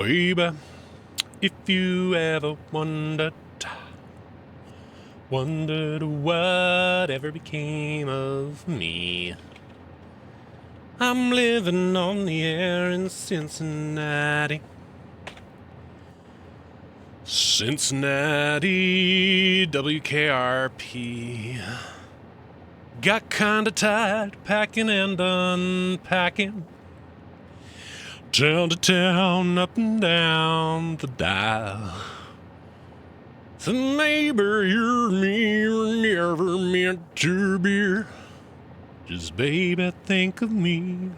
Baby, if you ever wondered whatever became of me, I'm living on the air in Cincinnati. Cincinnati, WKRP. Got kinda tired packing and unpacking. Town to town, up and down the dial. So maybe you and me were never meant to be. Just baby, think of me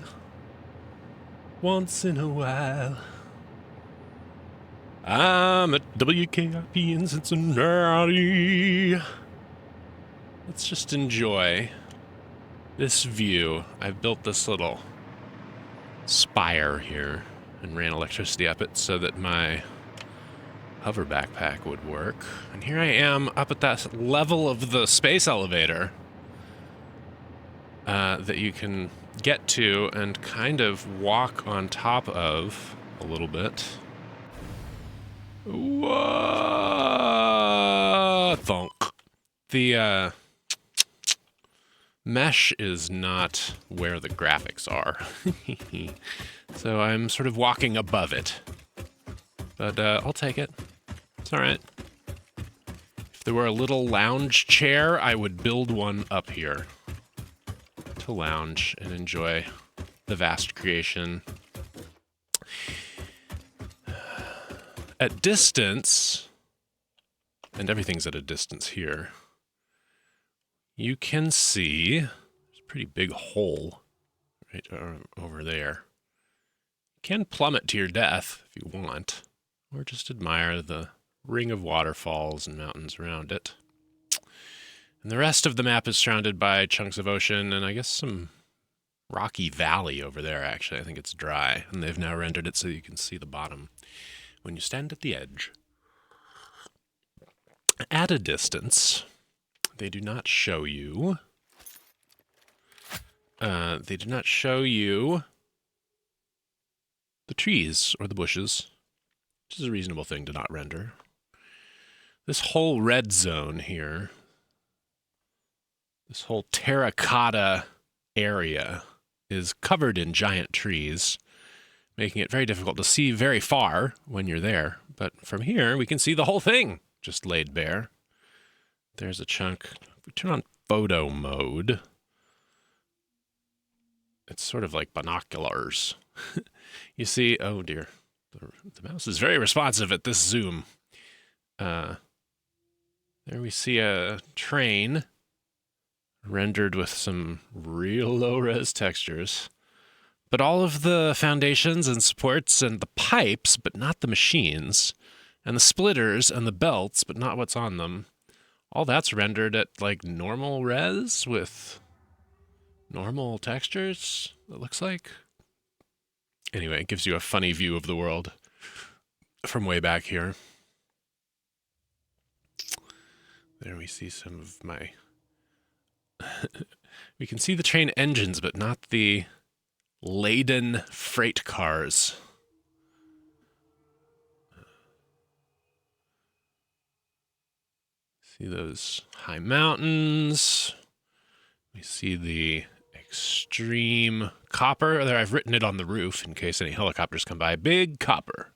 once in a while. I'm at WKRP in Cincinnati. Let's just enjoy this view. I've built this little spire here and ran electricity up it so that my hover backpack would work. And here I am up at that level of the space elevator that you can get to and kind of walk on top of a little bit. Whoa! Thunk. The mesh is not where the graphics are. So I'm sort of walking above it. But I'll take it. It's all right. If there were a little lounge chair, I would build one up here to lounge and enjoy the vast creation. At distance, and everything's at a distance here, you can see there's a pretty big hole right over there. You can plummet to your death if you want, or just admire the ring of waterfalls and mountains around it. And the rest of the map is surrounded by chunks of ocean and I guess some rocky valley over there, actually. I think it's dry, and they've now rendered it so you can see the bottom when you stand at the edge. At a distance, they do not show you the trees or the bushes, which is a reasonable thing to not render. This whole red zone here, this whole terracotta area, is covered in giant trees, making it very difficult to see very far when you're there. But from here, we can see the whole thing just laid bare. There's a chunk. If we turn on photo mode, it's sort of like binoculars. You see, oh dear, the mouse is very responsive at this zoom. There we see a train rendered with some real low-res textures. But all of the foundations and supports and the pipes, but not the machines, and the splitters and the belts, but not what's on them, all that's rendered at like normal res with normal textures, it looks like. Anyway, it gives you a funny view of the world from way back here. There we see some of my... We can see the train engines, but not the laden freight cars. See those high mountains. We see the extreme copper. There, I've written it on the roof in case any helicopters come by. Big Copper.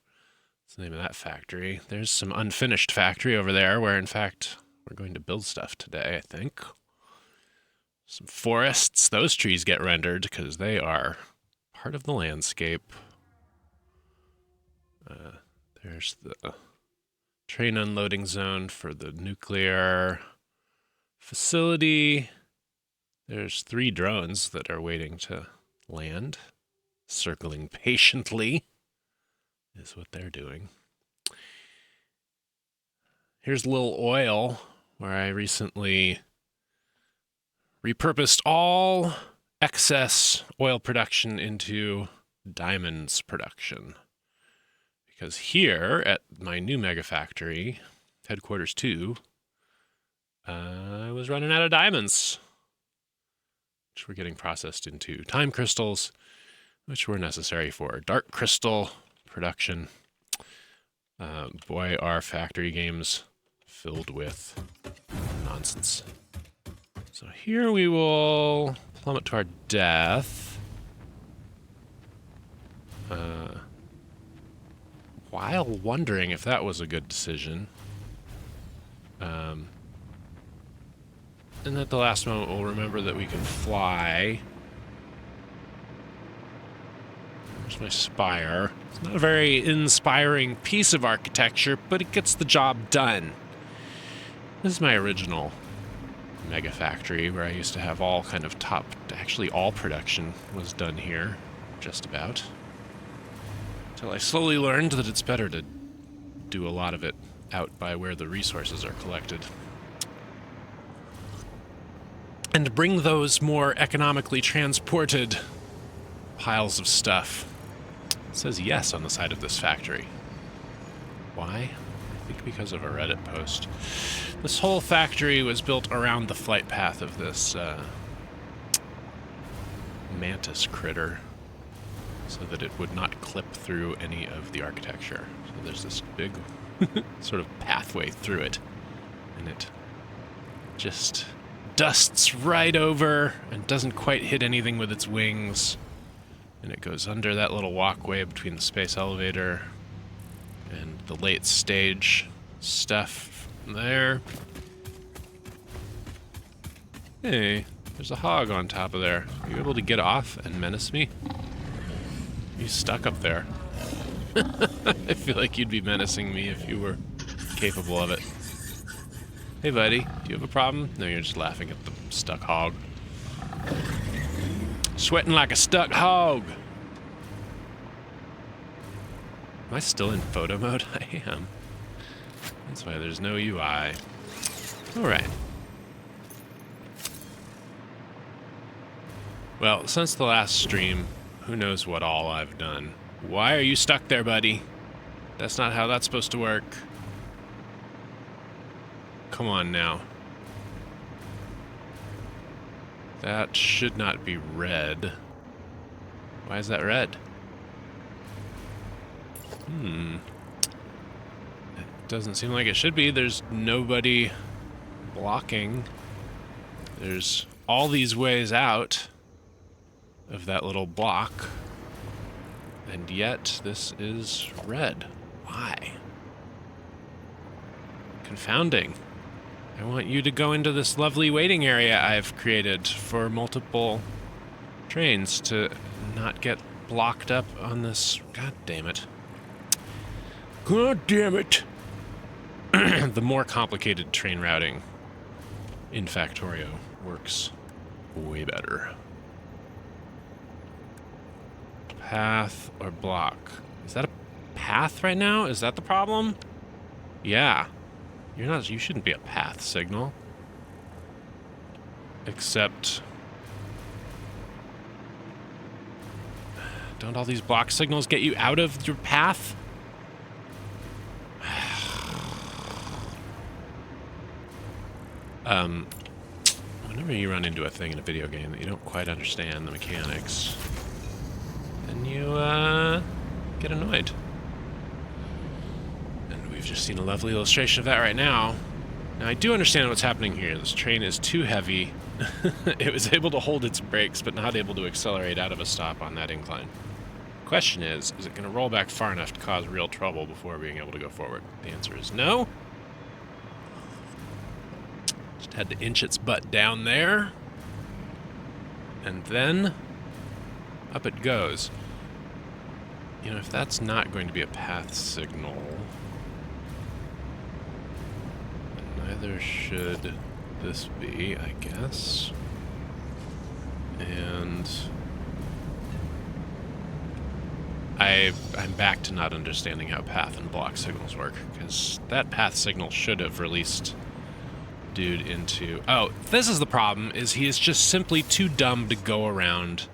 That's the name of that factory. There's some unfinished factory over there where, in fact, we're going to build stuff today, I think. Some forests. Those trees get rendered because they are part of the landscape. There's the train unloading zone for the nuclear facility. There's 3 drones that are waiting to land, circling patiently is what they're doing. Here's Lil Oil, where I recently repurposed all excess oil production into diamonds production. Because here at my new mega factory, headquarters 2, I was running out of diamonds, which were getting processed into time crystals, which were necessary for dark crystal production. Boy, are factory games filled with nonsense. So here we will plummet to our death. While wondering if that was a good decision. And at the last moment, we'll remember that we can fly. There's my spire. It's not a very inspiring piece of architecture, but it gets the job done. This is my original mega factory where I used to have all kind of actually all production was done here, just about. Until I slowly learned that it's better to do a lot of it out by where the resources are collected. And bring those more economically transported piles of stuff. It says yes on the side of this factory. Why? I think because of a Reddit post. This whole factory was built around the flight path of this mantis critter so that it would not clip through any of the architecture. So there's this big sort of pathway through it, and it just dusts right over and doesn't quite hit anything with its wings. And it goes under that little walkway between the space elevator and the late stage stuff there. Hey, there's a hog on top of there. Are you able to get off and menace me? You stuck up there. I feel like you'd be menacing me if you were capable of it. Hey, buddy, do you have a problem? No, you're just laughing at the stuck hog. Sweating like a stuck hog. Am I still in photo mode? I am. That's why there's no UI. Alright. Well, since the last stream, who knows what all I've done. Why are you stuck there, buddy? That's not how that's supposed to work. Come on now. That should not be red. Why is that red? It doesn't seem like it should be. There's nobody blocking. There's all these ways out of that little block. And yet, this is red. Why? Confounding. I want you to go into this lovely waiting area I've created for multiple trains to not get blocked up on this. God damn it. God damn it. The more complicated train routing in Factorio works way better. Path or block? Is that a path right now? Is that the problem? Yeah. You shouldn't be a path signal. Except... don't all these block signals get you out of your path? Whenever you run into a thing in a video game that you don't quite understand the mechanics, then you, get annoyed. And we've just seen a lovely illustration of that right now. Now, I do understand what's happening here. This train is too heavy. It was able to hold its brakes, but not able to accelerate out of a stop on that incline. Question is it going to roll back far enough to cause real trouble before being able to go forward? The answer is no. Just had to inch its butt down there. And then up it goes. You know, if that's not going to be a path signal, neither should this be, I guess. And I'm back to not understanding how path and block signals work, because that path signal should have released dude into... oh, this is the problem, is he is just simply too dumb to go around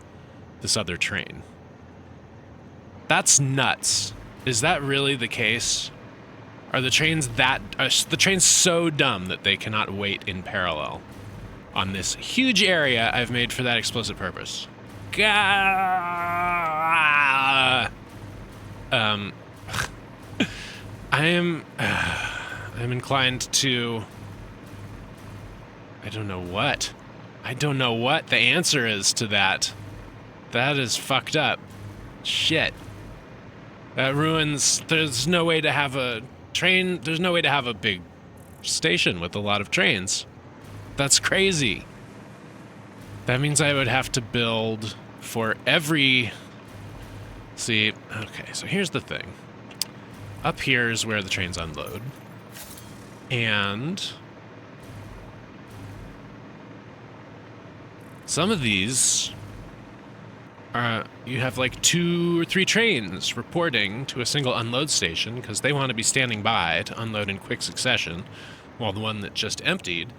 this other train. That's nuts. Is that really the case? Are the trains the train's so dumb that they cannot wait in parallel on this huge area I've made for that explicit purpose? I'm inclined to... I don't know what. I don't know what the answer is to that. That is fucked up. Shit. That ruins... There's no way to have a train... There's no way to have a big station with a lot of trains. That's crazy. That means I would have to build for every... See, okay, so here's the thing. Up here is where the trains unload. And... some of these... you have like 2 or 3 trains reporting to a single unload station because they want to be standing by to unload in quick succession, while the one that just emptied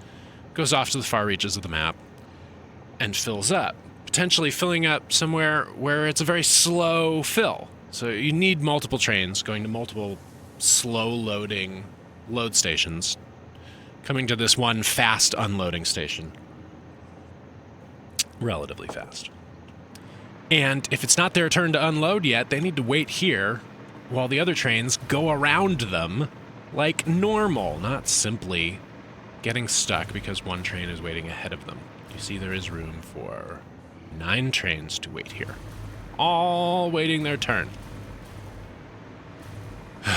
goes off to the far reaches of the map and fills up, potentially filling up somewhere where it's a very slow fill. So you need multiple trains going to multiple slow-loading load stations, coming to this one fast unloading station. Relatively fast. And if it's not their turn to unload yet, they need to wait here while the other trains go around them like normal, not simply getting stuck because one train is waiting ahead of them. You see there is room for 9 trains to wait here, all waiting their turn. What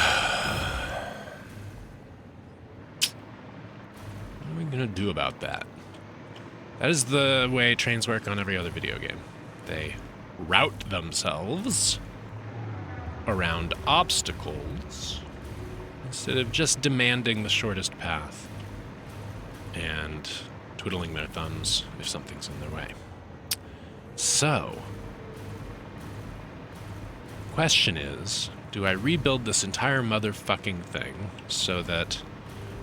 are we gonna do about that? That is the way trains work on every other video game. They route themselves around obstacles instead of just demanding the shortest path and twiddling their thumbs if something's in their way. So, question is, do I rebuild this entire motherfucking thing so that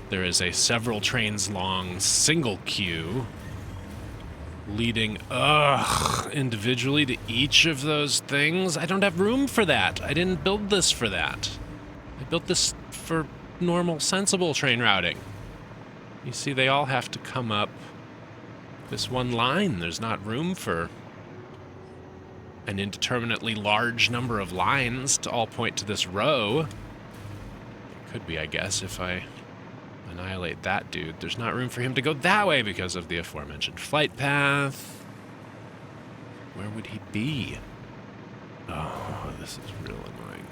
there is a several trains long single queue leading, individually to each of those things? I don't have room for that. I didn't build this for that. I built this for normal, sensible train routing. You see, they all have to come up this one line. There's not room for an indeterminately large number of lines to all point to this row. It could be, I guess, if I annihilate that dude. There's not room for him to go that way because of the aforementioned flight path. Where would he be? Oh, this is real annoying.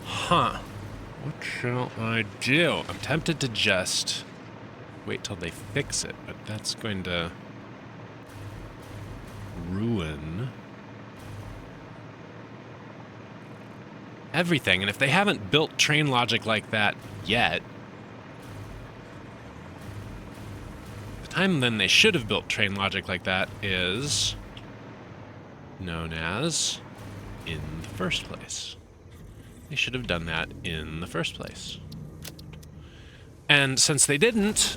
Huh. What shall I do? I'm tempted to just wait till they fix it, but that's going to ruin everything. And if they haven't built train logic like that yet, the time then they should have built train logic like that is known as in the first place. They should have done that in the first place. And since they didn't,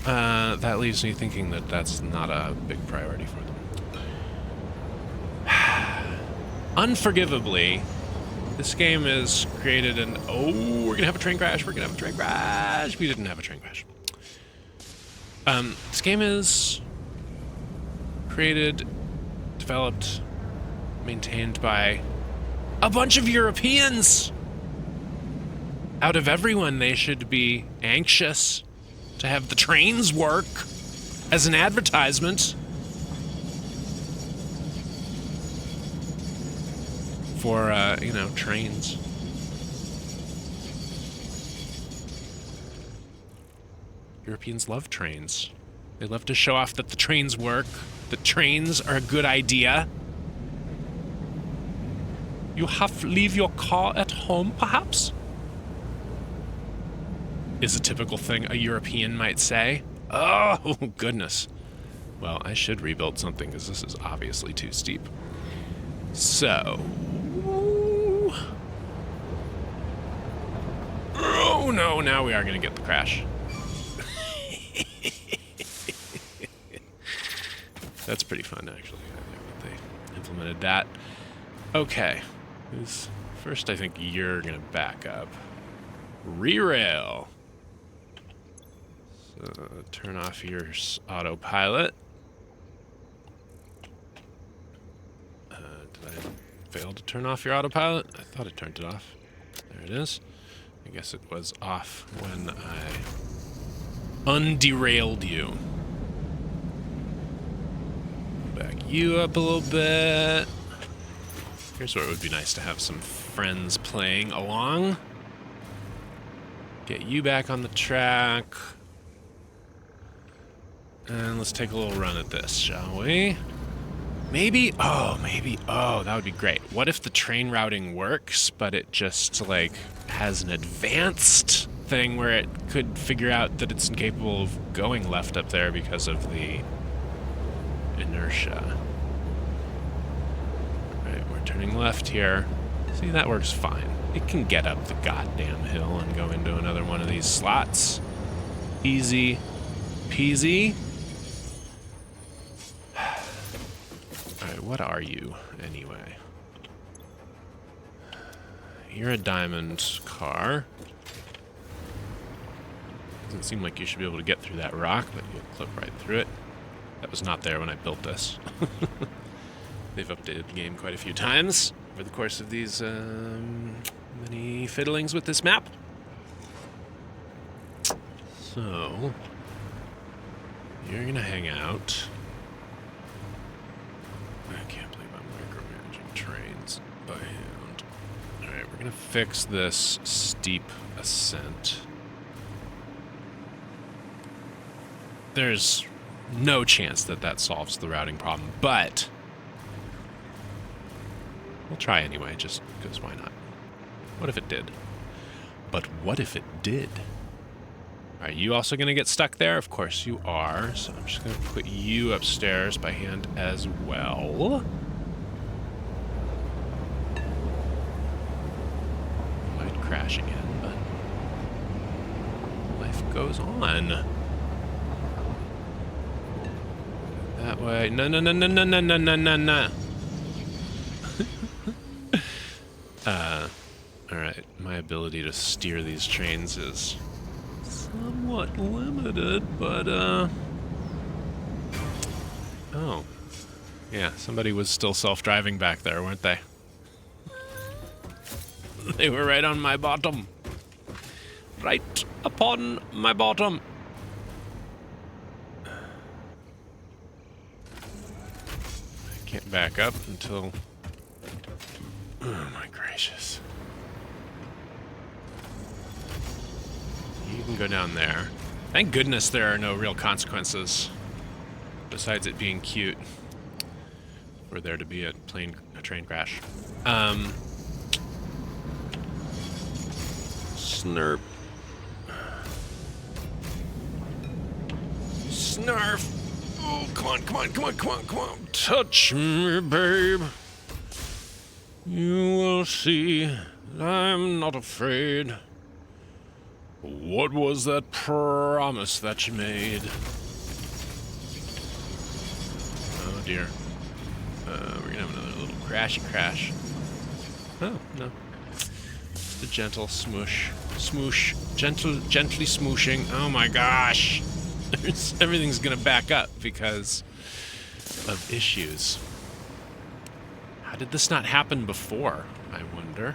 that leaves me thinking that that's not a big priority for them. Unforgivably, this game is created an... Oh, we're gonna have a train crash, we're gonna have a train crash! We didn't have a train crash. This game is created, developed, maintained by a bunch of Europeans! Out of everyone, they should be anxious to have the trains work as an advertisement for, you know, trains. Europeans love trains. They love to show off that the trains work, that trains are a good idea. You have to leave your car at home, perhaps? Is a typical thing a European might say. Oh, goodness. Well, I should rebuild something because this is obviously too steep. So... Oh, no, now we are going to get the crash. That's pretty fun, actually. I like that they implemented that. Okay. First, I think you're going to back up. Re-rail. So, turn off your autopilot. Did I failed to turn off your autopilot? I thought it turned it off. There it is. I guess it was off when I underailed you. Back you up a little bit. Here's where it would be nice to have some friends playing along. Get you back on the track. And let's take a little run at this, shall we? Maybe, oh, that would be great. What if the train routing works, but it just, like, has an advanced thing where it could figure out that it's incapable of going left up there because of the inertia. Alright, we're turning left here. See, that works fine. It can get up the goddamn hill and go into another one of these slots. Easy peasy. Alright, what are you, anyway? You're a diamond car. Doesn't seem like you should be able to get through that rock, but you'll clip right through it. That was not there when I built this. They've updated the game quite a few times over the course of these many fiddlings with this map. So, you're gonna hang out. I can't believe I'm micromanaging trains by hand. Alright, we're gonna fix this steep ascent. There's no chance that that solves the routing problem, but we'll try anyway, just because why not? What if it did? But what if it did? Are you also going to get stuck there? Of course you are, so I'm just going to put you upstairs by hand as well. Might crash again, but life goes on. That way. No. Alright, my ability to steer these trains is somewhat limited, but, oh. Yeah, somebody was still self-driving back there, weren't they? They were right on my bottom. Right upon my bottom. I can't back up until... Oh my gracious. You can go down there. Thank goodness there are no real consequences, besides it being cute, for there to be a train crash. Snurp. Snarf. Oh, come on. Touch me, babe. You will see I'm not afraid. What was that promise that you made? Oh dear. We're gonna have another little crashy crash. Oh, no. Just a gentle smoosh. Smoosh. Gently smooshing. Oh my gosh! Everything's gonna back up because of issues. How did this not happen before, I wonder?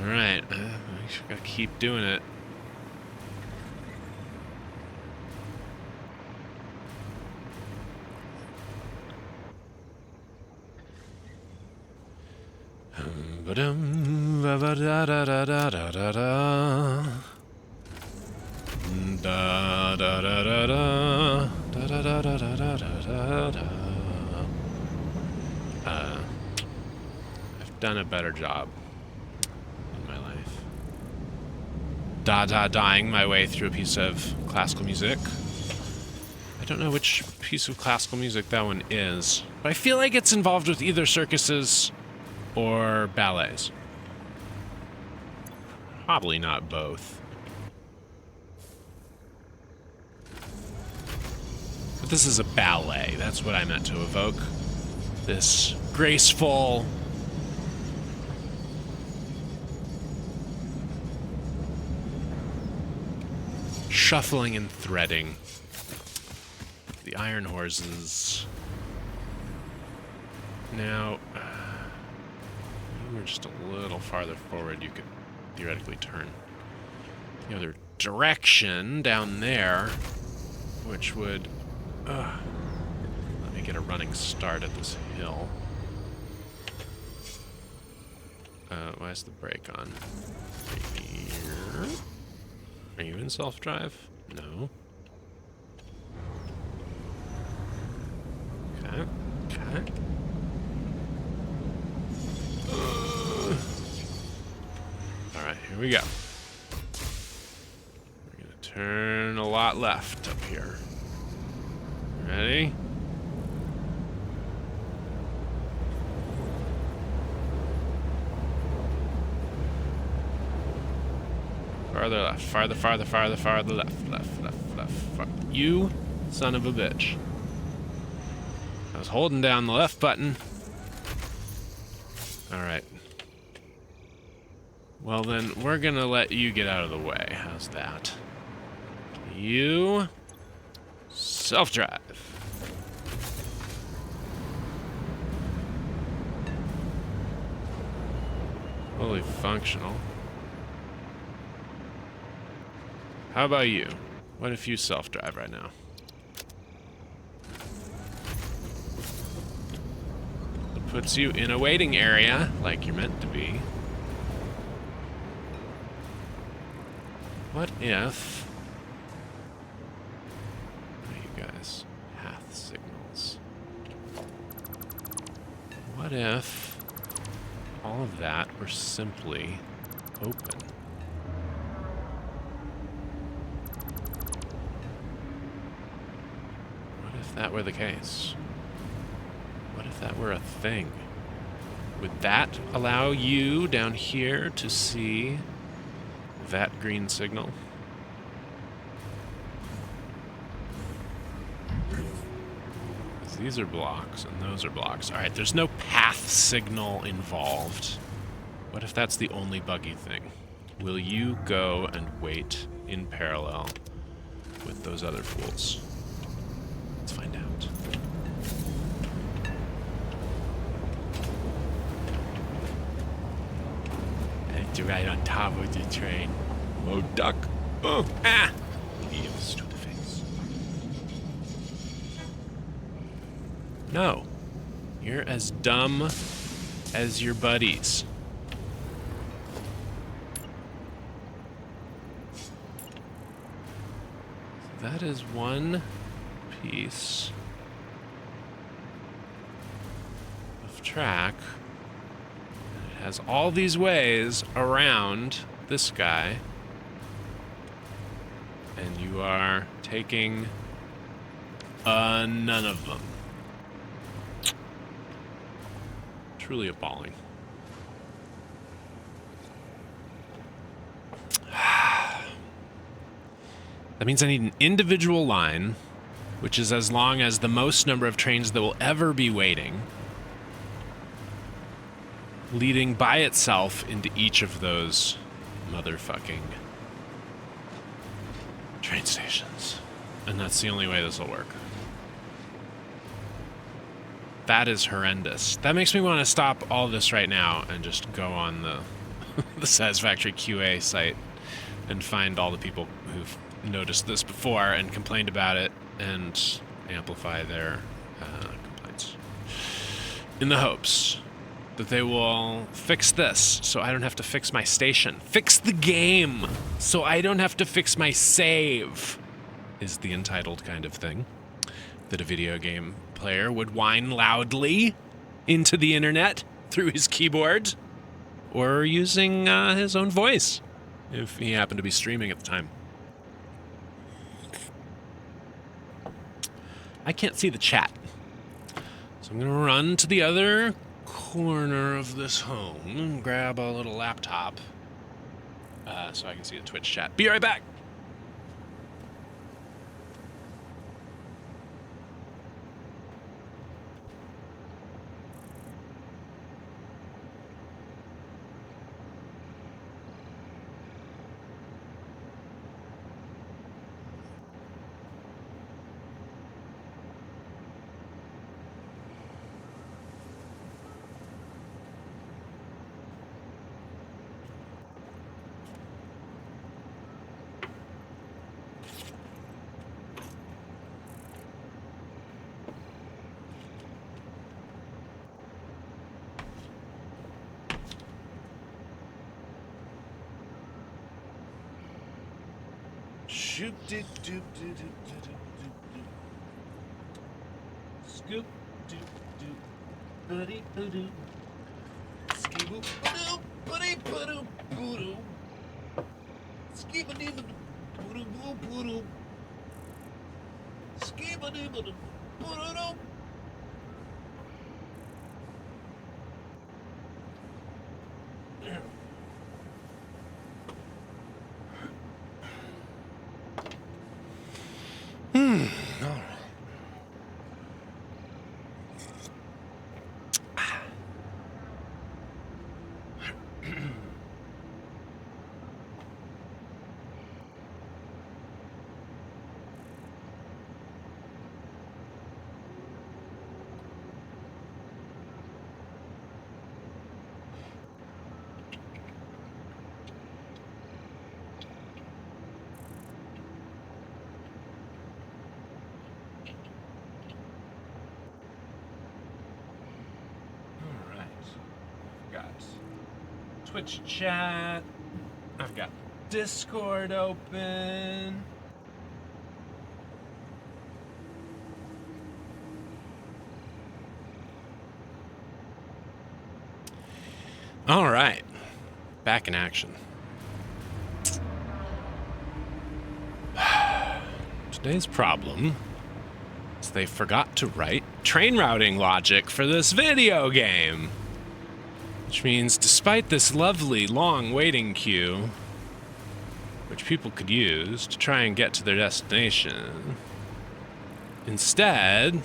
Alright, we gotta keep doing it. I've done a better job in my life. Dying my way through a piece of classical music. I don't know which piece of classical music that one is, but I feel like it's involved with either circuses or ballets. Probably not both. But this is a ballet. That's what I meant to evoke. This graceful, shuffling and threading. The the iron horses. Now, you were just a little farther forward. You could theoretically turn the other direction down there, which would let me get a running start at this hill. Why is the brake on? Here. Are you in self-drive? No. Okay. Okay. Alright, here we go. We're gonna turn a lot left up here. Ready? Farther left, farther left. You son of a bitch. I was holding down the left button. Alright. Well then, we're gonna let you get out of the way. How's that? You... self-drive. Fully functional. How about you? What if you self-drive right now? It puts you in a waiting area, like you're meant to be. What if... what are you guys? Path signals. What if all of that were simply open? If that were the case, what if that were a thing? Would that allow you down here to see that green signal? These are blocks and those are blocks. All right, there's no path signal involved. What if that's the only buggy thing? Will you go and wait in parallel with those other fools? Let's find out. And to ride on top of the train. Oh, duck. Oh, ah! Eels to the face. No. You're as dumb as your buddies. That is one piece of track. It has all these ways around this guy, and you are taking none of them. Truly appalling. That means I need an individual line, which is as long as the most number of trains that will ever be waiting, leading by itself into each of those motherfucking train stations. And that's the only way this will work. That is horrendous. That makes me want to stop all this right now and just go on the, the Satisfactory QA site and find all the people who've noticed this before and complained about it and amplify their complaints. In the hopes that they will fix this so I don't have to fix my station. Fix the game so I don't have to fix my save, is the entitled kind of thing that a video game player would whine loudly into the internet through his keyboard or using his own voice if he happened to be streaming at the time. I can't see the chat, so I'm going to run to the other corner of this home and grab a little laptop so I can see the Twitch chat. Be right back. Shoop doop doop doop doop doop doop. Scoop doop doop. Buddy doo. Skiboop doo. Buddy doo doo. Skibadoo doo doo doo. Skibadoo doo doo. Twitch chat. I've got Discord open. All right. Back in action. Today's problem is they forgot to write train routing logic for this video game. Which means, despite this lovely, long waiting queue, which people could use to try and get to their destination, instead,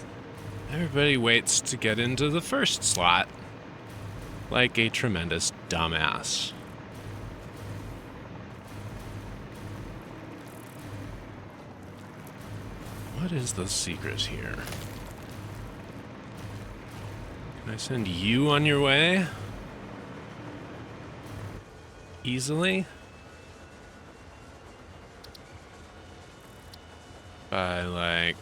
everybody waits to get into the first slot, like a tremendous dumbass. What is the secret here? Can I send you on your way? Easily? By, like...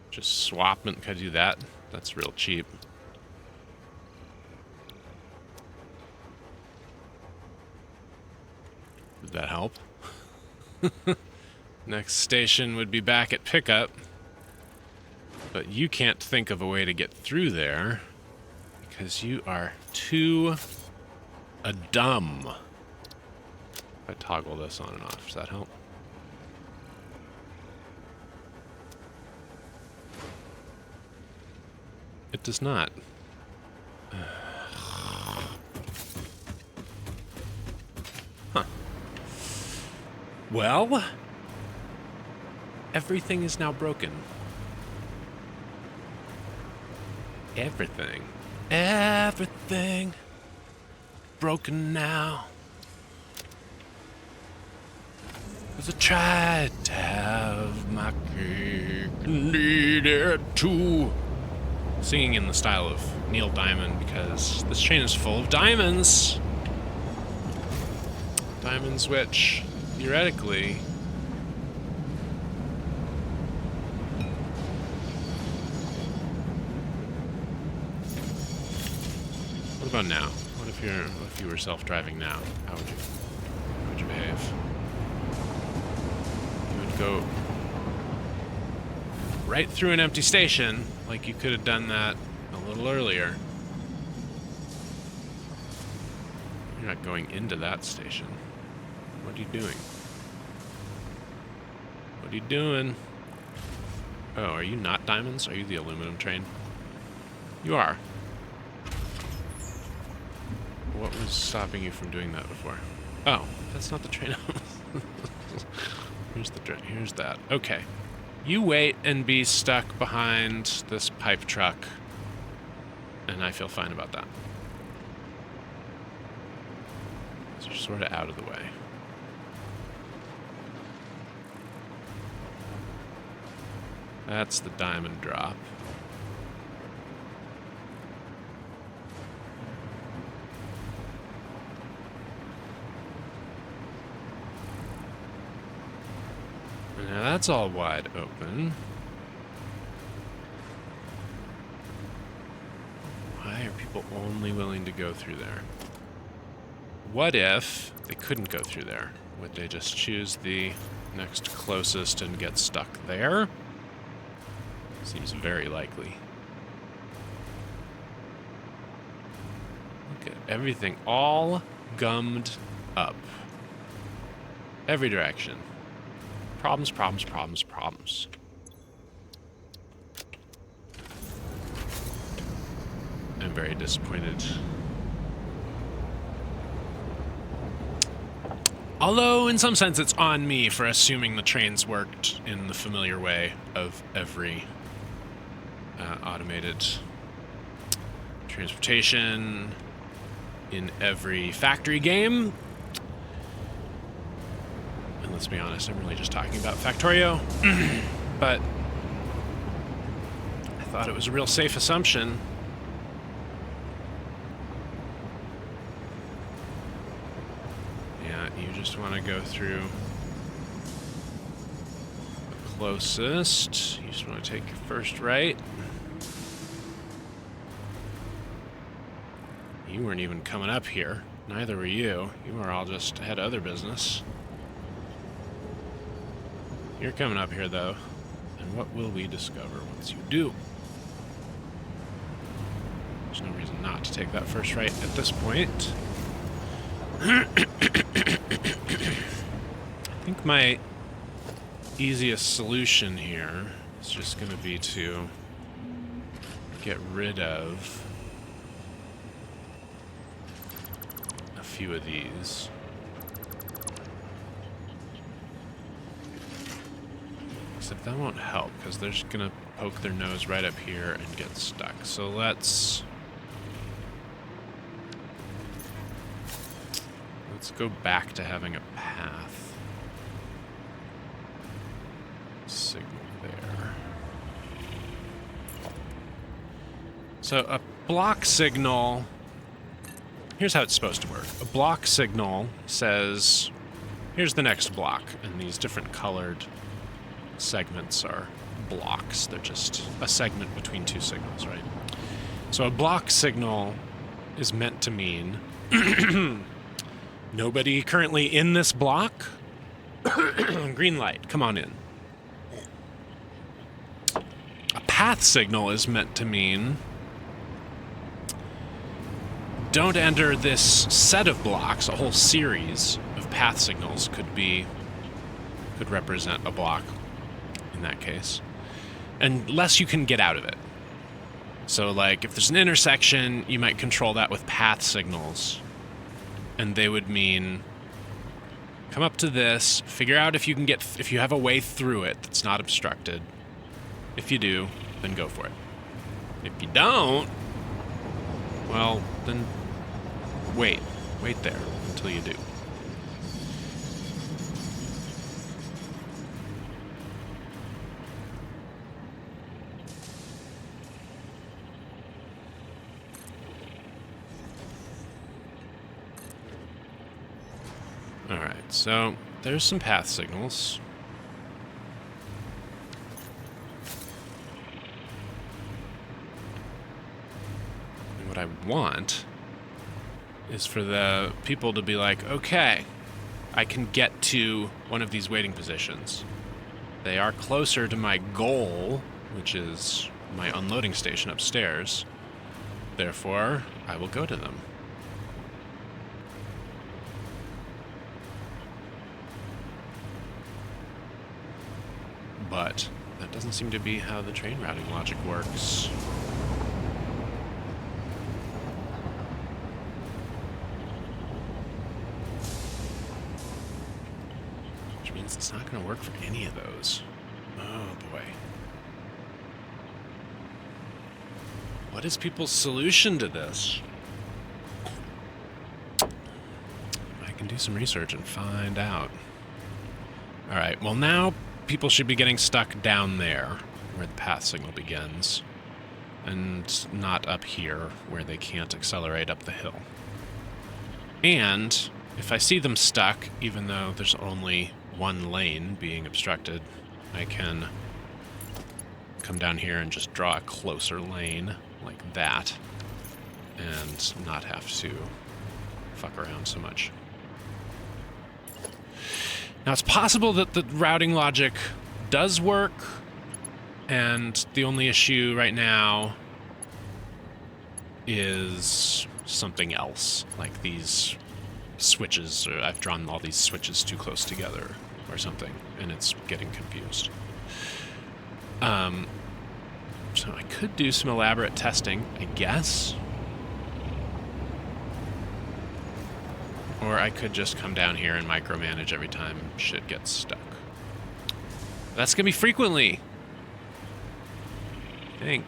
just swap and can I do that? That's real cheap. Would that help? Next station would be back at pickup. But you can't think of a way to get through there because you are too dumb. If I toggle this on and off, does that help? It does not. Huh. Well, everything is now broken. Everything broken now. 'Cause I tried to have my cake, needed to. Singing in the style of Neil Diamond because this train is full of diamonds. Diamonds which, theoretically, what about now? What if you were self-driving now? How would you behave? You would go right through an empty station, like you could have done that a little earlier. You're not going into that station. What are you doing? What are you doing? Oh, are you not diamonds? Are you the aluminum train? You are. What was stopping you from doing that before? Oh, that's not the train. Here's the train. Here's that. Okay. You wait and be stuck behind this pipe truck, and I feel fine about that. So you're sort of out of the way. That's the diamond drop. Now that's all wide open. Why are people only willing to go through there? What if they couldn't go through there? Would they just choose the next closest and get stuck there? Seems very likely. Look at everything all gummed up. Every direction. Problems, problems, problems, problems. I'm very disappointed. Although, in some sense, it's on me for assuming the trains worked in the familiar way of every automated transportation in every factory game. And let's be honest, I'm really just talking about Factorio. But I thought it was a real safe assumption. You just want to go through the closest. You just want to take your first right. You weren't even coming up here. Neither were you. You were all just had other business. You're coming up here, though. And what will we discover once you do? There's no reason not to take that first right at this point. I think my easiest solution here is just going to be to get rid of a few of these. Except that won't help, because they're just going to poke their nose right up here and get stuck. So let's go back to having a path signal there. So a block signal, here's how it's supposed to work. A block signal says, here's the next block, and these different colored segments are blocks. They're just a segment between two signals, right? So a block signal is meant to mean nobody currently in this block. Green light, come on in. A path signal is meant to mean don't enter this set of blocks. A whole series of path signals could represent a block in that case, unless you can get out of it. So like if there's an intersection, you might control that with path signals. And they would mean, come up to this, figure out if you have a way through it that's not obstructed. If you do, then go for it. If you don't, well, then wait there until you do. Alright, so there's some path signals. And what I want is for the people to be like, okay, I can get to one of these waiting positions. They are closer to my goal, which is my unloading station upstairs. Therefore, I will go to them. But that doesn't seem to be how the train routing logic works. Which means it's not going to work for any of those. Oh boy. What is people's solution to this? I can do some research and find out. Alright, well now people should be getting stuck down there, where the path signal begins, and not up here, where they can't accelerate up the hill. And if I see them stuck, even though there's only one lane being obstructed, I can come down here and just draw a closer lane, like that, and not have to fuck around so much. Now, it's possible that the routing logic does work, and the only issue right now is something else, like these switches, or I've drawn all these switches too close together or something, and it's getting confused. So I could do some elaborate testing, I guess. Or I could just come down here and micromanage every time shit gets stuck. That's gonna be frequently, I think.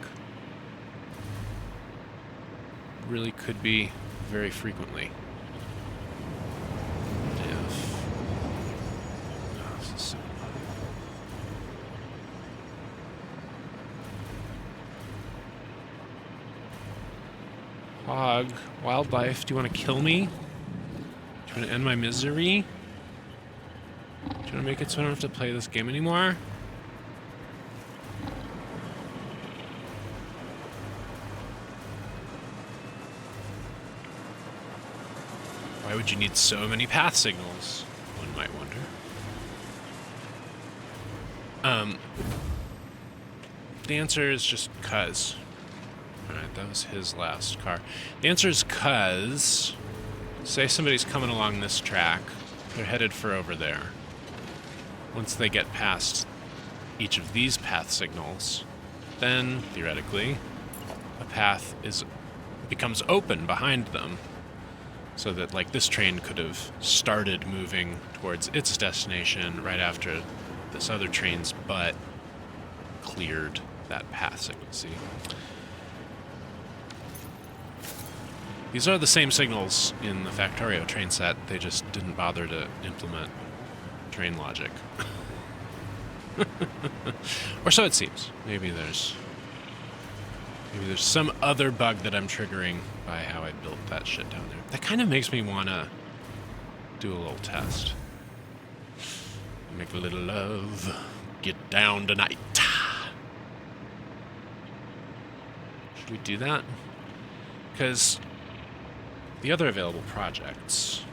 Really could be very frequently. If... Oh, this is so... Hog, wildlife, do you want to kill me? Do you want to end my misery? Do you want to make it so I don't have to play this game anymore? Why would you need so many path signals? One might wonder. The answer is just 'cause. Alright, that was his last car. The answer is 'cause, say somebody's coming along this track, they're headed for over there. Once they get past each of these path signals, then, theoretically, a path becomes open behind them. So that, like, this train could have started moving towards its destination right after this other train's butt cleared that path signal, see? These are the same signals in the Factorio train set, they just didn't bother to implement train logic. Or so it seems. Maybe there's some other bug that I'm triggering by how I built that shit down there. That kind of makes me want to do a little test. Make a little love. Get down tonight. Should we do that? Because the other available projects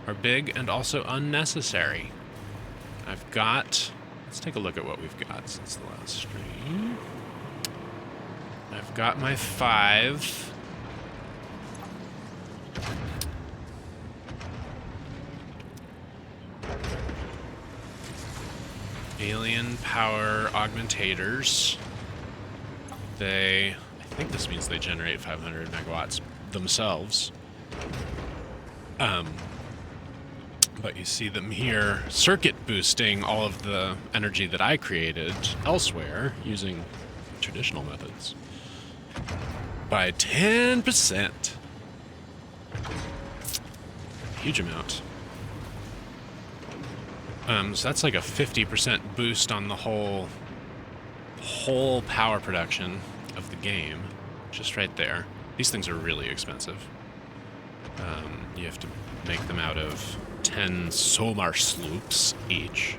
are big and also unnecessary. I've got... Let's take a look at what we've got since the last stream. I've got my 5. Alien power augmentators. I think this means they generate 500 megawatts themselves. But you see them here circuit boosting all of the energy that I created elsewhere using traditional methods by 10%. Huge amount. So that's like a 50% boost on the whole power production of the game, just right there. These things are really expensive. You have to make them out of 10 Somar sloops each.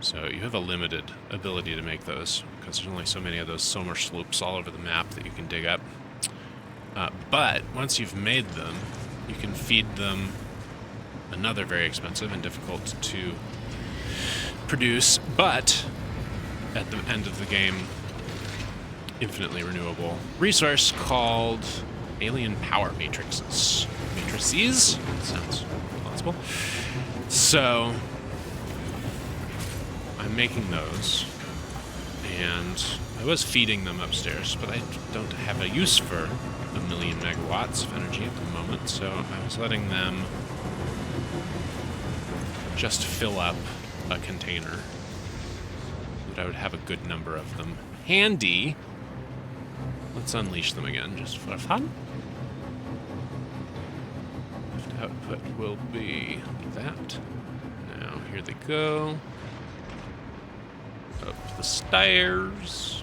So you have a limited ability to make those, because there's only so many of those Somar sloops all over the map that you can dig up. But once you've made them, you can feed them another very expensive and difficult to produce, but at the end of the game, infinitely renewable resource called alien power matrices. Matrices? Sounds plausible. So I'm making those, and I was feeding them upstairs, but I don't have a use for 1,000,000 megawatts of energy at the moment, so I was letting them just fill up a container so that I would have a good number of them handy. Let's unleash them again, just for fun. Left output will be that. Now, here they go. Up the stairs.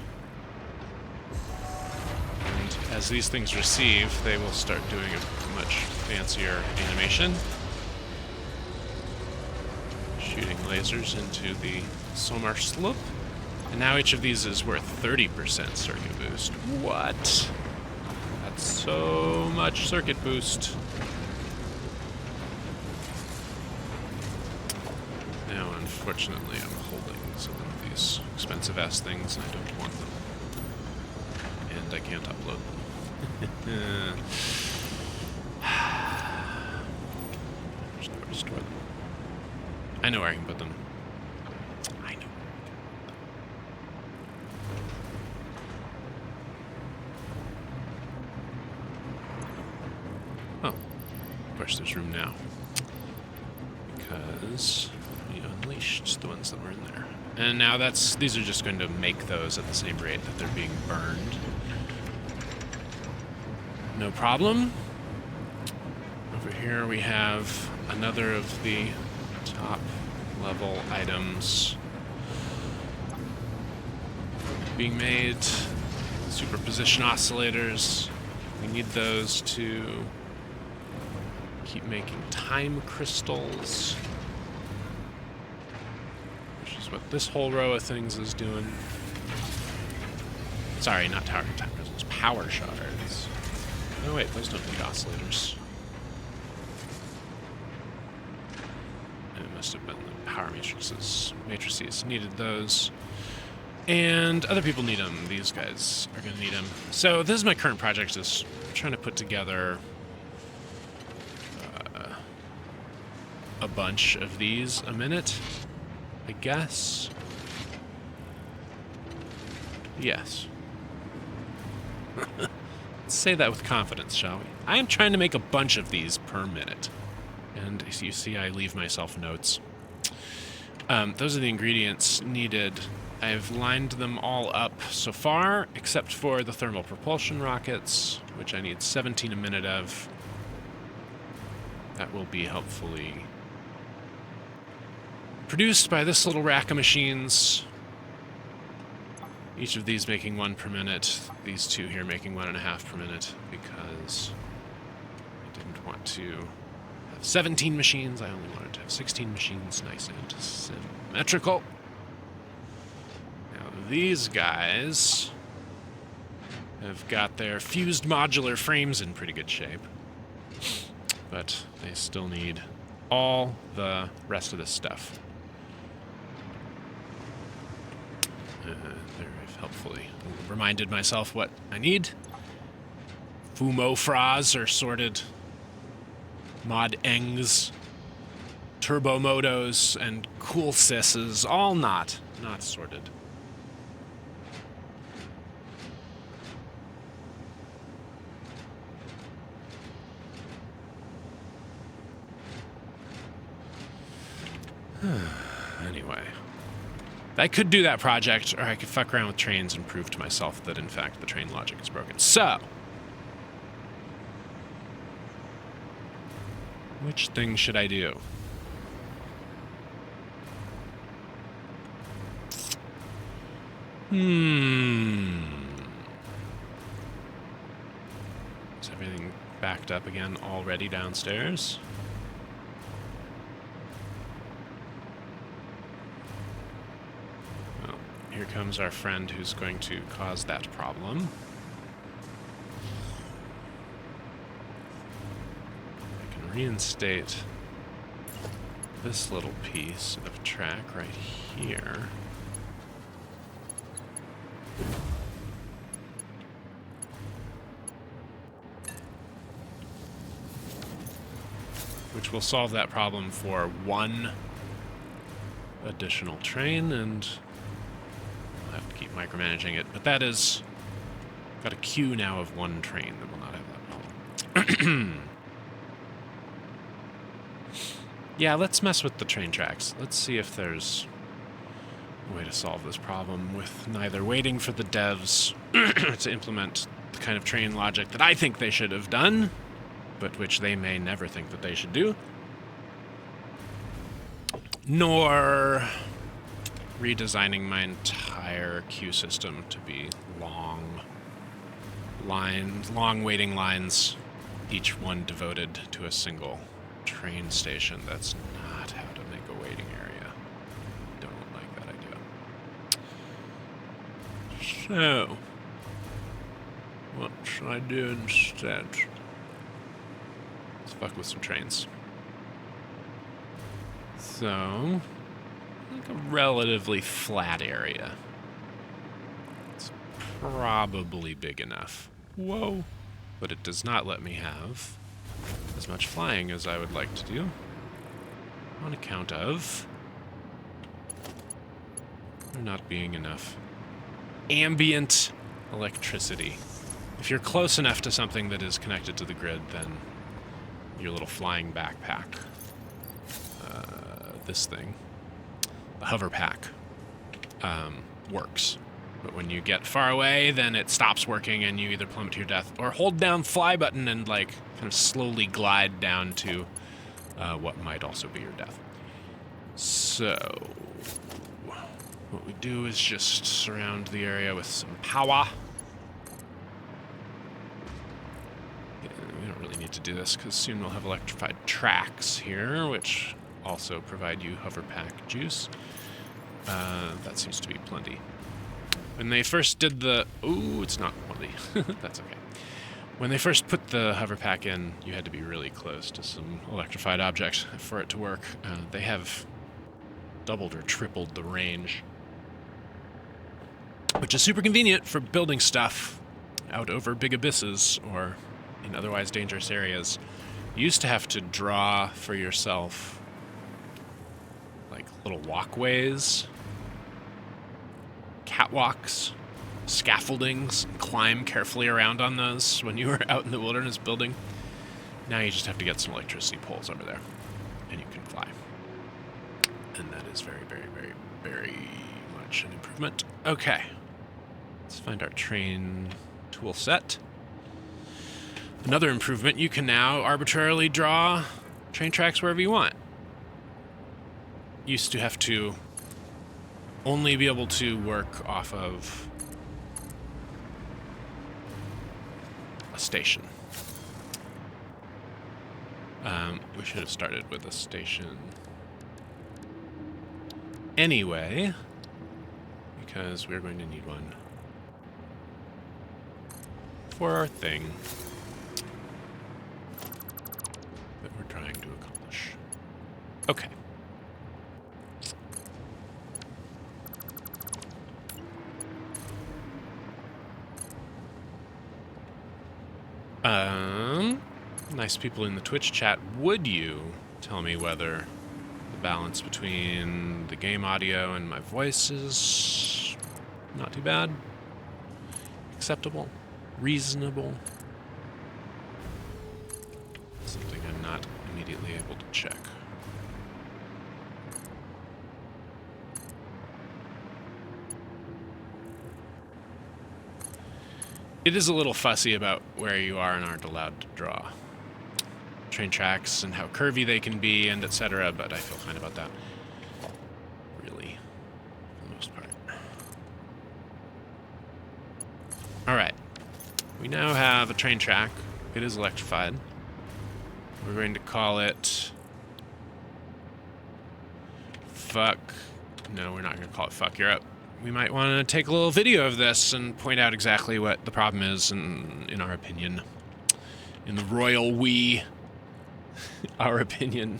And as these things receive, they will start doing a much fancier animation. Shooting lasers into the Somar slope. And now each of these is worth 30% circuit boost. What? That's so much circuit boost. Now, unfortunately, I'm holding some of these expensive-ass things, and I don't want them. And I can't upload them. There's nowhere to store them. I know where I can put them. I know. Oh, of course there's room now. Because we unleashed the ones that were in there. And now these are just going to make those at the same rate that they're being burned. No problem. Over here we have another of the top level items being made. Superposition oscillators. We need those to keep making time crystals, which is what this whole row of things is doing. Sorry, not time crystals, power shards. Oh wait, those don't need oscillators. It must have been the power matrices. Matrices needed those. And other people need them. These guys are going to need them. So this is my current project, is trying to put together a bunch of these a minute, I guess. Yes. Let's say that with confidence, shall we? I am trying to make a bunch of these per minute. And as you see, I leave myself notes. Those are the ingredients needed. I've lined them all up so far, except for the thermal propulsion rockets, which I need 17 a minute of. That will be hopefully produced by this little rack of machines. Each of these making 1 per minute. These two here making 1.5 per minute, because I didn't want to have 17 machines. I only wanted to have 16 machines. Nice and symmetrical. Now these guys have got their fused modular frames in pretty good shape, but they still need all the rest of this stuff. I've helpfully reminded myself what I need. Fumofras or sorted mod engs, turbo motos, and cool sys's, all not sorted. Anyway. I could do that project, or I could fuck around with trains and prove to myself that, in fact, the train logic is broken. So, which thing should I do? Is everything backed up again already downstairs? Here comes our friend who's going to cause that problem. I can reinstate this little piece of track right here. Which will solve that problem for 1 additional train, and I'll have to keep micromanaging it, but that is got a queue now of 1 train that will not have that problem. Yeah, let's mess with the train tracks. Let's see if there's a way to solve this problem with neither waiting for the devs to implement the kind of train logic that I think they should have done, but which they may never think that they should do, nor redesigning my entire queue system to be long waiting lines, each one devoted to a single train station. That's not how to make a waiting area. Don't like that idea. So, what should I do instead? Let's fuck with some trains. So, like a relatively flat area. It's probably big enough. Whoa. But it does not let me have as much flying as I would like to do on account of there not being enough ambient electricity. If you're close enough to something that is connected to the grid, then your little flying backpack, this thing, the hover pack, works. But when you get far away, then it stops working and you either plummet to your death or hold down fly button and like kind of slowly glide down to what might also be your death. So what we do is just surround the area with some power. Yeah, we don't really need to do this because soon we'll have electrified tracks here, which also provide you hover pack juice. That seems to be plenty. When they first did the... Ooh, it's not plenty. That's okay. When they first put the hover pack in, you had to be really close to some electrified objects for it to work. They have doubled or tripled the range, which is super convenient for building stuff out over big abysses or in otherwise dangerous areas. You used to have to draw for yourself like little walkways, catwalks, scaffoldings, and climb carefully around on those when you were out in the wilderness building. Now you just have to get some electricity poles over there, and you can fly. And that is very, very, very, very much an improvement. Okay. Let's find our train tool set. Another improvement, you can now arbitrarily draw train tracks wherever you want. Used to have to only be able to work off of a station. We should have started with a station anyway, because we're going to need one for our thing that we're trying to accomplish. Okay. Nice people in the Twitch chat, would you tell me whether the balance between the game audio and my voice is not too bad? Acceptable? Reasonable? Something I'm not immediately able to check. It is a little fussy about where you are and aren't allowed to draw train tracks and how curvy they can be and etc., but I feel fine about that, really, for the most part. Alright. We now have a train track. It is electrified. We're going to call it... Fuck. No, we're not going to call it Fuck Europe. We might want to take a little video of this and point out exactly what the problem is, in our opinion. In the royal we. Our opinion.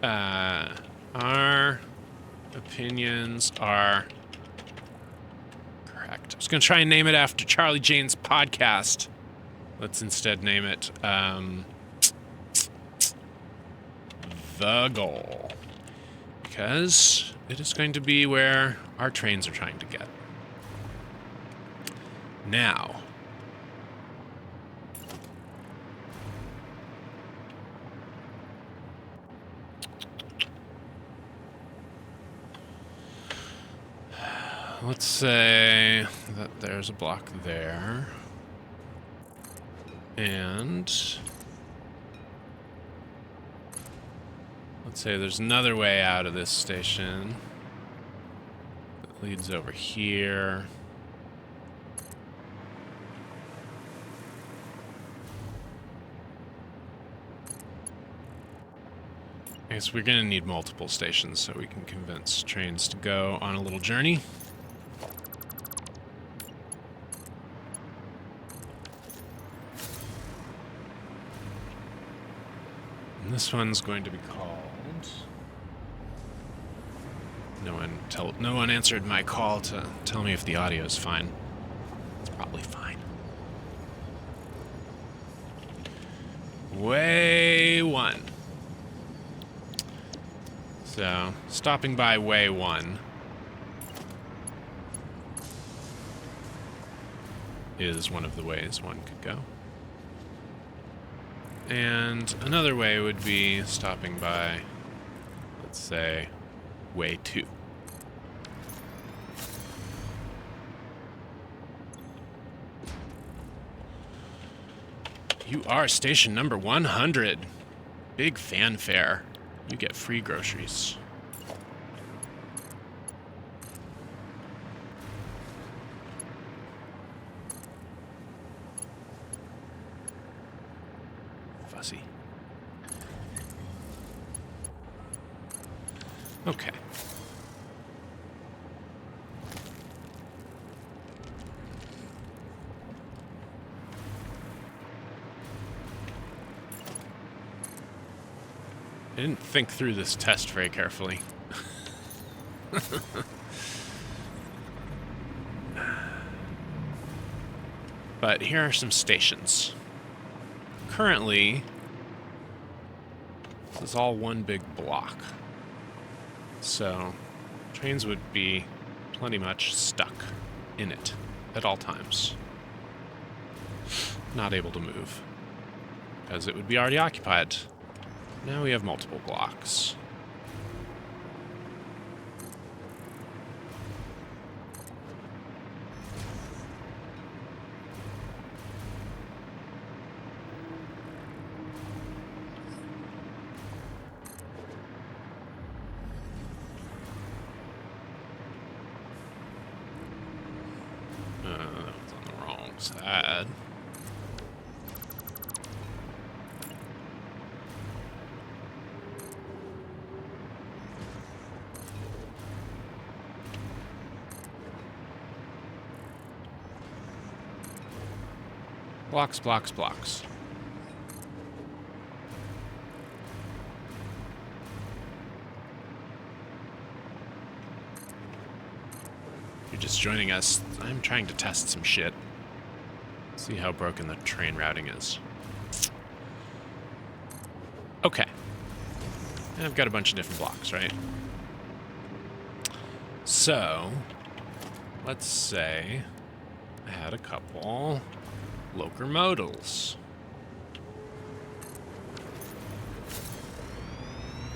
Our opinions are correct. I was going to try and name it after Charlie Jane's podcast. Let's instead name it The Goal. Because it is going to be where our trains are trying to get. Now, let's say that there's a block there, and let's say there's another way out of this station that leads over here. I guess we're going to need multiple stations so we can convince trains to go on a little journey. This one's going to be called... No one answered my call to tell me if the audio is fine. It's probably fine. Way 1. So, stopping by Way 1 is one of the ways one could go. And another way would be stopping by, let's say, Way 2. You are station number 100. Big fanfare. You get free groceries. Fussy. Okay. I didn't think through this test very carefully. But here are some stations. Currently, this is all one big block. So, trains would be plenty much stuck in it at all times. Not able to move, because it would be already occupied. Now we have multiple blocks. That was on the wrong side. Blocks, blocks, blocks. You're just joining us. I'm trying to test some shit. See how broken the train routing is. Okay. I've got a bunch of different blocks, right? So, let's say I had a couple locomotals.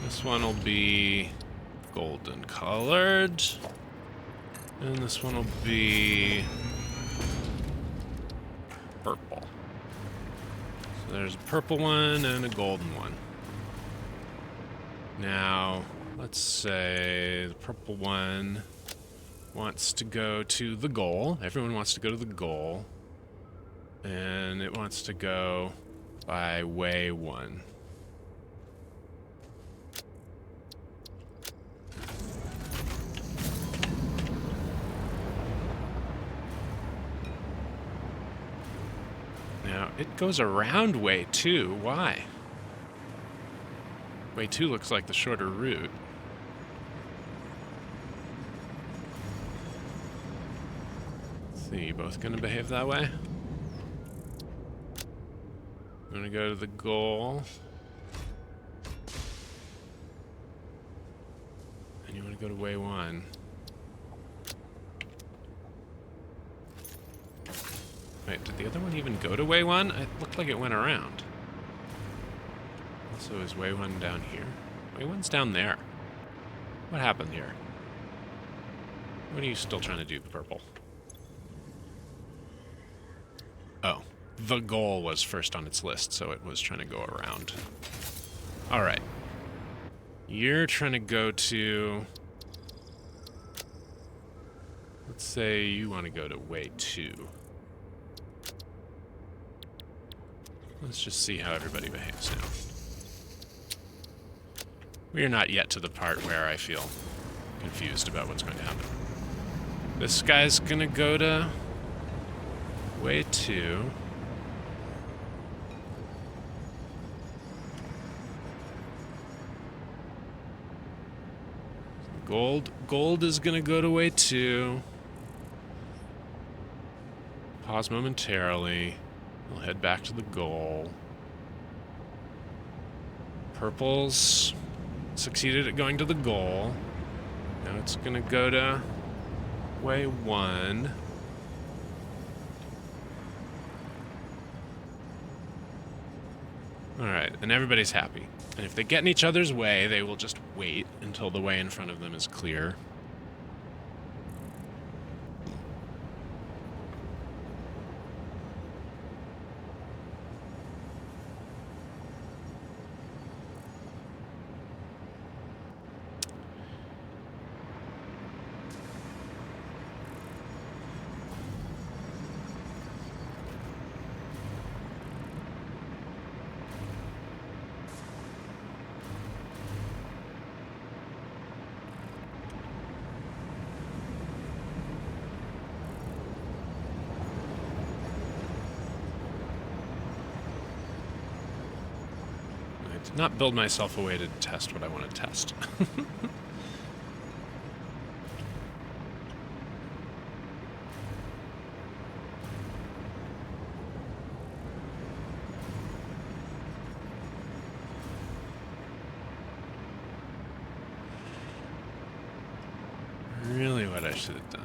This one will be golden colored. And this one will be purple. So there's a purple one and a golden one. Now, let's say the purple one wants to go to the goal. Everyone wants to go to the goal. And it wants to go by Way 1. Now, it goes around Way 2. Why? Way 2 looks like the shorter route. Let's see, you both gonna behave that way? I'm gonna go to the goal. And you wanna go to Way 1. Wait, did the other one even go to Way 1? It looked like it went around. Also, is Way 1 down here? Way 1's down there. What happened here? What are you still trying to do, the purple? Oh. The goal was first on its list, so it was trying to go around. Alright. You're trying to go to... Let's say you want to go to Way 2. Let's just see how everybody behaves now. We are not yet to the part where I feel confused about what's going to happen. This guy's gonna go to Way 2. Gold is gonna go to way 2. Pause momentarily. We'll head back to the goal. Purple's succeeded at going to the goal. Now it's gonna go to way 1. Alright, and everybody's happy. And if they get in each other's way, they will just wait until the way in front of them is clear. Not build myself a way to test what I want to test. Really what I should have done.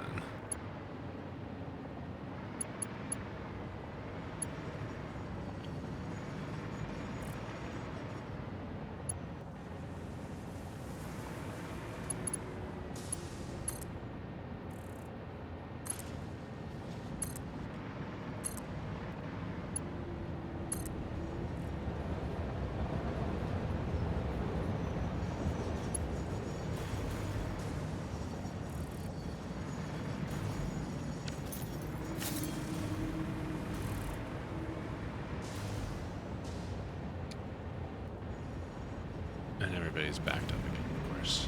Everybody's backed up again, of course.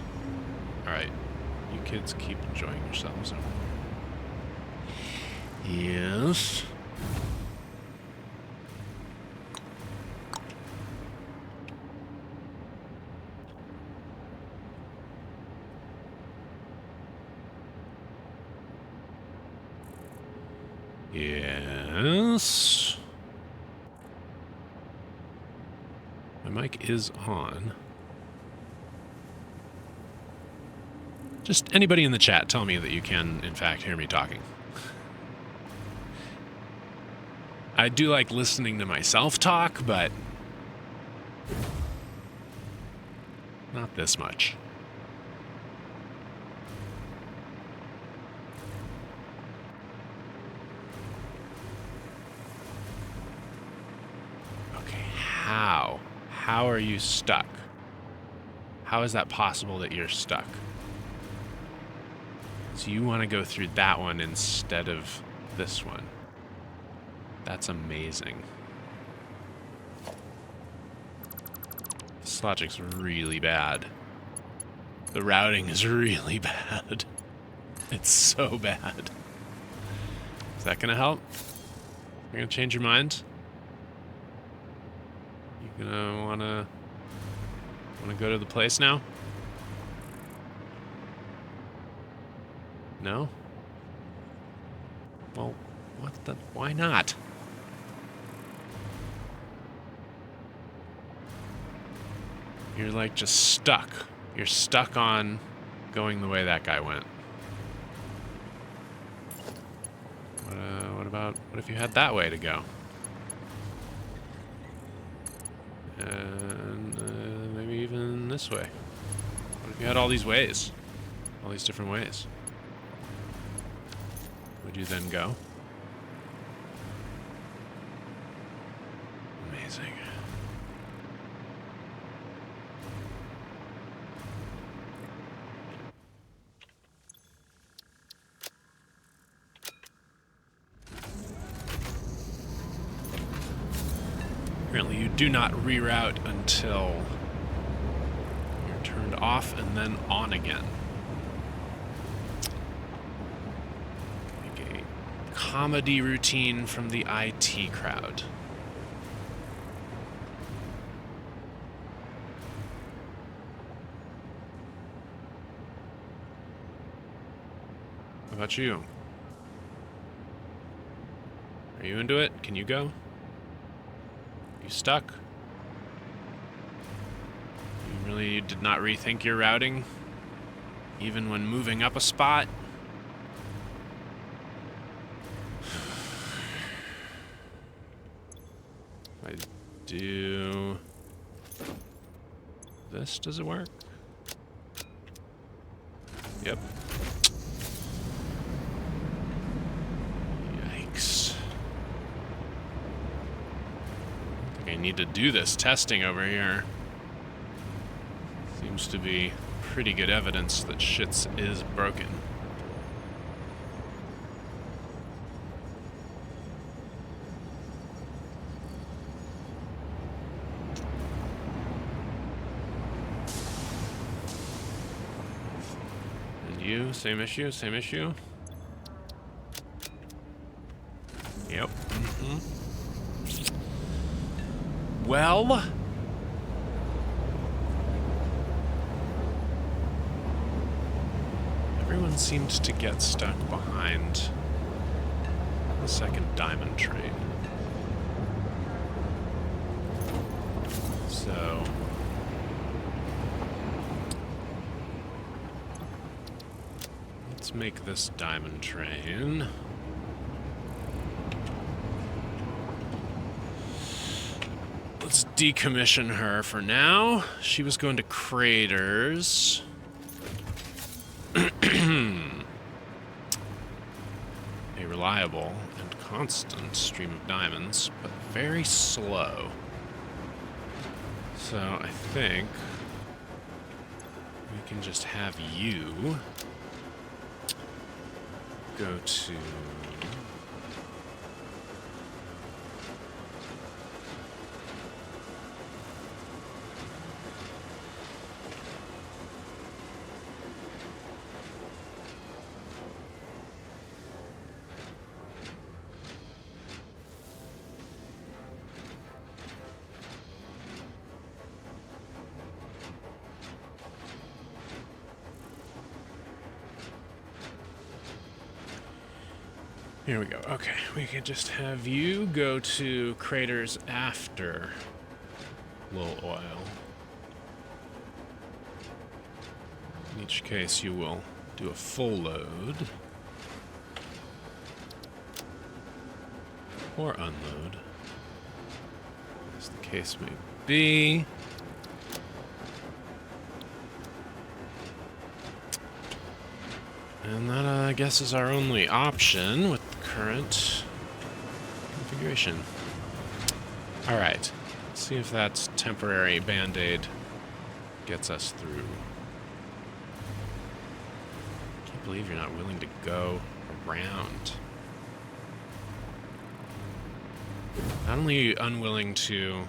Alright, you kids keep enjoying yourselves over there. Yes. Yes. My mic is on. Just anybody in the chat, tell me that you can, in fact, hear me talking. I do like listening to myself talk, but not this much. Okay, how? How are you stuck? How is that possible that you're stuck? So you want to go through that one instead of this one. That's amazing. This logic's really bad. The routing is really bad. It's so bad. Is that gonna help? You're gonna change your mind? You gonna wanna go to the place now? No? Well, what the... Why not? You're like just stuck. You're stuck on going the way that guy went. What if you had that way to go? And maybe even this way. What if you had all these ways? All these different ways? Would you then go? Amazing. Apparently you do not reroute until you're turned off and then on again. Like a comedy routine from the IT crowd. How about you? Are you into it? Can you go? You stuck? You really did not rethink your routing? Even when moving up a spot? If I do this, does it work? Yep. Yikes. I think I need to do this testing over here. Seems to be pretty good evidence that shit's is broken. And you, same issue, same issue? Yep. Well... everyone seemed to get stuck behind the second diamond train. So... let's make this diamond train. Let's decommission her for now. She was going to craters. A reliable and constant stream of diamonds, but very slow. So I think we can just have you go to... Here we go. Okay, we can just have you go to craters after low oil. In each case, you will do a full load. Or unload, as the case may be. And that, I guess, is our only option with the current configuration. Alright, let's see if that temporary band-aid gets us through. I can't believe you're not willing to go around. Not only are you unwilling to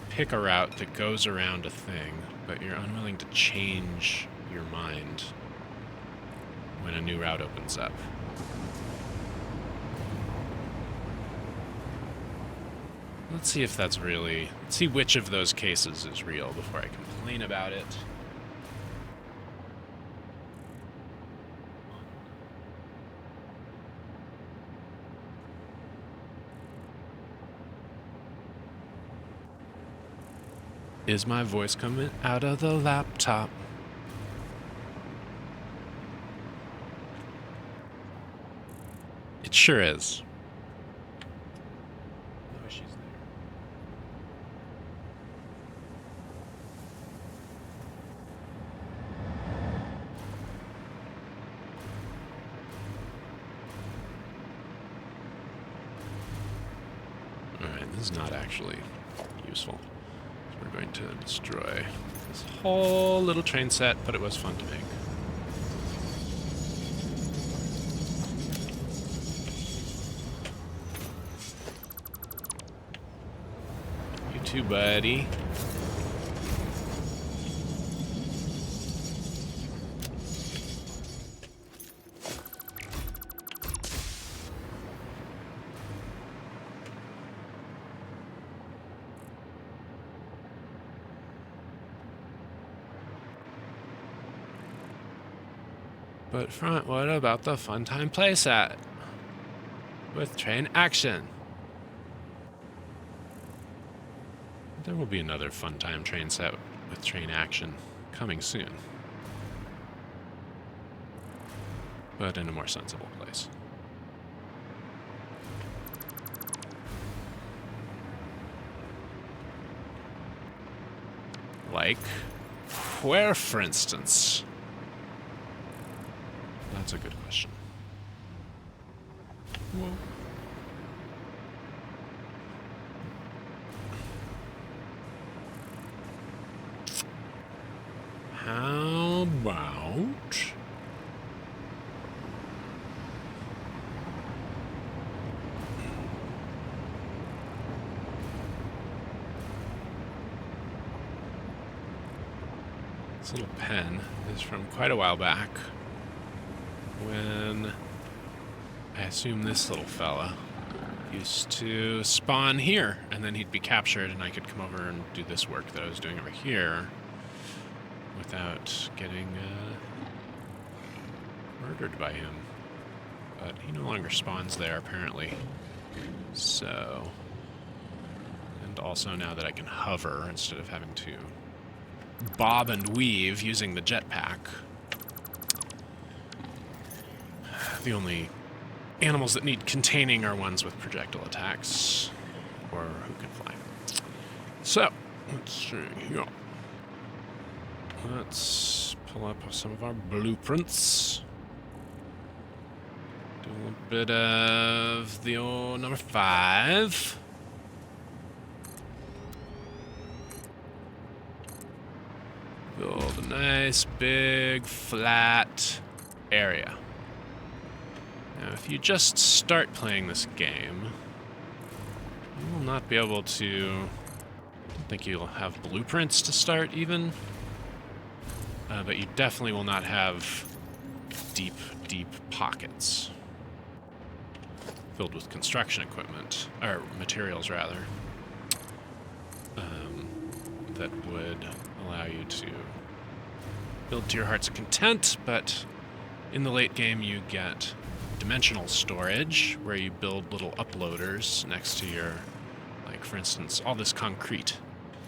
pick a route that goes around a thing, but you're unwilling to change your mind when a new route opens up. Let's see if that's really... let's see which of those cases is real before I complain about it. Is my voice coming out of the laptop? It sure is. Oh, she's there. Alright, this is not actually useful. So we're going to destroy this whole little train set, but it was fun to make. Too, buddy. But Front, what about the Fun Time playset? With train action. There will be another Fun Time train set with train action coming soon. But in a more sensible place. Like, where, for instance? That's a good question. Whoa. How about... This little pen is from quite a while back when I assume this little fella used to spawn here, and then he'd be captured and I could come over and do this work that I was doing over here without getting murdered by him. But he no longer spawns there, apparently. So... And also now that I can hover instead of having to bob and weave using the jetpack. The only animals that need containing are ones with projectile attacks or who can fly. So, let's see here. Let's pull up some of our blueprints. Do a little bit of the old number 5. Build a nice, big, flat area. Now, if you just start playing this game, you will not be able to... I don't think you'll have blueprints to start, even. But you definitely will not have deep, deep pockets filled with construction equipment, or materials, rather, that would allow you to build to your heart's content. But in the late game, you get dimensional storage, where you build little uploaders next to your, like, for instance, all this concrete.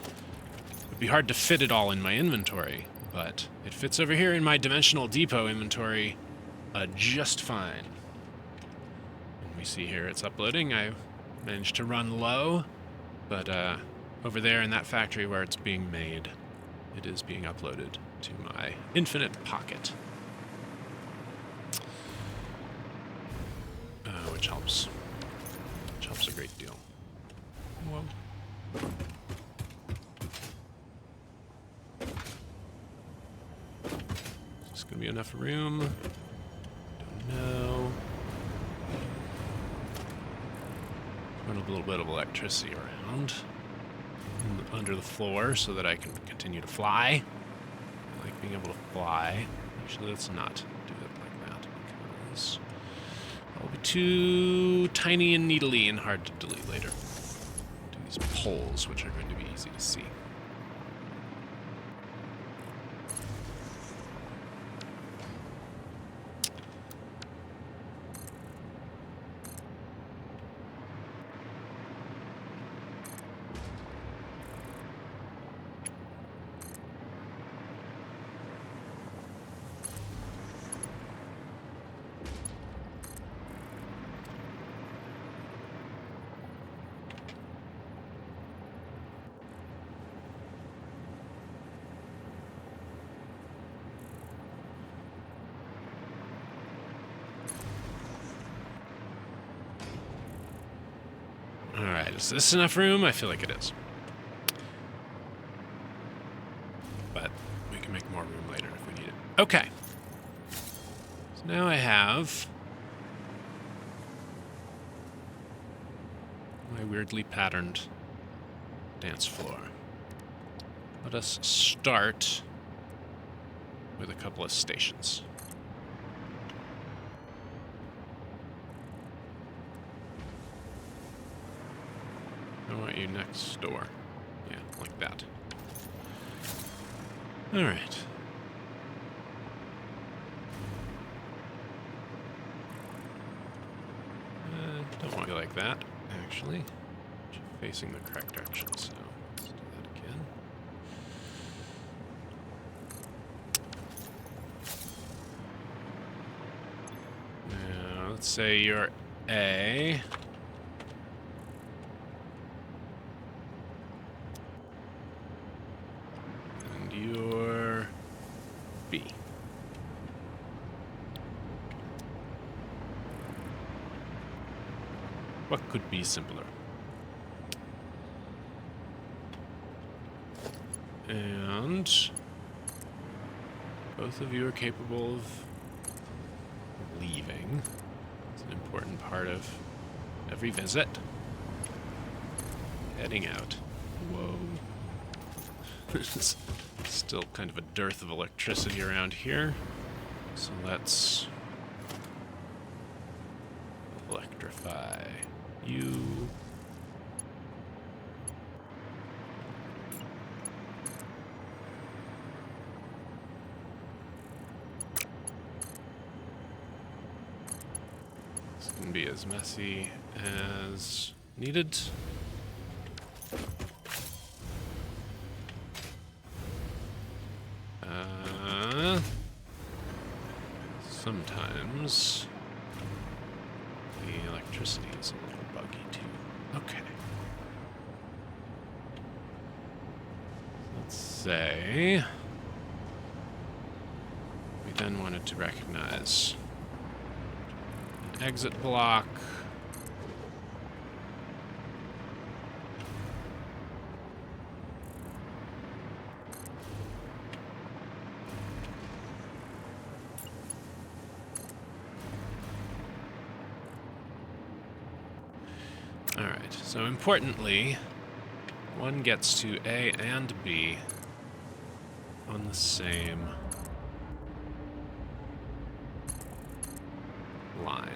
It would be hard to fit it all in my inventory, but it fits over here in my dimensional depot inventory just fine. And we see here it's uploading. I managed to run low, but over there in that factory where it's being made, it is being uploaded to my infinite pocket. Which helps. Which helps a great deal. Whoa. Is this going to be enough room? Don't know. Run a little bit of electricity around under the floor so that I can continue to fly. I like being able to fly. Actually, let's not do it like that because it'll be too tiny and needly and hard to delete later. Do these poles, which are going to be easy to see. Alright, is this enough room? I feel like it is. But we can make more room later if we need it. Okay. So now I have my weirdly patterned dance floor. Let us start with a couple of stations. I want you next door. Yeah, like that. All right. don't want to be like that, actually. Facing the correct direction, so let's do that again. Now, let's say you're A. And you're B. What could be simpler? And both of you are capable of leaving. It's an important part of every visit. Heading out. Whoa. There's still kind of a dearth of electricity around here. So let's electrify you. Can be as messy as needed. Sometimes the electricity is a little buggy too. Okay. Let's say we then wanted to recognize exit block. All right, so importantly, one gets to A and B on the same line.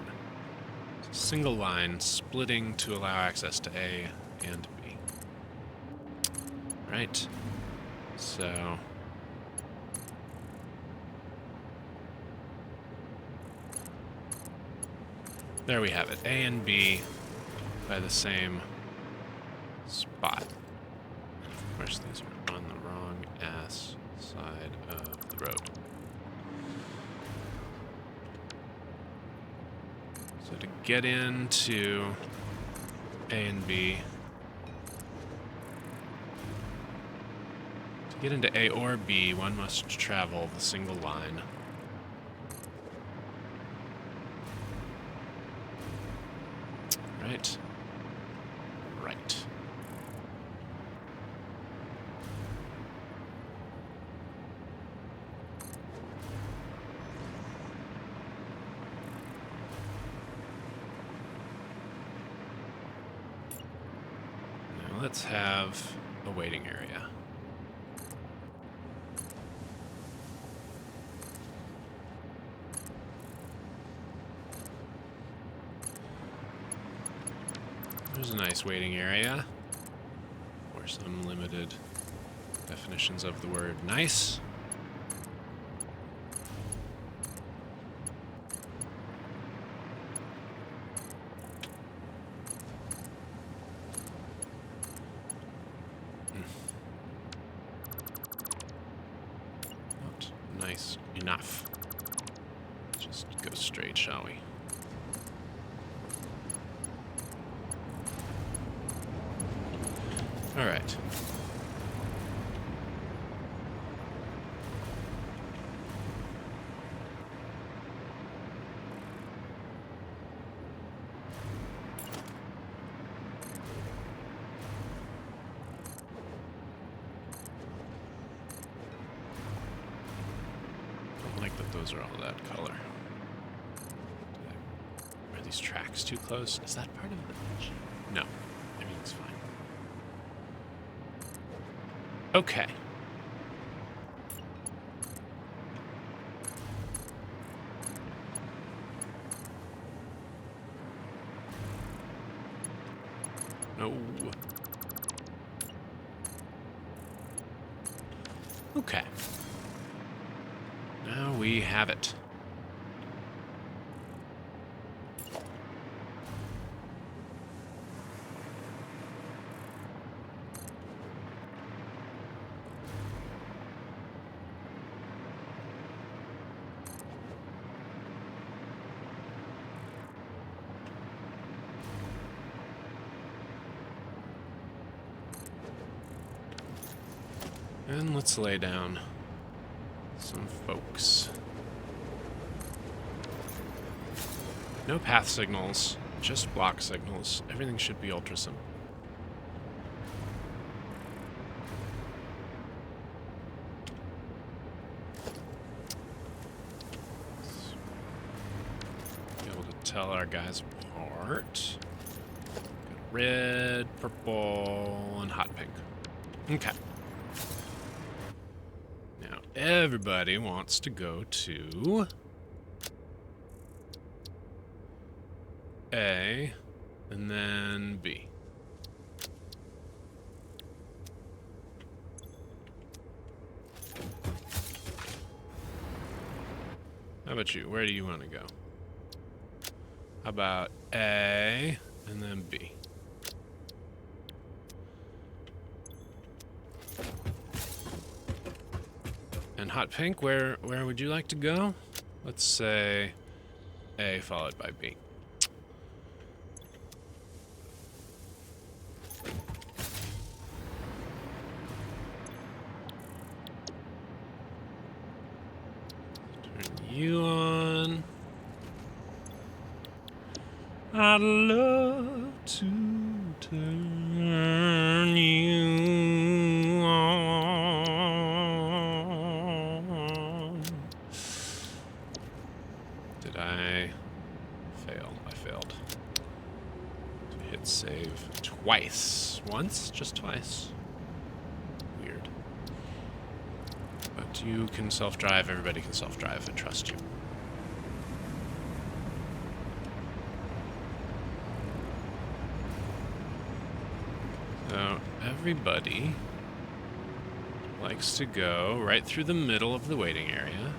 Single line splitting to allow access to A and B. Right. So there we have it. A and B by the same spot. And of course, these are on the wrong ass side of the road. So to get into A and B, to get into A or B, one must travel the single line. Right. Right. Now let's have a waiting area. There's a nice waiting area, or some limited definitions of the word nice. Not nice enough. Let's just go straight, shall we? All right. Don't like that those are all that color. Are these tracks too close? Is that part of the bridge? No. Everything's fine. Okay. No. Okay. Now we have it. And let's lay down some folks. No path signals, just block signals. Everything should be ultra simple. Be able to tell our guys apart. Got red, purple, and hot pink. Okay. Now everybody wants to go to A, and then B. How about you? Where do you want to go? How about A, and then B? And hot pink, where would you like to go? Let's say A followed by B. You on. I'd love to turn you on. Did I fail? I failed. To hit save twice. Once? Just twice. Weird. But you can self-drive, everybody can self-drive, I trust you. So, everybody likes to go right through the middle of the waiting area.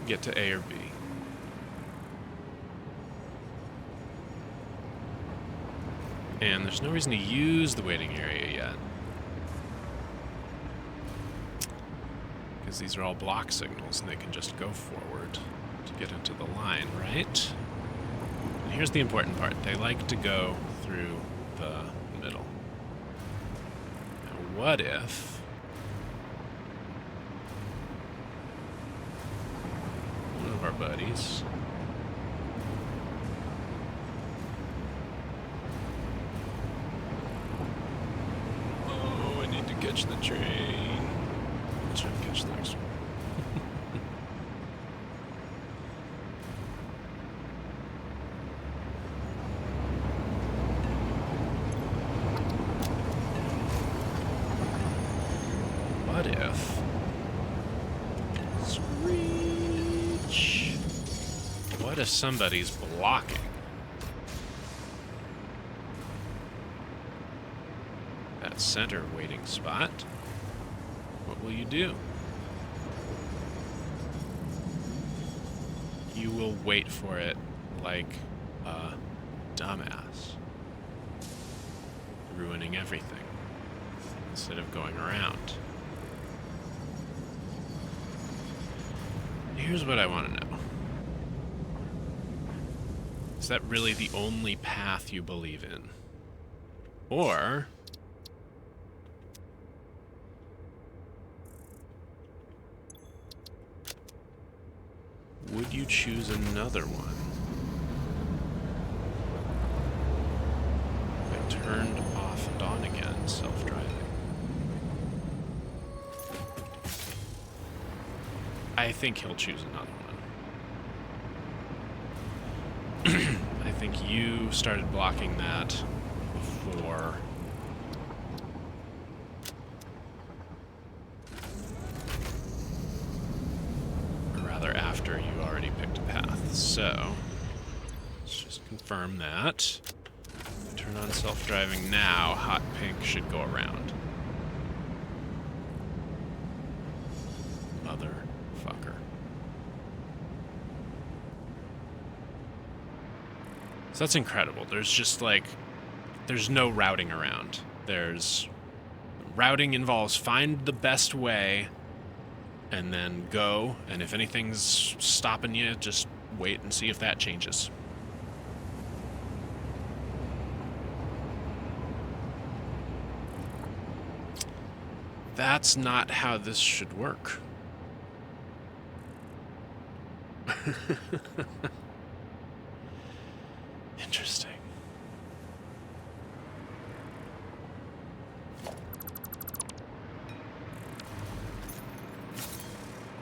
Get to A or B. And there's no reason to use the waiting area yet. Because these are all block signals and they can just go forward to get into the line, right? And here's the important part. They like to go through the middle. Now, what if our buddies oh, I need to catch the train. Let's try to catch the next one. What if what if somebody's blocking? That center waiting spot? What will you do? You will wait for it like a dumbass, ruining everything instead of going around. Here's what I want to know. Is that really the only path you believe in? Or would you choose another one? I turned off and on again, self-driving. I think he'll choose another one. I think you started blocking that before. Or rather, after you already picked a path. So, let's just confirm that. Turn on self-driving now. Hot pink should go around. Motherfucker. So that's incredible. There's just like, there's no routing around. Routing involves find the best way and then go, and if anything's stopping you, just wait and see if that changes. That's not how this should work. Interesting.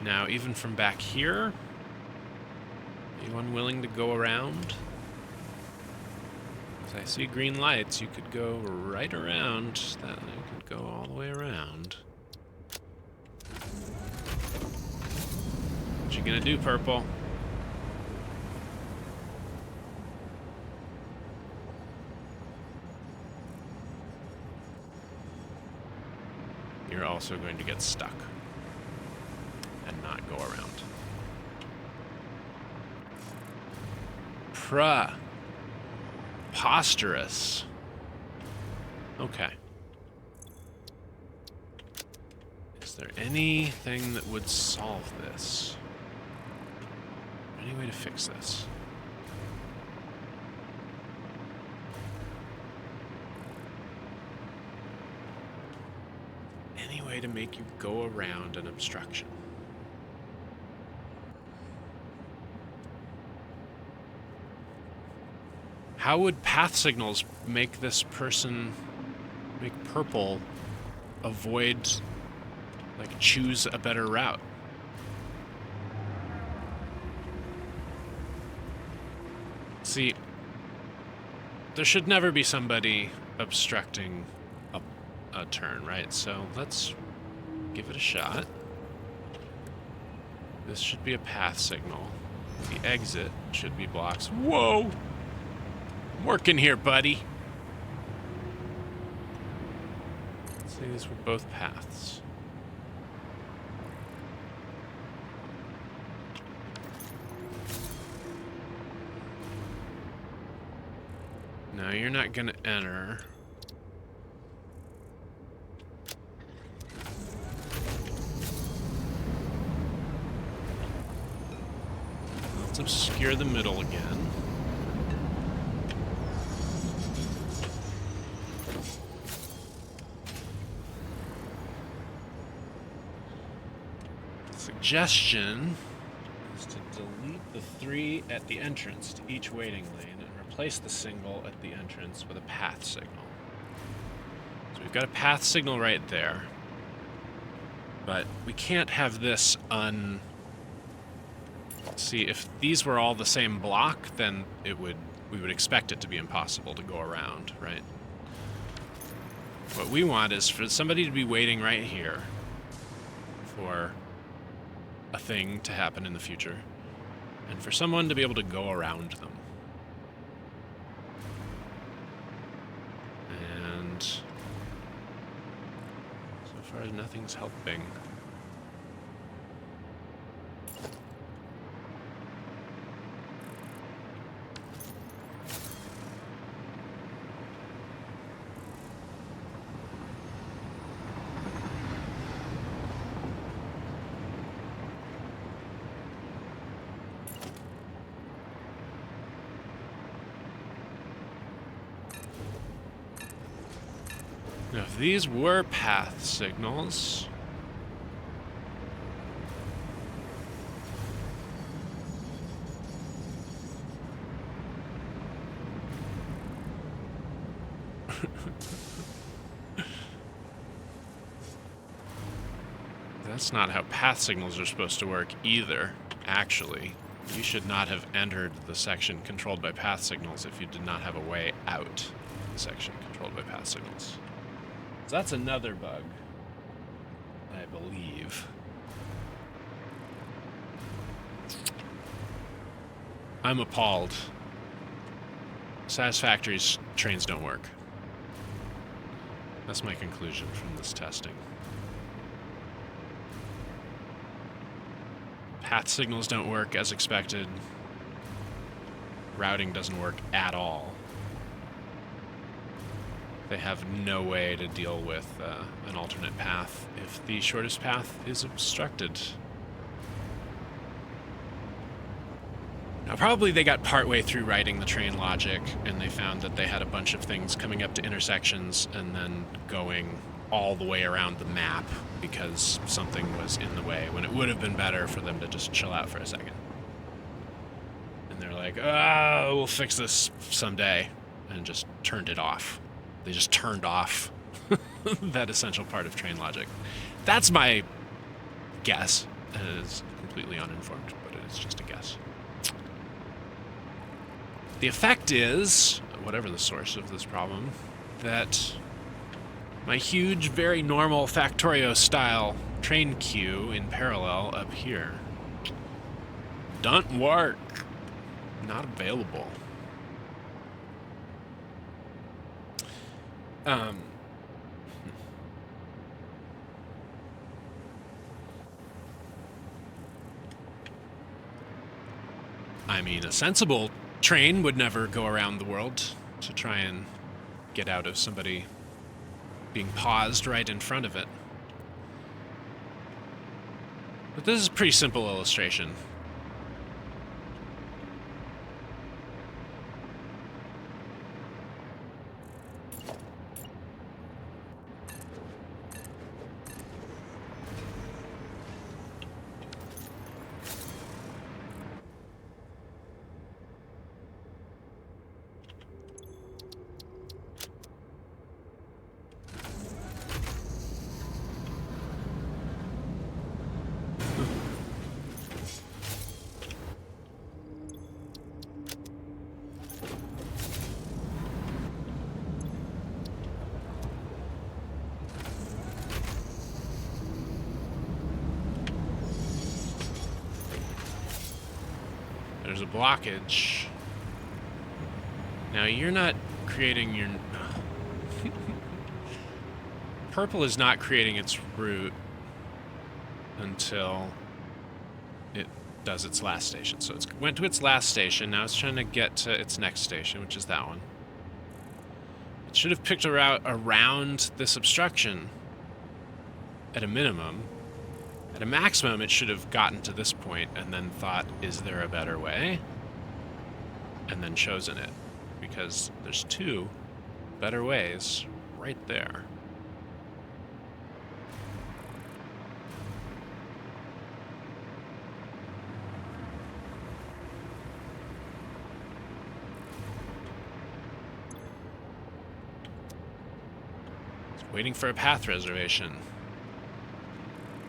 Now, even from back here, anyone willing to go around? As I see green lights, you could go right around that. You could go all the way around. What you gonna do, Purple? You're also going to get stuck and not go around. Preposterous. Okay. Is there anything that would solve this? Any way to fix this? Any way to make you go around an obstruction? How would path signals make this person, make Purple, avoid, like, choose a better route? See, there should never be somebody obstructing a turn, right? So let's give it a shot. This should be a path signal. The exit should be blocks. Whoa! I'm working here, buddy. Let's say these were both paths. No, you're not gonna enter. Let's obscure the middle again. Suggestion is to delete the 3 at the entrance to each waiting lane and replace the single at the entrance with a path signal. So we've got a path signal right there, but we can't have this See, if these were all the same block, then we would expect it to be impossible to go around, right? What we want is for somebody to be waiting right here for a thing to happen in the future, and for someone to be able to go around them. And so far, nothing's helping. Now, if these were path signals, that's not how path signals are supposed to work either, actually. You should not have entered the section controlled by path signals if you did not have a way out of the section controlled by path signals. So that's another bug, I believe. I'm appalled. Satisfactory's trains don't work. That's my conclusion from this testing. Path signals don't work as expected. Routing doesn't work at all. They have no way to deal with an alternate path if the shortest path is obstructed. Now, probably they got partway through writing the train logic, and they found that they had a bunch of things coming up to intersections and then going all the way around the map because something was in the way, when it would have been better for them to just chill out for a second. And they're like, oh, we'll fix this someday, and just turned it off. They just turned off that essential part of train logic. That's my guess. And it is completely uninformed, but it is just a guess. The effect is, whatever the source of this problem, that my huge, very normal Factorio-style train queue in parallel up here don't work. Not available. I mean, a sensible train would never go around the world to try and get out of somebody being paused right in front of it. But this is a pretty simple illustration. There's a blockage. Now you're not creating your... Purple is not creating its route until it does its last station. So it went to its last station, now it's trying to get to its next station, which is that one. It should have picked a route around this obstruction at a minimum. At a maximum, it should have gotten to this point and then thought, is there a better way? And then chosen it. Because there's two better ways right there. It's waiting for a path reservation.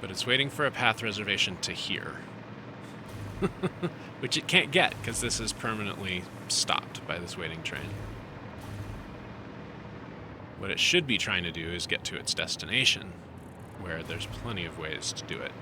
But it's waiting for a path reservation to here. Which it can't get, because this is permanently stopped by this waiting train. What it should be trying to do is get to its destination, where there's plenty of ways to do it.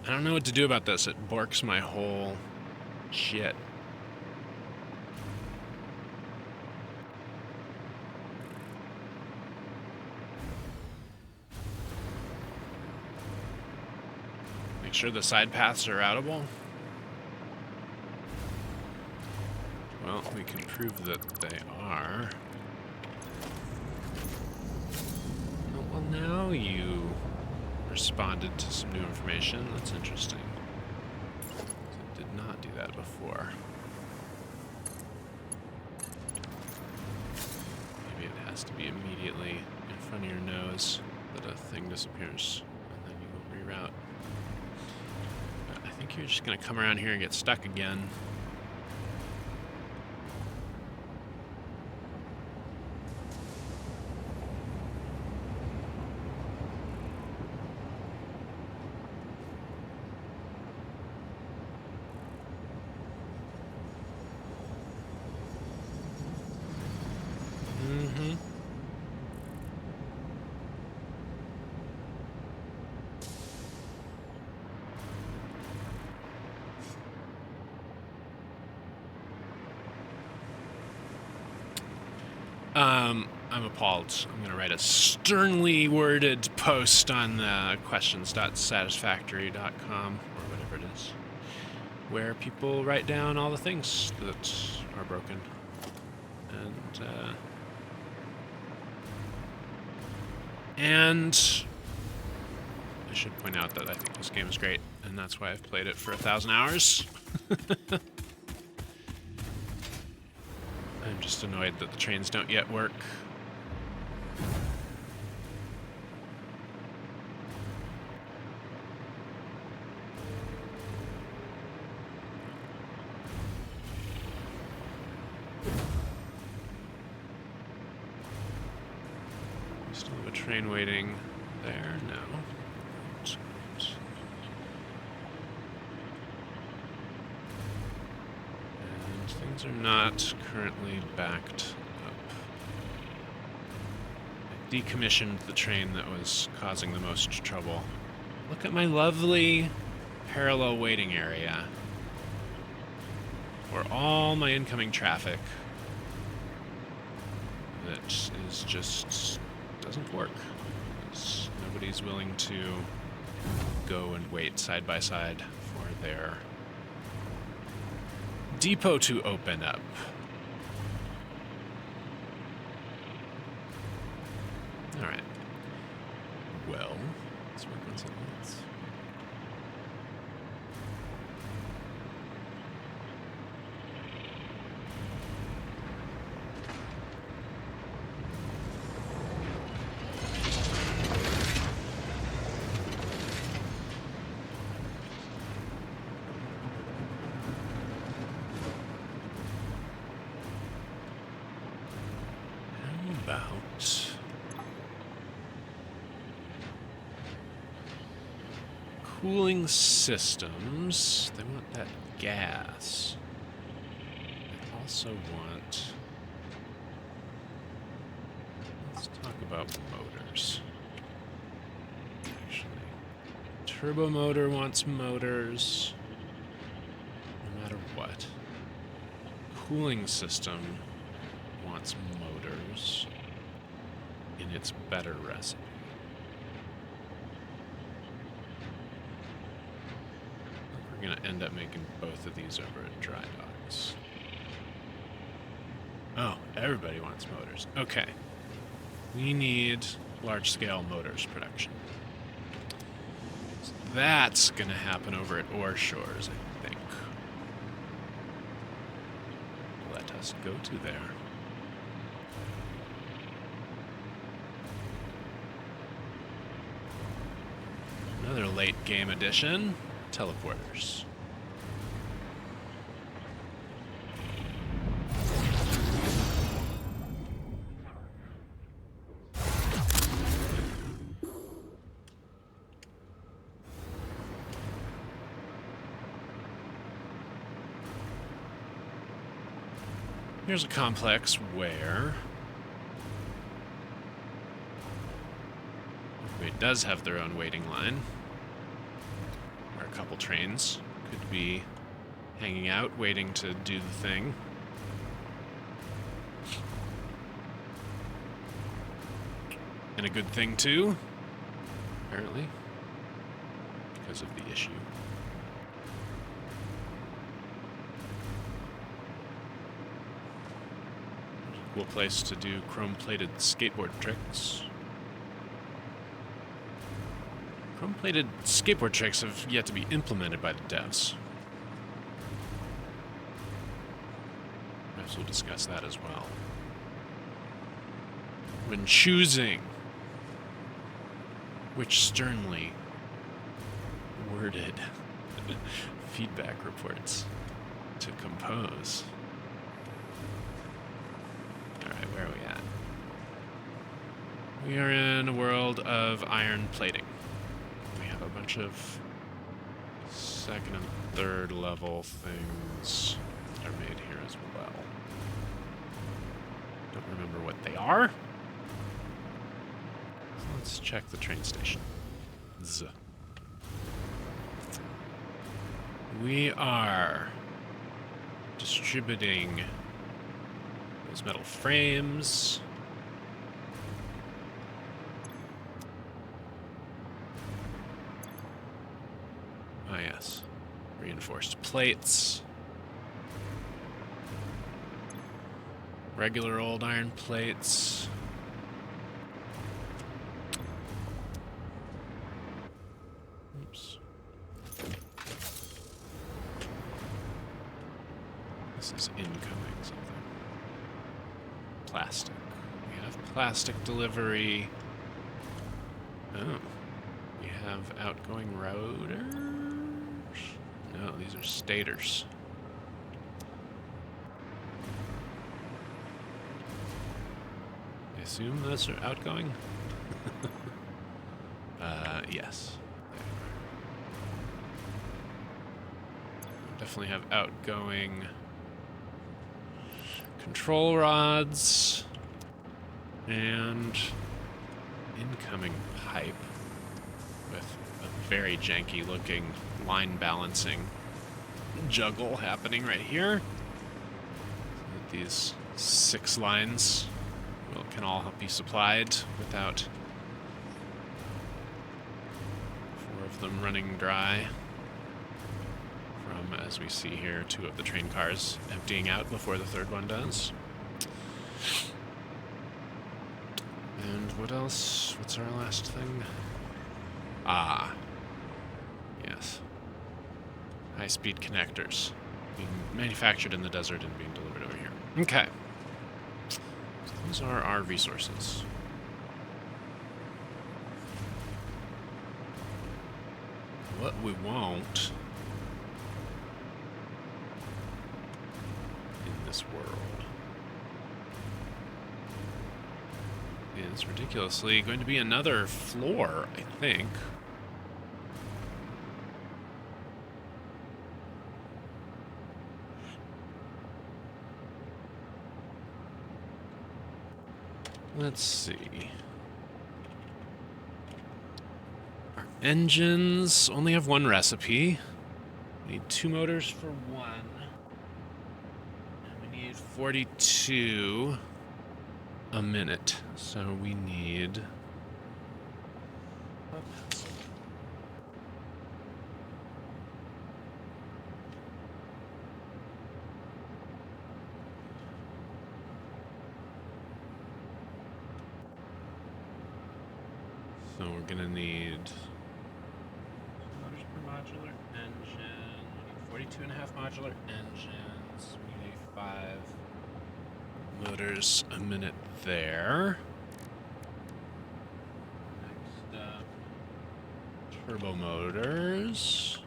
I don't know what to do about this. It borks my whole shit. Make sure the side paths are routable. Well, we can prove that they are. Oh, well, now you responded to some new information. That's interesting. It did not do that before. Maybe it has to be immediately in front of your nose that a thing disappears, and then you will reroute. But I think you're just going to come around here and get stuck again. I'm appalled. I'm going to write a sternly worded post on questions.satisfactory.com, or whatever it is, where people write down all the things that are broken. And I should point out that I think this game is great, and that's why I've played it for 1,000 hours. I'm just annoyed that the trains don't yet work. We still have a train waiting there? No. And things are not currently backed up. I decommissioned the train that was causing the most trouble. Look at my lovely parallel waiting area for all my incoming traffic that is just doesn't work. Nobody's willing to go and wait side by side for their depot to open up. All right. Well, let's work on something else. Cooling systems. They want that gas. They also want... Let's talk about motors. Actually, turbo motor wants motors. No matter what. Cooling system wants motors in its better recipe. We're going to end up making both of these over at dry docks. Oh, everybody wants motors. Okay. We need large-scale motors production. So that's going to happen over at Ore Shores, I think. Let us go to there. Another late-game addition. Teleporters. Here's a complex where it does have their own waiting line. A couple trains could be hanging out, waiting to do the thing. And a good thing, too, apparently, because of the issue. Cool place to do chrome-plated skateboard tricks. Chrome-plated skateboard tricks have yet to be implemented by the devs. Perhaps we'll discuss that as well. When choosing which sternly worded feedback reports to compose. Alright, where are we at? We are in a world of iron plating. A bunch of second and third level things that are made here as well. Don't remember what they are. So let's check the train station. We are distributing those metal frames Yes. Reinforced plates. Regular old iron plates. Oops. This is incoming something. Plastic. We have plastic delivery. Oh. We have outgoing rotors? No, these are stators. I assume those are outgoing? Yes. Definitely have outgoing control rods and incoming pipe with a very janky looking line balancing juggle happening right here. So that these 6 lines can all be supplied without 4 of them running dry. From, as we see here, 2 of the train cars emptying out before the 3rd one does. And what else? What's our last thing? Ah. Yes. High-speed connectors. Being manufactured in the desert and being delivered over here. Okay. So those are our resources. What we want in this world is ridiculously going to be another floor, I think. Let's see. Our engines only have 1 recipe. We need 2 motors for 1. And we need 42 a minute. So we need a pencil. So we're gonna need motors per modular engine. We need 42.5 modular engines. We need 5 motors a minute there. Next up, turbo motors.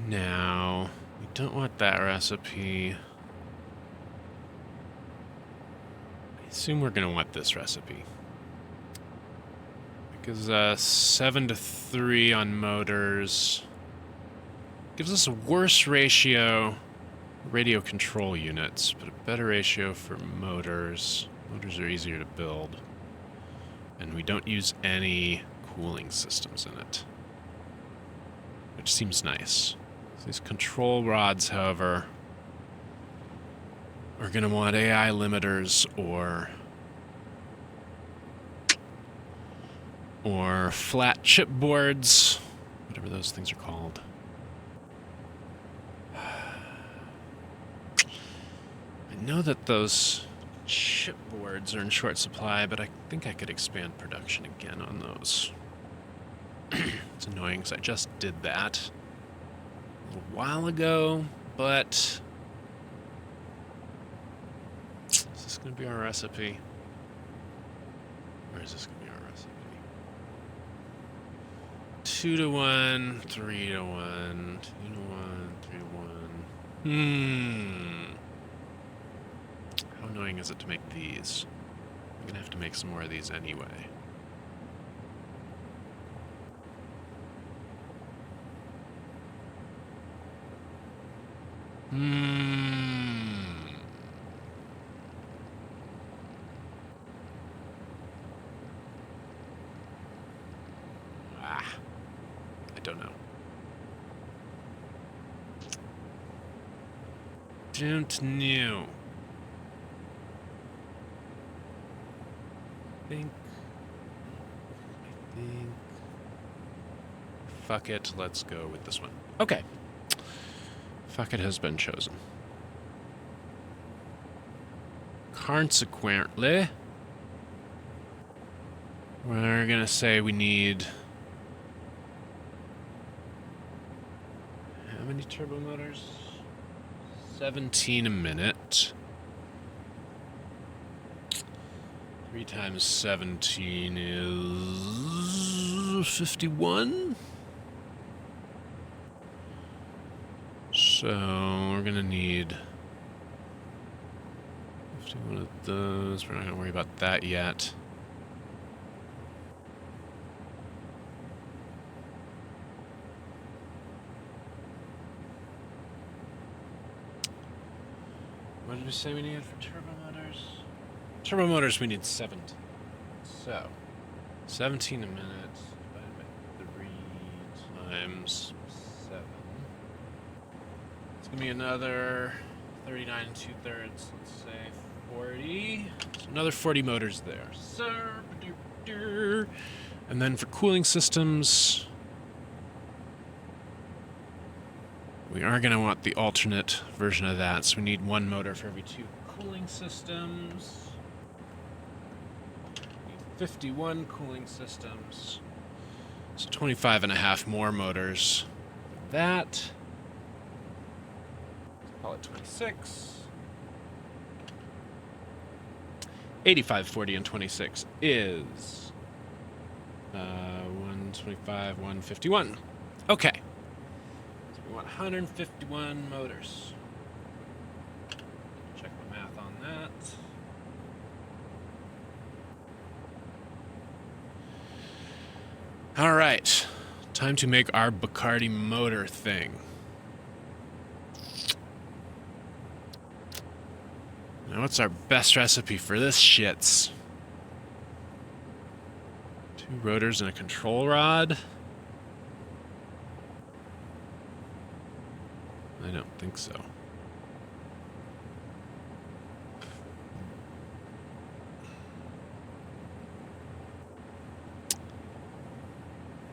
Now, we don't want that recipe. I assume we're going to want this recipe. Because 7 to 3 on motors gives us a worse ratio radio control units, but a better ratio for motors. Motors are easier to build. And we don't use any cooling systems in it, which seems nice. So these control rods, however, are going to want AI limiters or flat chipboards, whatever those things are called. I know that those chipboards are in short supply, but I think I could expand production again on those. It's annoying because I just did that a little while ago, but is this going to be our recipe? Or is this going to be our recipe? 2 to 1, 3 to 1, 2 to 1, 3 to 1. How annoying is it to make these? I'm going to have to make some more of these anyway. I don't know. Don't know. think. Fuck it. Let's go with this one. Okay. Fuck it has been chosen. Consequently, we're gonna say we need. How many turbo motors? 17 a minute. 3 times 17 is 51. So we're gonna need 51 of those. We're not gonna worry about that yet. What did we say we needed for turbo motors? Turbo motors, we need 17. So, 17 a minute divided by 3 times 7. It's going to be another 39 and 2/3. Let's say 40. So another 40 motors there. And then for cooling systems, we are going to want the alternate version of that. So we need 1 motor for every 2 cooling systems. 51 cooling systems. So 25 and a half more motors. That. Let's call it 26. 85, 40, and 26 is 125, 151. Okay. So we want 151 motors. Check the math on that. All right, time to make our Bacardi motor thing. Now, what's our best recipe for this shits? 2 rotors and a control rod? I don't think so.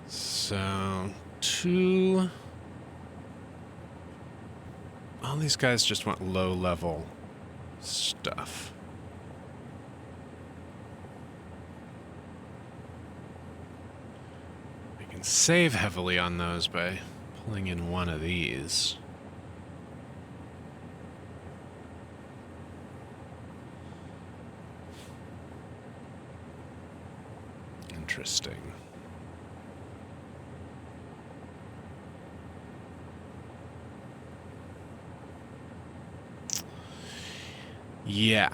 So, 2. All these guys just want low-level stuff. We can save heavily on those by pulling in one of these. Interesting. Yeah.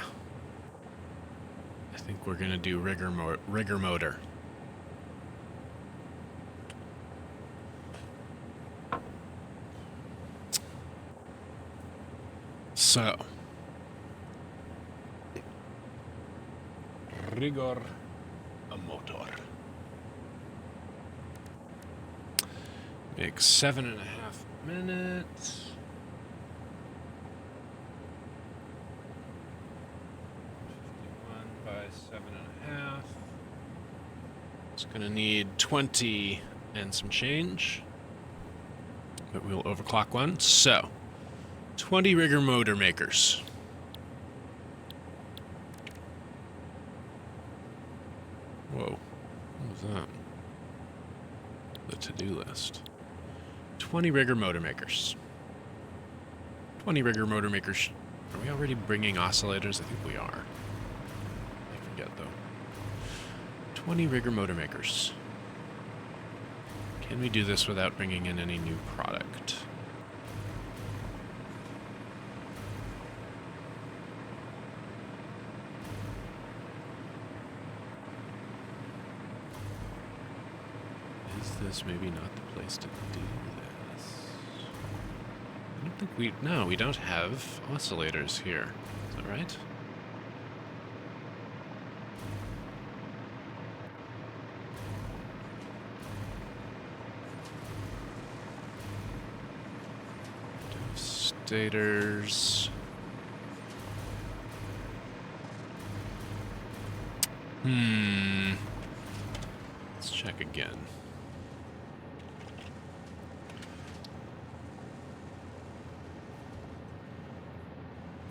I think we're going to do rigger motor. So. Rigor a motor. Make 7.5 minutes. By 7.5. It's gonna need 20 and some change, but we'll overclock one. So, 20 rigger motor makers. Whoa, what was that? The to-do list. 20 rigger motor makers. 20 rigger motor makers. Are we already bringing oscillators? I think we are. 20 rigger motor makers. Can we do this without bringing in any new product? Is this maybe not the place to do this? I don't think we... No, we don't have oscillators here. Is that right? Devastators. Let's check again.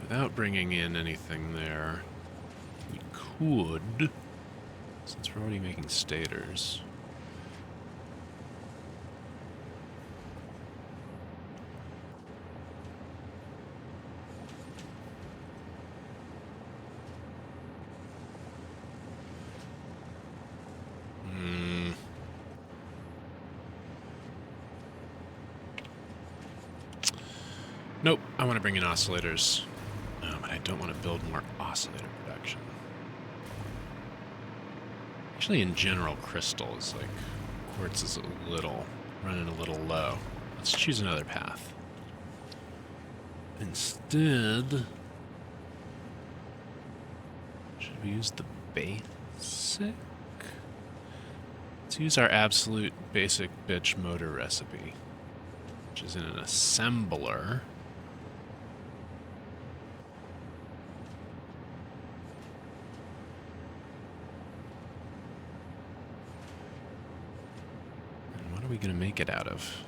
Without bringing in anything there, we could, since we're already making stators. Nope, I want to bring in oscillators. But I don't want to build more oscillator production. Actually, in general, crystals, like, quartz is running a little low. Let's choose another path. Instead, should we use the basic? Let's use our absolute basic bitch motor recipe, which is in an assembler. What are we going to make it out of?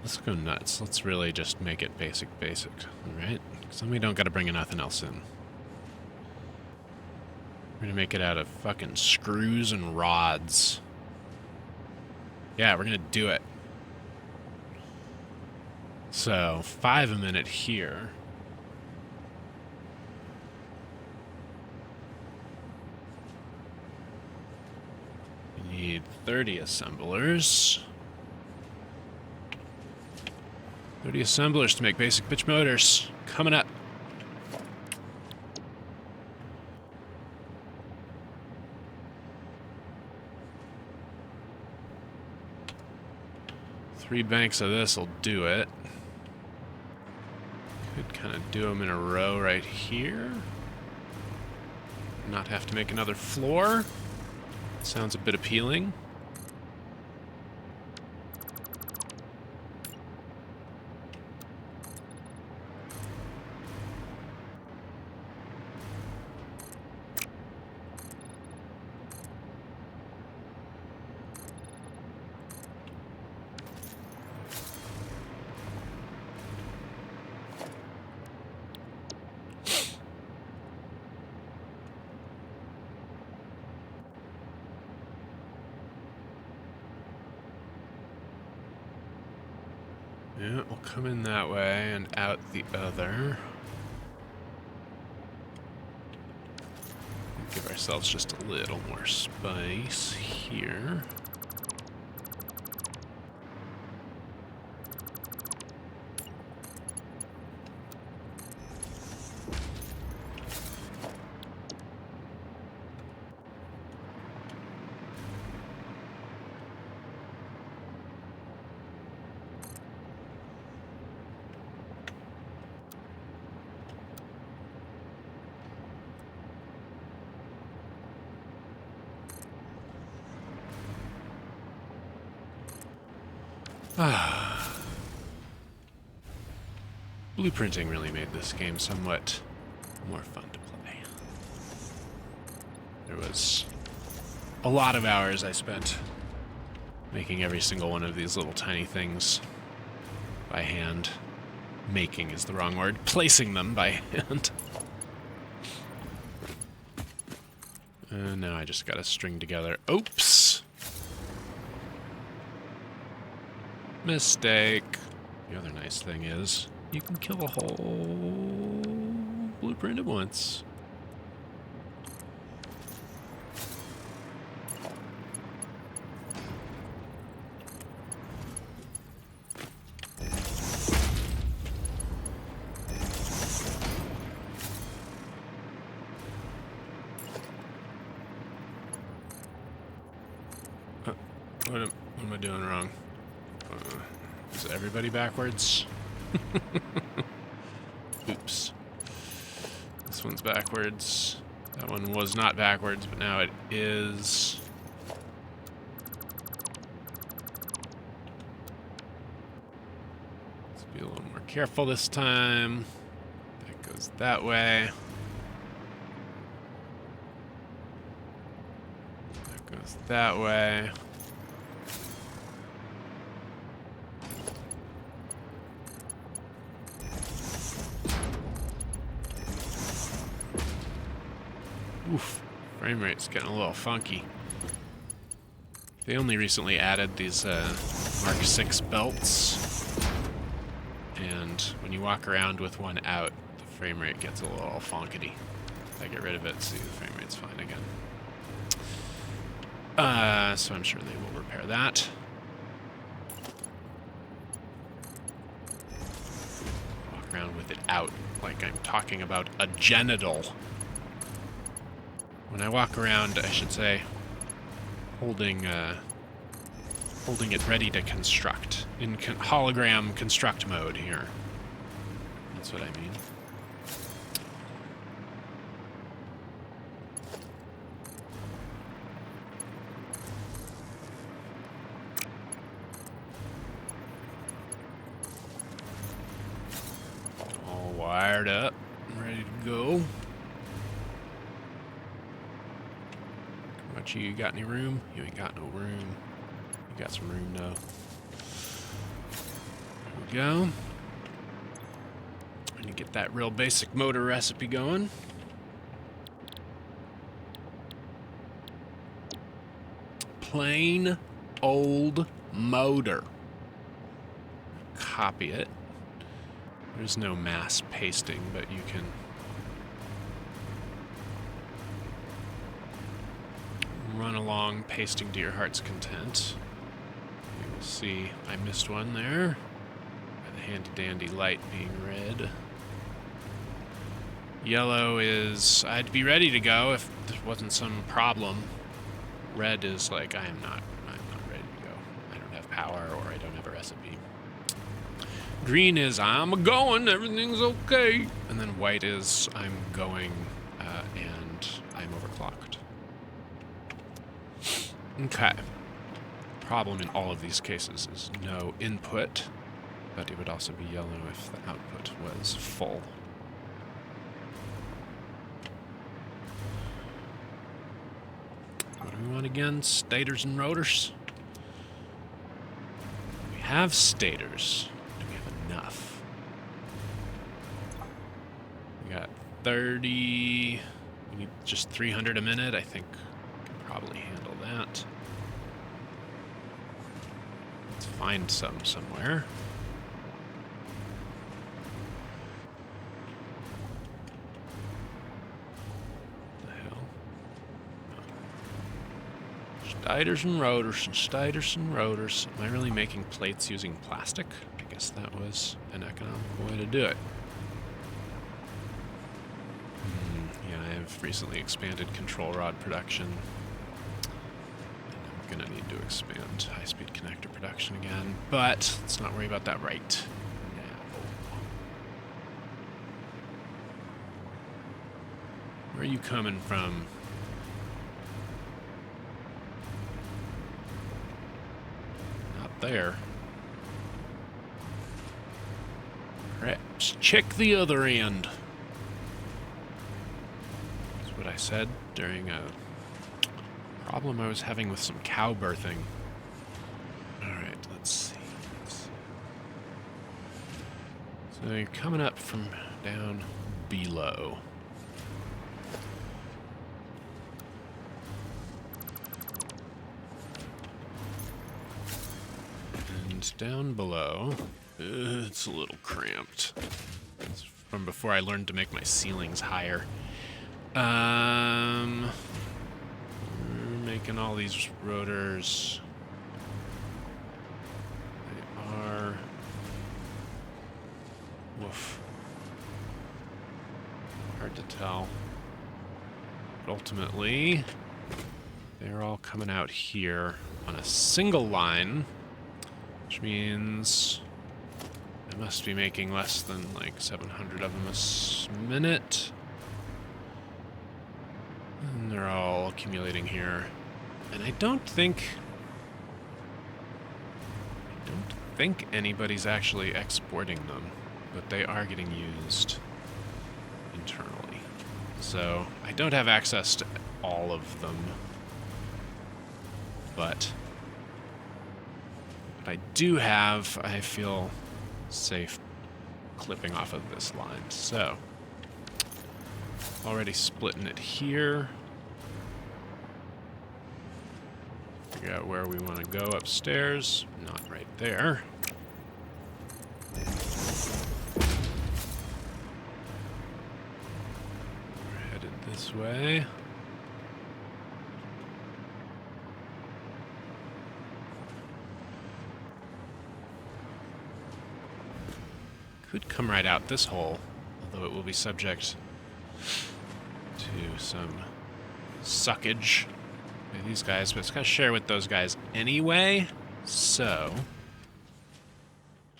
Let's go nuts. Let's really just make it basic, alright? Because then we don't got to bring nothing else in. We're going to make it out of fucking screws and rods. Yeah, we're going to do it. So, 5 a minute here. We need 30 assemblers. 30 assemblers to make basic bitch motors. Coming up. Three banks of this will do it. Could kind of do them in a row right here. Not have to make another floor. Sounds a bit appealing. Yeah, we'll come in that way and out the other. Give ourselves just a little more space here. Blueprinting really made this game somewhat more fun to play. There was a lot of hours I spent making every single one of these little tiny things by hand. Making is the wrong word. Placing them by hand. And now I just gotta string together. Oops! Mistake. The other nice thing is, you can kill a whole blueprint at once. What am I doing wrong? Is everybody backwards? Oops. This one's backwards. That one was not backwards, but now it is. Let's be a little more careful this time. That goes that way. Goes that way. Oof, frame rate's getting a little funky. They only recently added these Mark 6 belts, and when you walk around with one out, the frame rate gets a little funkety. If I get rid of it, see, the frame rate's fine again. So I'm sure they will repair that. Walk around with it out, like I'm talking about a genital. When I walk around, I should say, holding it ready to construct. In hologram construct mode here. That's what I mean. All wired up, ready to go. What, you got any room? You ain't got no room. You got some room though. There we go. I'm gonna get that real basic motor recipe going. Plain old motor. Copy it. There's no mass pasting, but you can run along pasting to your heart's content. You will see I missed one there by the handy dandy light being red. Yellow is I'd be ready to go if there wasn't some problem. Red is like I'm not ready to go. I don't have power or I don't have a recipe. Green is I'm going, everything's okay. And then white is I'm going and I'm overclocked. Okay. Problem in all of these cases is no input, but it would also be yellow if the output was full. What do we want again? Stators and rotors? We have stators. Do we have enough? We got 30... We need just 300 a minute, I think. Probably handle that. Let's find some somewhere. What the hell? Stators and rotors and stators and rotors. Am I really making plates using plastic? I guess that was an economical way to do it. Yeah, I've recently expanded control rod production. Gonna need to expand high-speed connector production again, but let's not worry about that right now. Where are you coming from? Not there. Alright, let's check the other end. That's what I said during a problem I was having with some cow birthing. Alright, let's see. So you're coming up from down below. And down below, it's a little cramped. It's from before I learned to make my ceilings higher. Making all these rotors. They are... Woof. Hard to tell. But ultimately, they're all coming out here on a single line, which means I must be making less than like 700 of them a minute. And they're all accumulating here. And I don't think anybody's actually exporting them, but they are getting used internally. So I don't have access to all of them. but what I do have, I feel safe clipping off of this line. So, already splitting it here. Figure out where we want to go upstairs. Not right there. We're headed this way. Could come right out this hole, although it will be subject to some suckage by these guys, but it's got to share with those guys anyway, so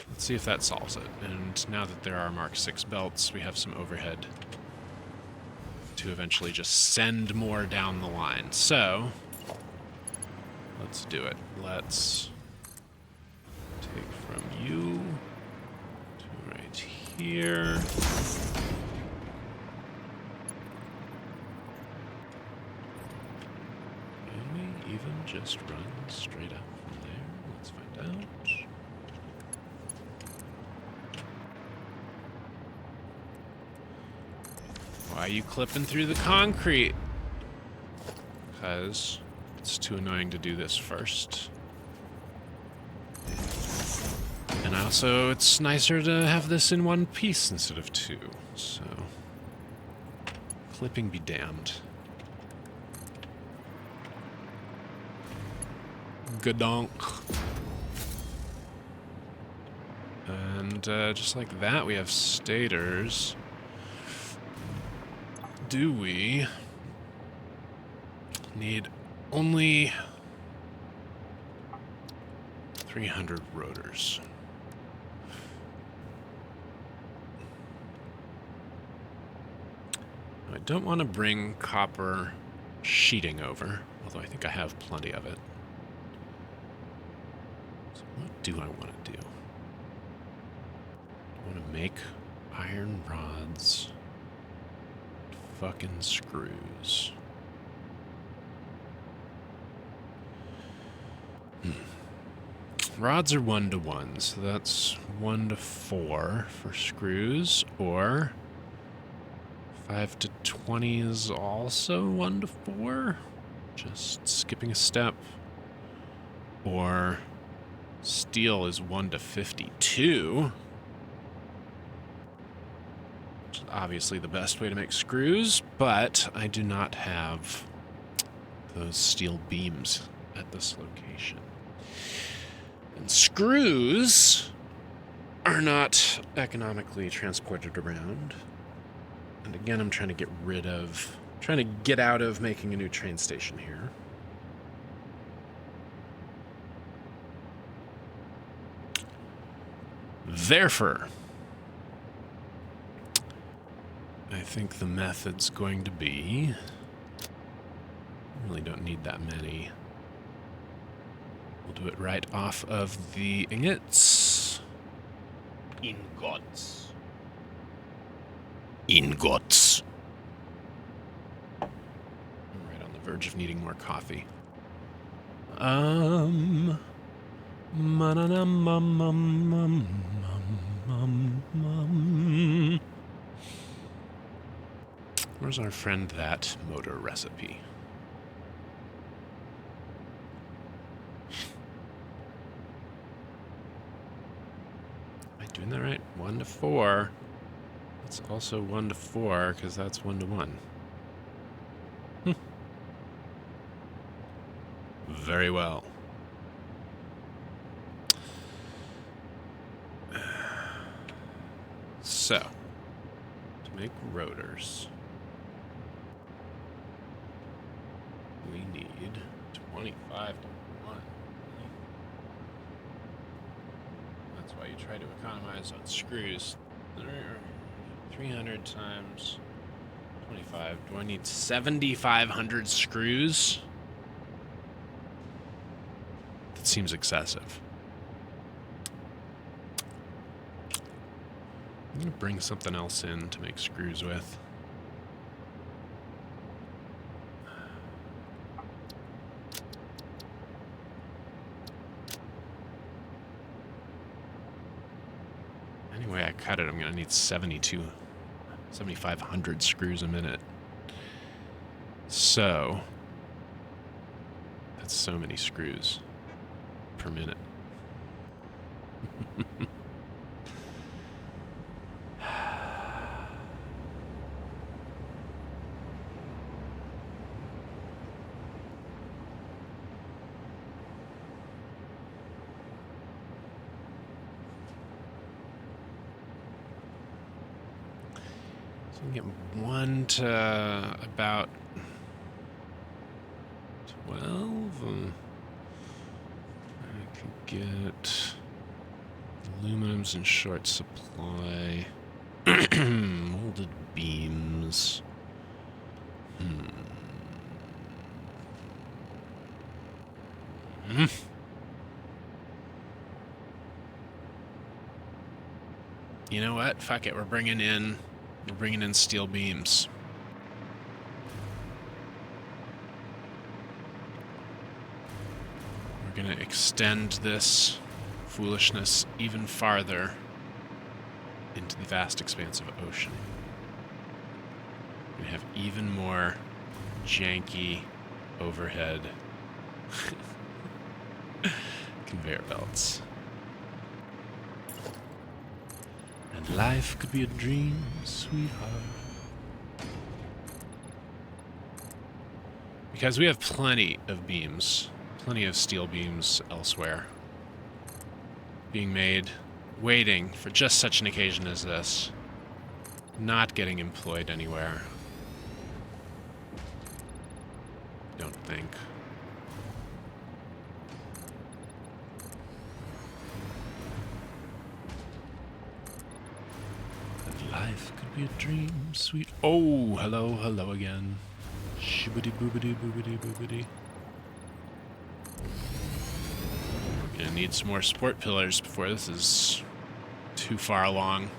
let's see if that solves it. And now that there are Mark 6 belts, we have some overhead to eventually just send more down the line. So, let's do it. Let's take from you to right here. Even just run straight up from there. Let's find out. Why are you clipping through the concrete? Because it's too annoying to do this first. And also, it's nicer to have this in one piece instead of two. So, clipping be damned. Gadonk. And just like that, we have stators. Do we need only 300 rotors? I don't want to bring copper sheeting over, although I think I have plenty of it. What do I want to do? I want to make iron rods. Fucking screws. Rods are 1-to-1, so that's 1-to-4 for screws, or 5-to-20 is also 1-to-4. Just skipping a step. Or steel is 1-to-52. Which is obviously the best way to make screws, but I do not have those steel beams at this location. And screws are not economically transported around. And again, I'm trying to get out of making a new train station here. Therefore, I think the method's going to be... I really don't need that many. We'll do it right off of the ingots. Ingots. Ingots. I'm right on the verge of needing more coffee. Where's our friend that motor recipe? Am I doing that right? 1-to-4. It's also 1-to-4 because that's 1-to-1. Very well. So, to make rotors, we need 25 to 1. That's why you try to economize on screws. 300 times 25. Do I need 7,500 screws? That seems excessive. I'm going to bring something else in to make screws with. cut it, I'm going to need 7,500 screws a minute. So, that's so many screws per minute. So we can get 1 to about 12. I could get aluminum's in short supply. Molded beams. You know what? Fuck it. We're bringing in steel beams. We're going to extend this foolishness even farther into the vast expanse of ocean. We have even more janky overhead conveyor belts. And life could be a dream, sweetheart. Because we have plenty of beams, plenty of steel beams elsewhere being made, waiting for just such an occasion as this, not getting employed anywhere. Don't think. And life could be a dream, sweet. Oh, hello again. Shibbity boobity boobity boobity. Gonna need some more support pillars before this is too far along.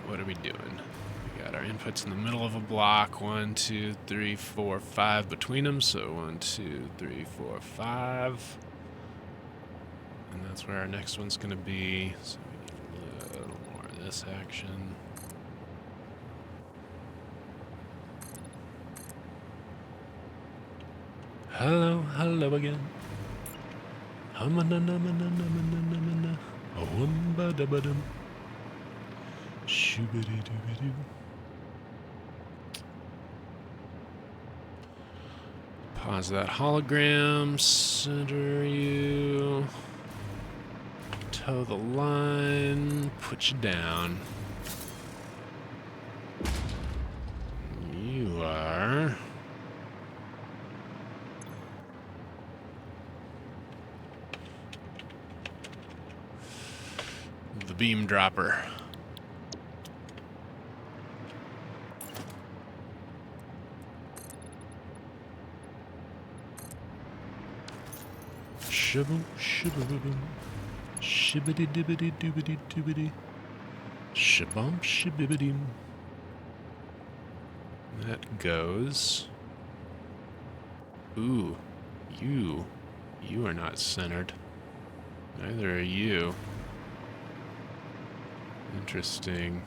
What are we doing? We got our inputs in the middle of a block. 1, 2, 3, 4, 5 between them. So 1, 2, 3, 4, 5. And that's where our next one's gonna be. So we need a little more of this action. Hello again. Pause that hologram, center you, toe the line, put you down. You are... the beam dropper. Shibble, shibble, shibbity dibbity doobity doobity. Shabump shibbibidim. That goes. Ooh, you are not centered. Neither are you. Interesting.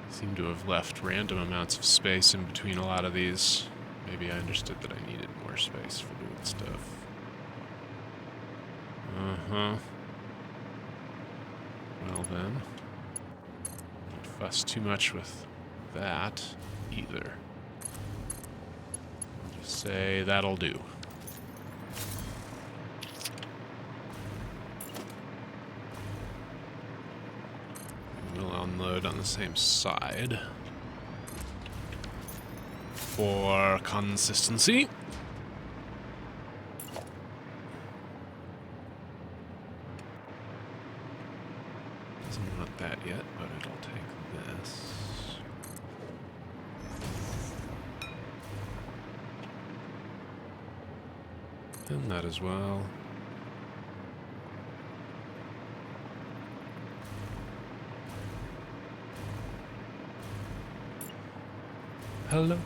Seem to have left random amounts of space in between a lot of these. Maybe I understood that I needed more space for doing stuff. Uh-huh. Well then. Don't fuss too much with that either. I'll just say that'll do. We'll unload on the same side for consistency. Doesn't want that yet, but it'll take this. And that as well. Hello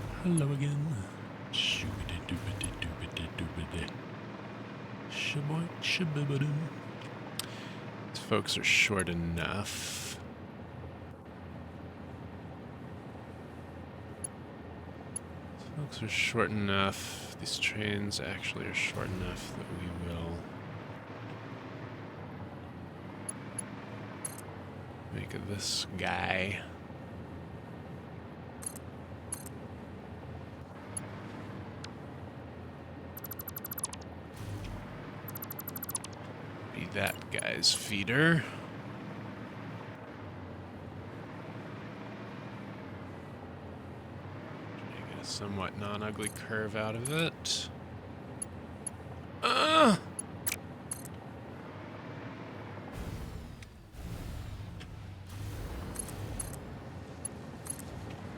again. Shoobity doobity doobity doobity. Shaboy shabibadoo. folks are short enough. Folks are short enough. These trains actually are short enough that we will make this guy be that guy's feeder. Somewhat non-ugly curve out of it.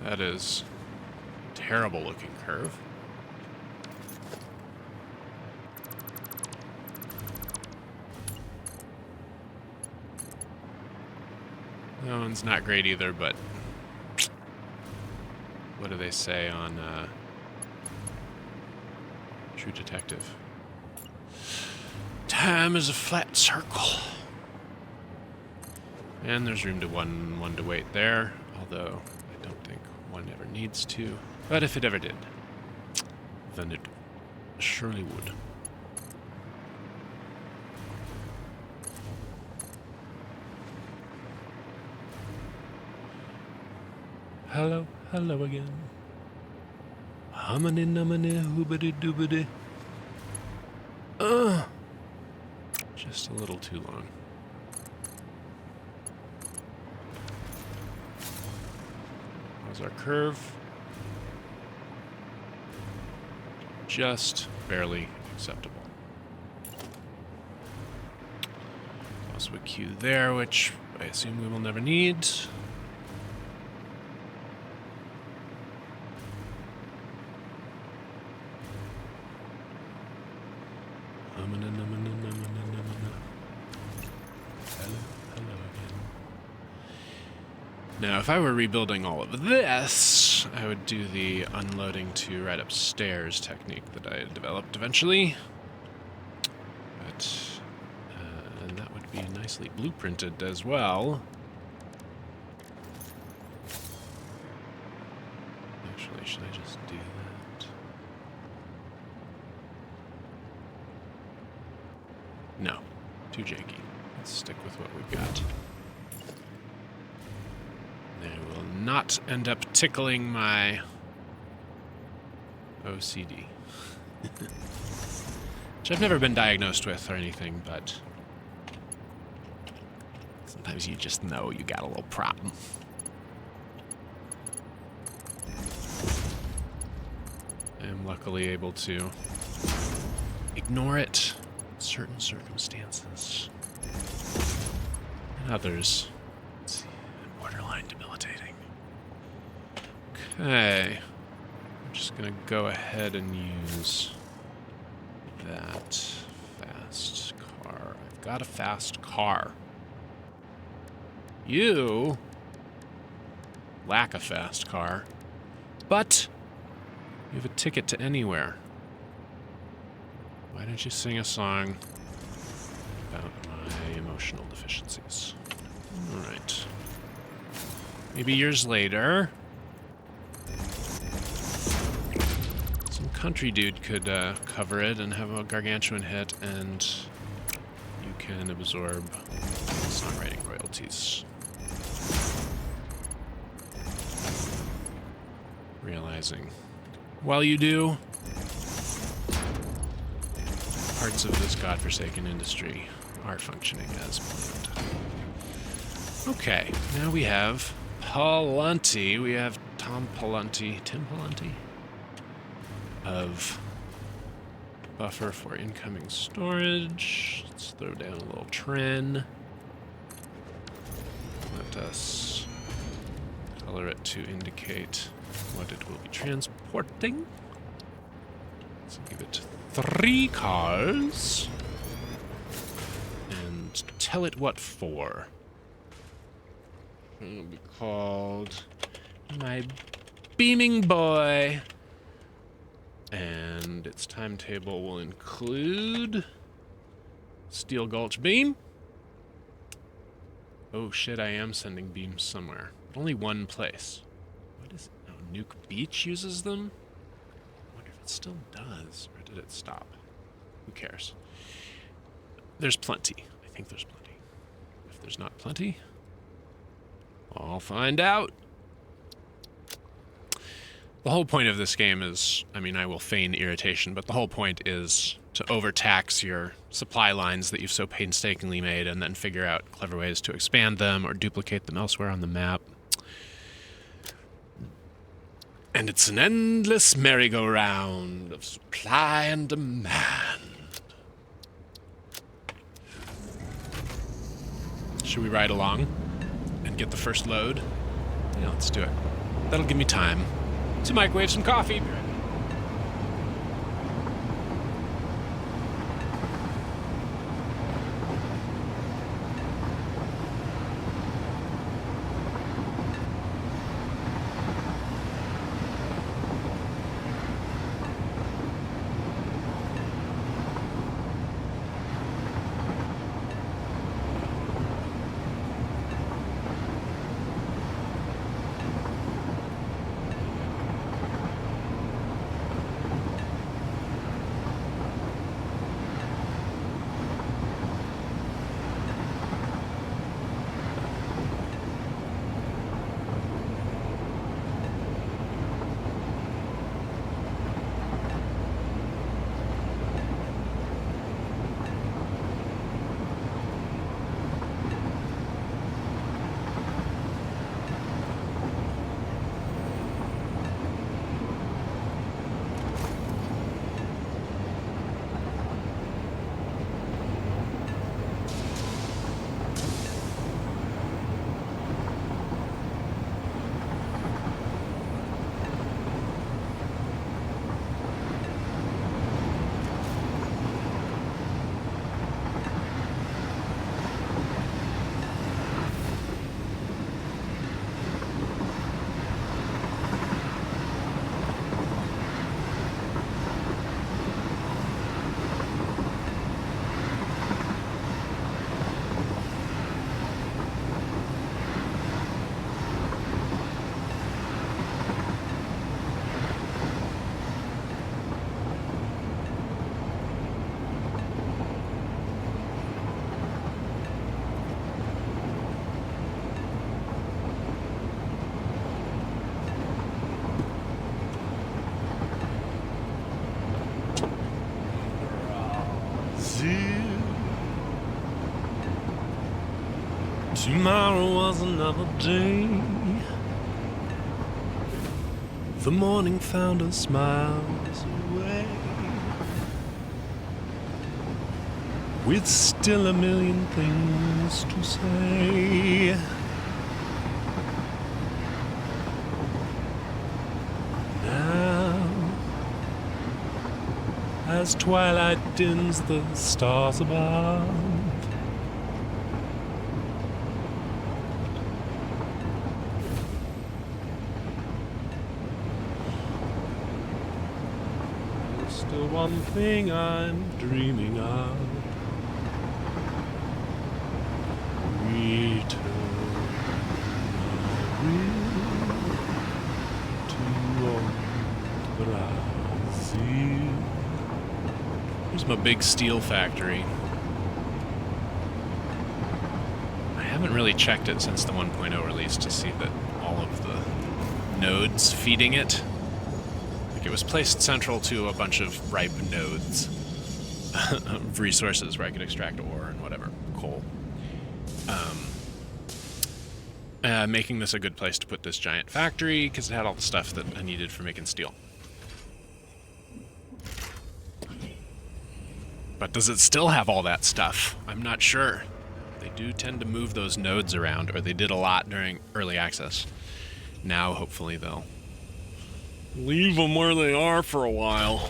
That is a terrible looking curve. That one's not great either, but what do they say on True Detective? Time is a flat circle. And there's room to one to wait there, although I don't think one ever needs to. But if it ever did, then it surely would. Hello, hello again. Humany numany hoobity doobity. Just a little too long. How's our curve? Just barely acceptable. Also a queue there, which I assume we will never need. Now, if I were rebuilding all of this, I would do the unloading to right upstairs technique that I developed eventually. But, and that would be nicely blueprinted as well. Actually, should I just do that? No, too janky. Let's stick with what we've got. I will not end up tickling my OCD. Which I've never been diagnosed with or anything, but sometimes you just know you got a little problem. I am luckily able to ignore it in certain circumstances. And others, let's see, borderline debilitating. Okay. I'm just gonna go ahead and use that fast car. I've got a fast car. You lack a fast car, but you have a ticket to anywhere. Why don't you sing a song about my emotional deficiencies? All right. Maybe years later, some country dude could cover it and have a gargantuan hit, and you can absorb songwriting royalties. Realizing, while you do, parts of this godforsaken industry are functioning as planned. Okay, now we have Palunti. We have Tim Palunti of buffer for incoming storage. Let's throw down a little tren. Let us color it to indicate what it will be transporting. Let's give it 3 cars. And tell it what for. It'll be called My Beaming Boy. And its timetable will include Steel Gulch Beam, Oh shit, I am sending beams somewhere. But only one place. What is it? Oh, Nuke Beach uses them? I wonder if it still does, or did it stop? Who cares? There's plenty. I think there's plenty. If there's not plenty, I'll find out. The whole point of this game is, I mean, I will feign irritation, but the whole point is to overtax your supply lines that you've so painstakingly made and then figure out clever ways to expand them or duplicate them elsewhere on the map. And it's an endless merry-go-round of supply and demand. Should we ride along and get the first load? Yeah, let's do it. That'll give me time to microwave some coffee. Tomorrow was another day. The morning found us miles away, with still a million things to say. Now, as twilight dims the stars above, still one thing I'm dreaming of. Return to old Brazil. Here's my big steel factory. I haven't really checked it since the 1.0 release to see that all of the nodes feeding it. It was placed central to a bunch of ripe nodes of resources where I could extract ore and whatever, coal. Making this a good place to put this giant factory because it had all the stuff that I needed for making steel. But does it still have all that stuff? I'm not sure. They do tend to move those nodes around, or they did a lot during early access. Now, hopefully, they'll leave them where they are for a while.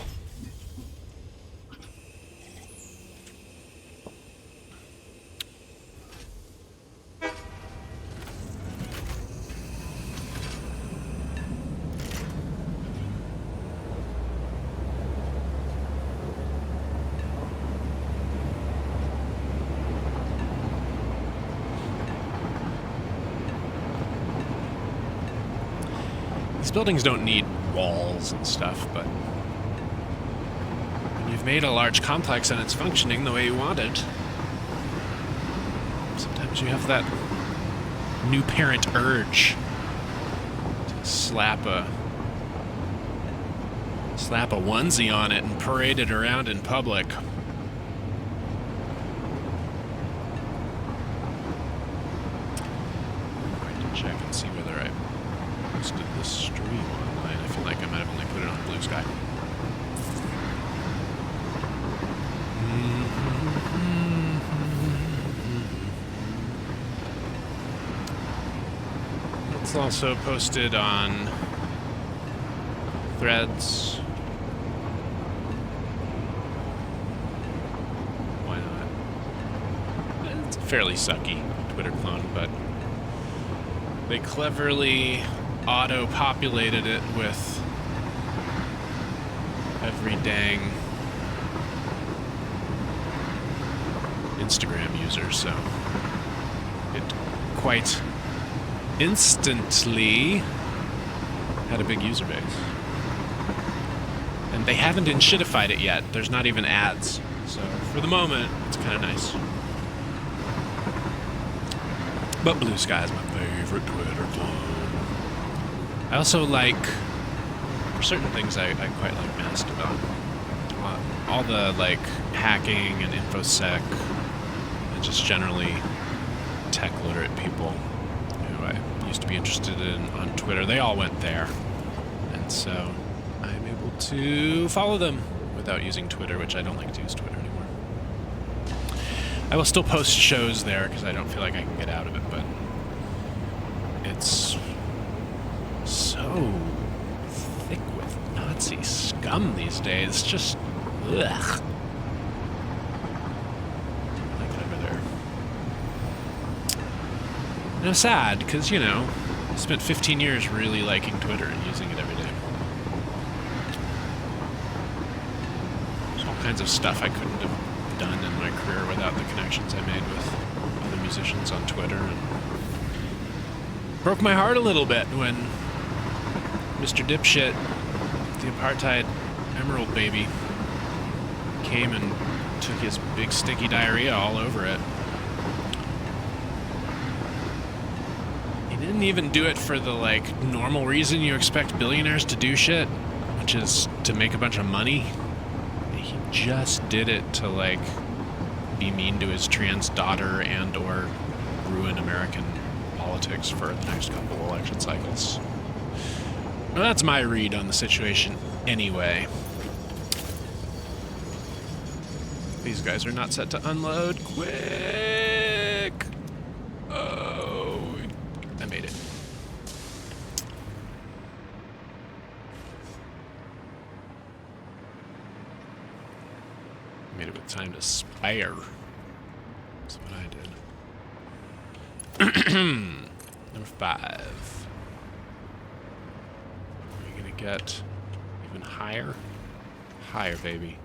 buildings don't need walls and stuff, but when you've made a large complex and it's functioning the way you want it, sometimes you have that new parent urge to slap a onesie on it and parade it around in public. I'm going to check and see whether I posted this stream online. I feel like I might have only put it on Blue Sky. It's also posted on Threads. Why not? It's a fairly sucky Twitter clone, but they cleverly auto-populated it with every dang Instagram user, so it quite instantly had a big user base. And they haven't enshittified it yet. There's not even ads. So for the moment, it's kind of nice. But Blue Sky is my favorite Twitter clone. I also like, for certain things, I quite like Mastodon. All the like hacking and infosec, and just generally tech literate people who I used to be interested in on Twitter, they all went there. And so I'm able to follow them without using Twitter, which I don't like to use Twitter anymore. I will still post shows there because I don't feel like I can get out of it, but it's so thick with Nazi scum these days. Just, ugh. I like it over there. And I'm sad because, you know, I spent 15 years really liking Twitter and using it every day. There's all kinds of stuff I couldn't have done in my career without the connections I made with other musicians on Twitter, and broke my heart a little bit when Mr. Dipshit, the apartheid emerald baby, came and took his big sticky diarrhea all over it. He didn't even do it for the, like, normal reason you expect billionaires to do shit, which is to make a bunch of money. He just did it to, like, be mean to his trans daughter and or ruin American politics for the next couple election cycles. Well, that's my read on the situation anyway. These guys are not set to unload. Quick! Oh, I made it. Made it with time to spare. That's what I did. Number 5. Are we gonna get even higher? Higher, baby.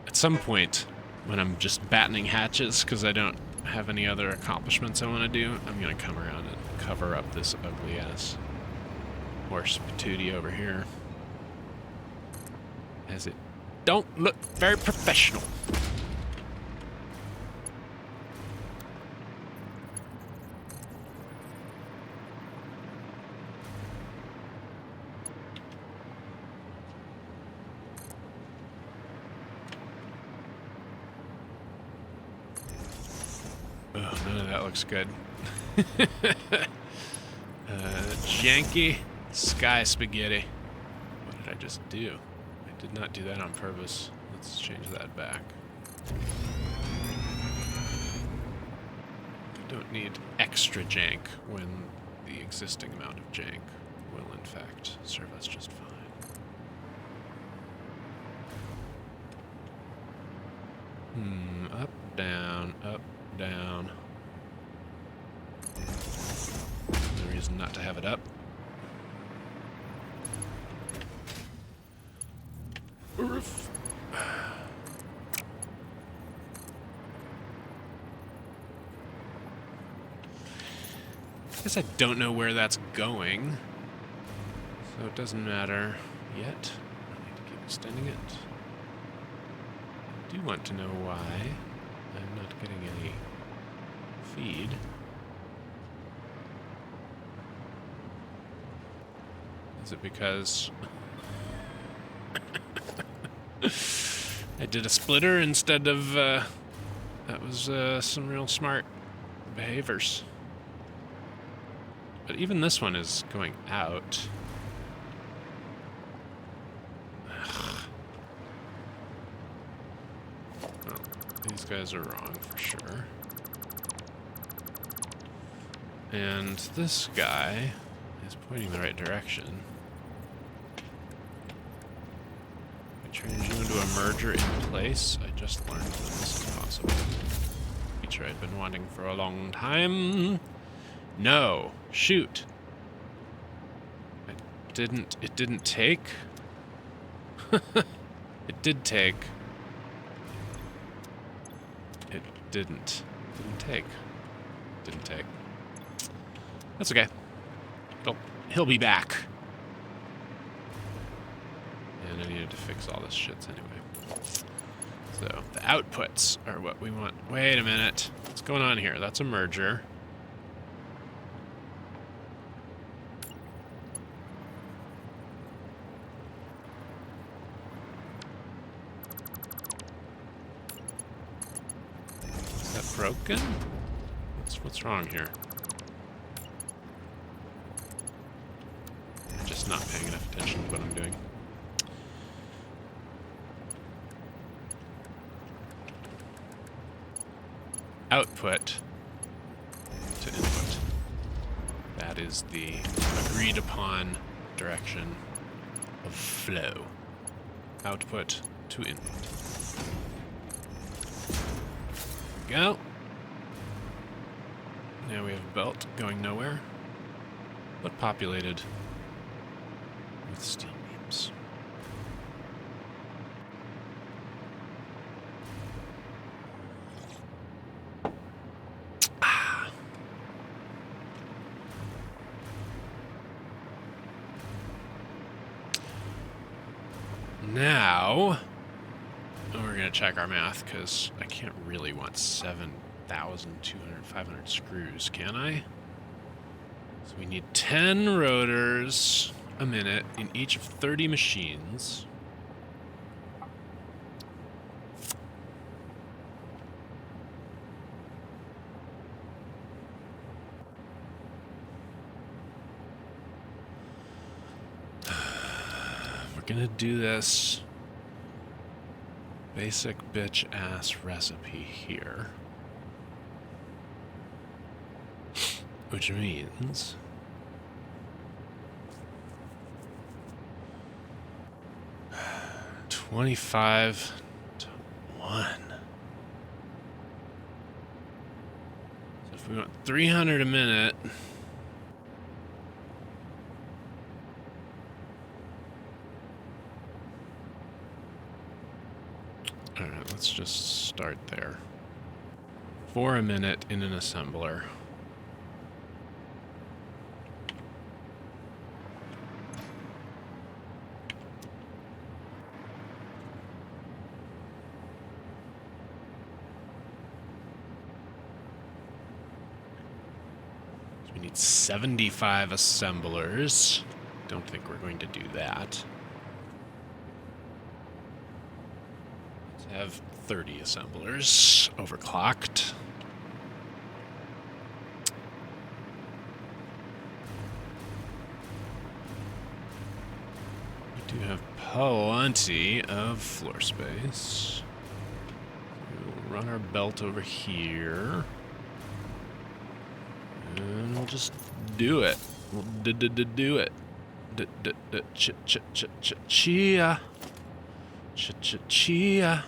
At some point, when I'm just battening hatches because I don't have any other accomplishments I want to do, I'm gonna come around and cover up this ugly ass horse patootie over here, as it don't look very professional. Oh, none of that looks good. Janky sky spaghetti. What did I just do? I did not do that on purpose. Let's change that back. I don't need extra jank when the existing amount of jank will in fact serve us just fine. Up, down, up, down. No reason not to have it up. Oof. guess I don't know where that's going, so it doesn't matter yet. I need to keep extending it. I do want to know why I'm not getting any feed. Is it because I did a splitter instead of, that was some real smart behaviors. But even this one is going out. Oh, these guys are wrong for sure. And this guy is pointing the right direction. Change you into a merger in place. I just learned that this is possible. Feature I'd been wanting for a long time. No. Shoot. It didn't take. It did take. It didn't take. Didn't take. That's okay. He'll be back. And I needed to fix all this shit anyway. So, the outputs are what we want. Wait a minute. What's going on here? That's a merger. Is that broken? What's wrong here? I'm just not paying enough attention to what I'm doing. Output to input. That is the agreed upon direction of flow. Output to input. There we go. Now we have a belt going nowhere, but populated with steel beams. Now, we're going to check our math, because I can't really want 500 screws, can I? So we need 10 rotors a minute in each of 30 machines. Gonna do this basic bitch ass recipe here, which means 25 to 1. So if we want 300 a minute, alright, let's just start there. 4 a minute in an assembler. So we need 75 assemblers. Don't think we're going to do that. Have 30 assemblers overclocked. We do have plenty of floor space. We'll run our belt over here. And we'll just do it. We'll do it. Chia. Chia.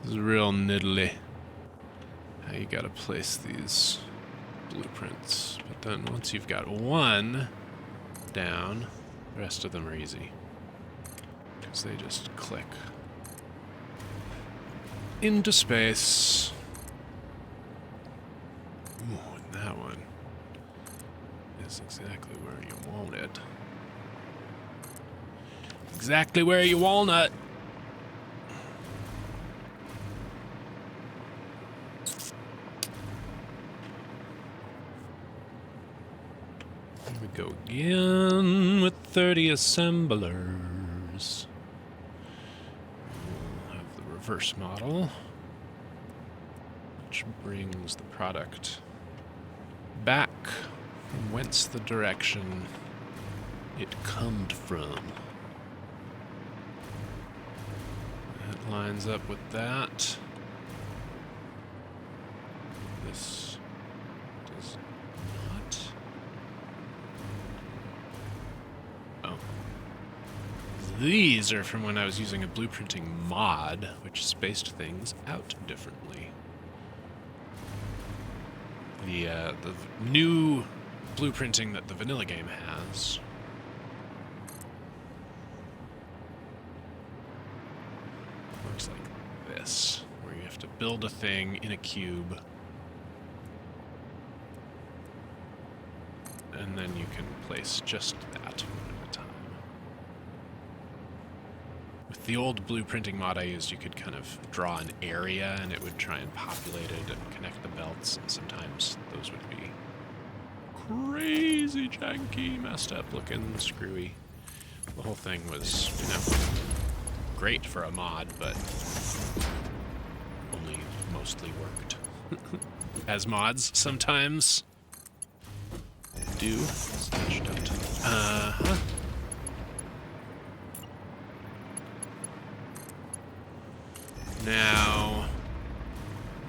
This is real niddly. How you gotta place these blueprints. But then once you've got one down, the rest of them are easy. Because they just click. into space. Ooh, and that one is exactly where you want it. Exactly where you walnut. Here we go again with 30 assemblers. We'll have the reverse model, which brings the product back from whence the direction it comed from. That lines up with that. This does not. Oh. These are from when I was using a blueprinting mod, which spaced things out differently. The new blueprinting that the vanilla game has works like this, where you have to build a thing in a cube, and then you can place just that one at a time. With the old blueprinting mod I used, you could kind of draw an area and it would try and populate it and connect the belts, and sometimes those would be crazy janky, messed up looking, screwy. The whole thing was, you know, great for a mod, but only mostly worked. As mods sometimes do. Uh-huh. Now,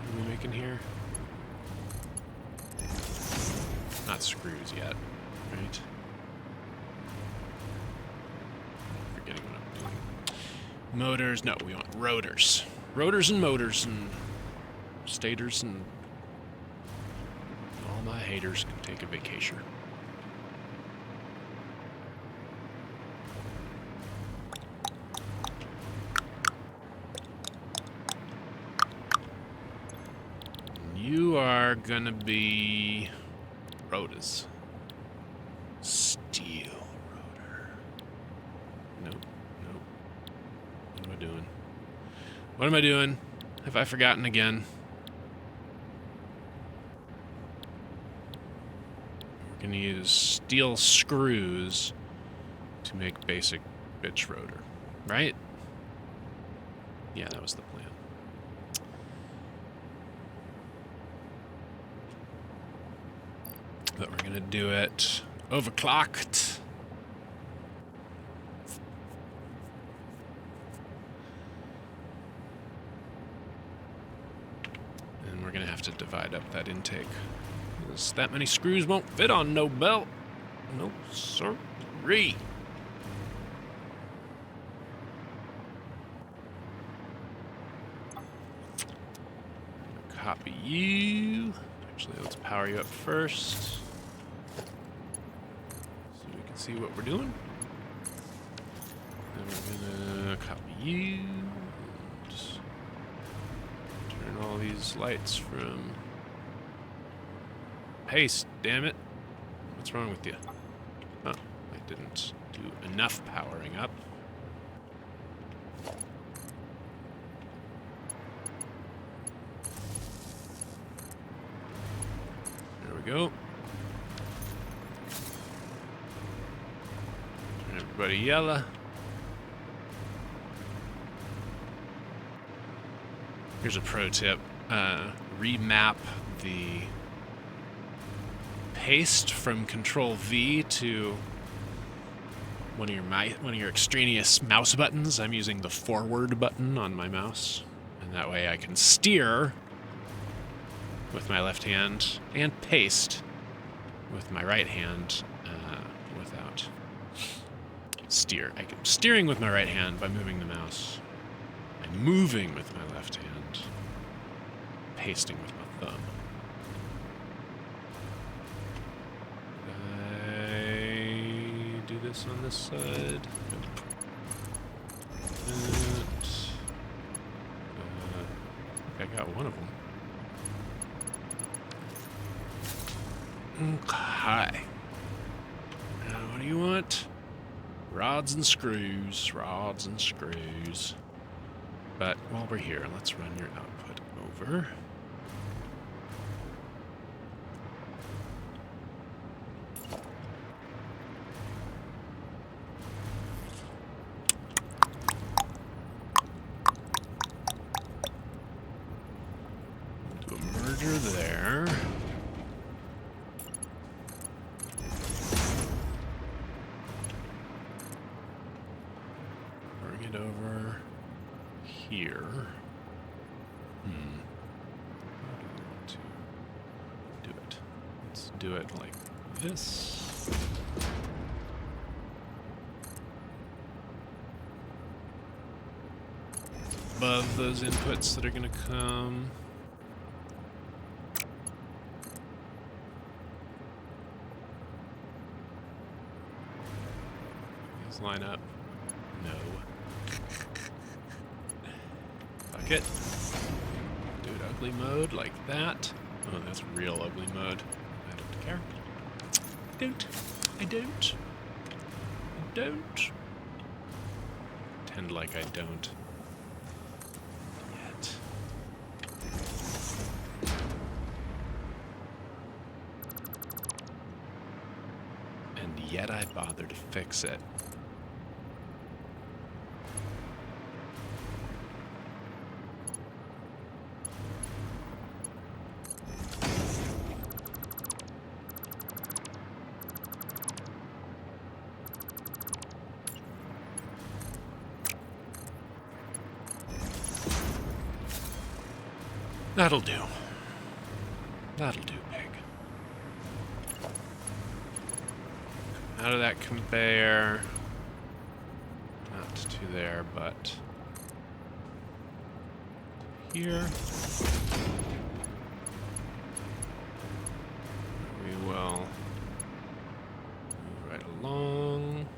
what are we making here? Not screws yet, right? Forgetting what I'm doing. Motors, no, we want rotors. Rotors and motors and stators, and all my haters can take a vacation. You are gonna be rotors. Steel rotor. Nope, nope. What am I doing? What am I doing? Have I forgotten again? We're gonna use steel screws to make basic bitch rotor, right? Yeah, that was the plan. But we're gonna do it overclocked. And we're gonna have to divide up that intake, because that many screws won't fit on no belt. No sirree. Copy you. Actually, let's power you up first, so we can see what we're doing. Then we're gonna copy you. And turn all these lights from paste, damn it. What's wrong with you? Oh, I didn't do enough powering up. Go. Turn everybody yellow. Here's a pro tip. Remap the paste from Control V to one of your extraneous mouse buttons. I'm using the forward button on my mouse, and that way I can steer with my left hand and paste with my right hand without steer. I'm steering with my right hand by moving the mouse. I'm moving with my left hand, pasting with my thumb. I do this on this side. Nope. I got one of them. Okay. Now, what do you want? Rods and screws. Rods and screws. But while we're here, let's run your output over. Do a merger there. Bring it over here. How do we want to do it? Let's do it like this. Above those inputs that are going to come. These line up. No. Fuck it. Do it ugly mode like that. Oh, that's real ugly mode. I don't care. I don't. I don't. Pretend like I don't. Yet. And yet I bother to fix it. That'll do. That'll do, pig. Out of that conveyor. Not to there, but here. We will move right along.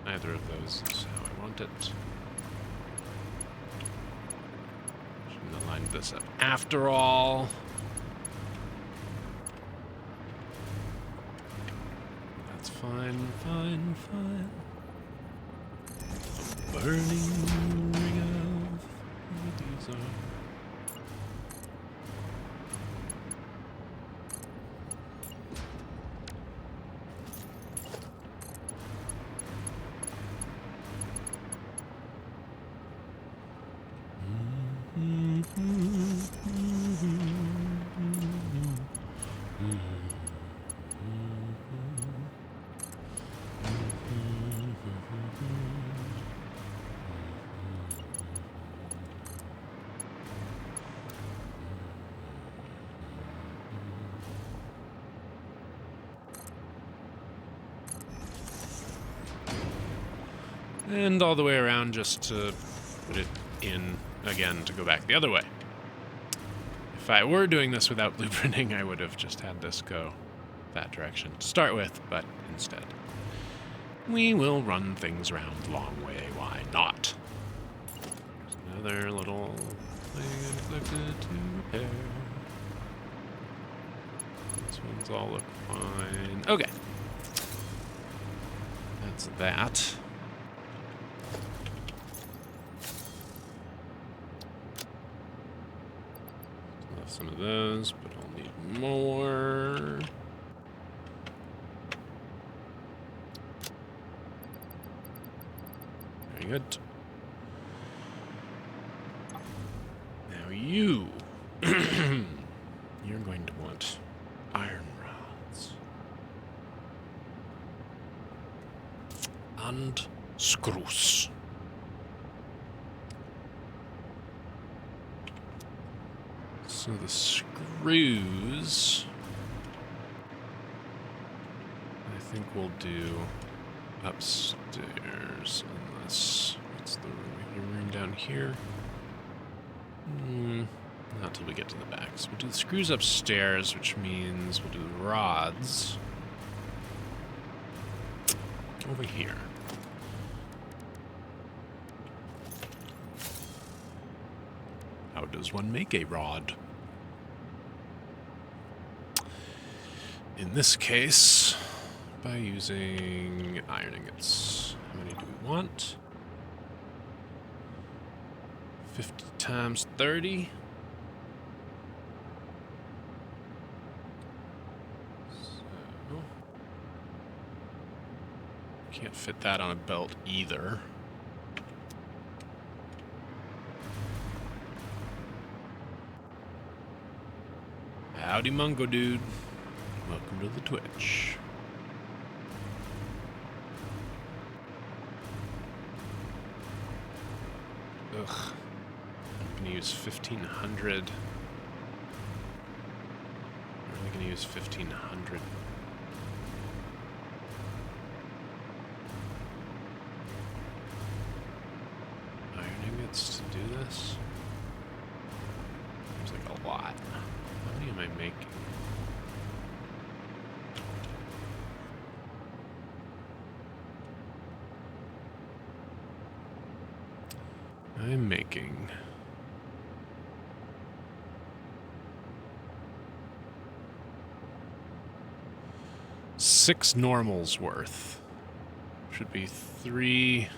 Neither of those is how I want it. Shouldn't have lined this up after all. That's fine, fine, fine. A burning ring of diesel. And all the way around just to put it in again to go back the other way. If I were doing this without blueprinting, I would have just had this go that direction to start with, but instead we will run things around the long way. Why not? There's another little thing inflicted to repair. These ones all look fine. Okay. That's that. Some of those, but I'll need more. Very good. Now you, you're going to want iron rods and screws. So the screws, I think we'll do upstairs, unless What's the room down here? Not till we get to the back. So we'll do the screws upstairs, which means we'll do the rods over here. How does one make a rod? In this case, by using iron ingots. How many do we want? 50 times 30. So, can't fit that on a belt either. Howdy, Mungo dude. Welcome to the Twitch. Ugh. I'm gonna use 1500. I'm only gonna use 1500. Iron ingots to do this? Seems like a lot. How many am I making? I'm making 6 normals worth. Should be 3.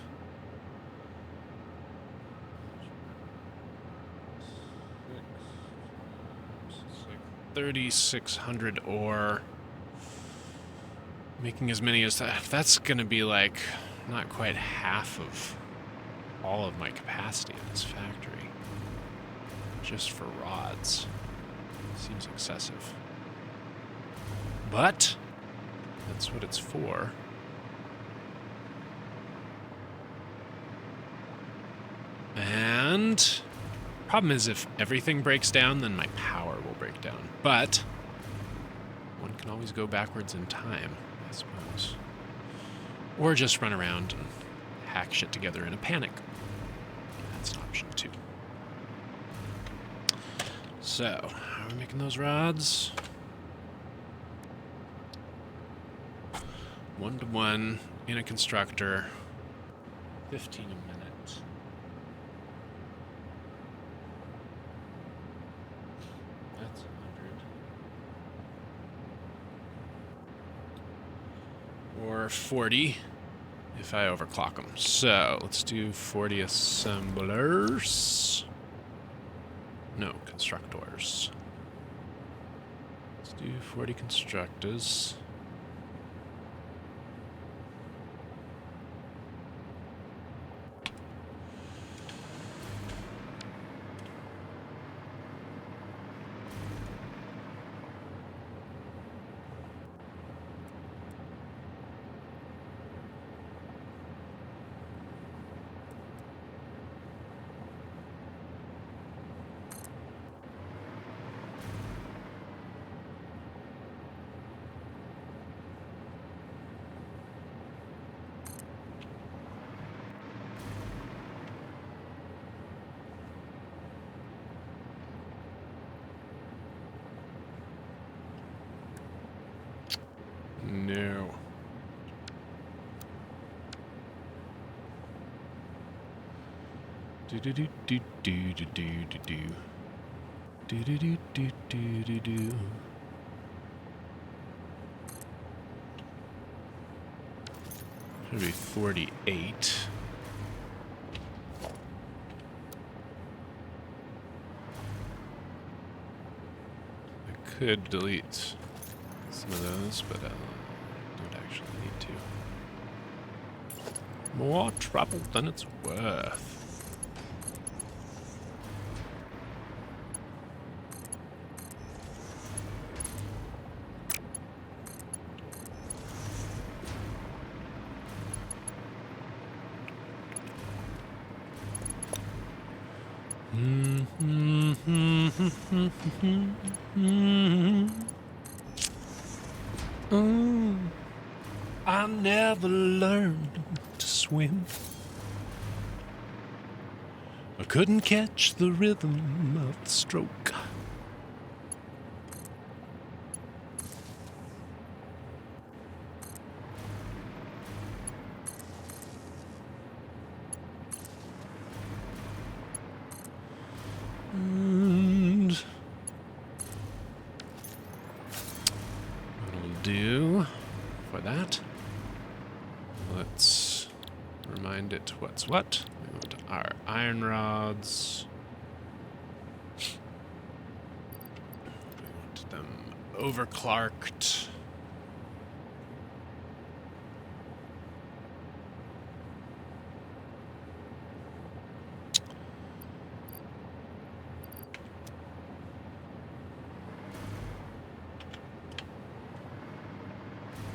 3,600 ore. Making as many as that. That's gonna be like not quite half of all of my capacity in this factory. Just for rods. Seems excessive. But that's what it's for. And problem is if everything breaks down, then my power will break down. But one can always go backwards in time, I suppose. Or just run around and hack shit together in a panic. That's an option too. So, how are we making those rods? 1-to-1 in a constructor. 15 a minute. That's 100. Or 40 if I overclock them. So, let's do 40 assemblers. No, constructors. Let's do 40 constructors. No. Do do do do do do do do do do do do do do do. Should be 48. I could delete some of those, but don't actually need to. More trouble than it's worth. I never learned to swim. I couldn't catch the rhythm of the stroke. And what we'll do for that, let's remind it what's what. We want our iron rods. We want them overclarked.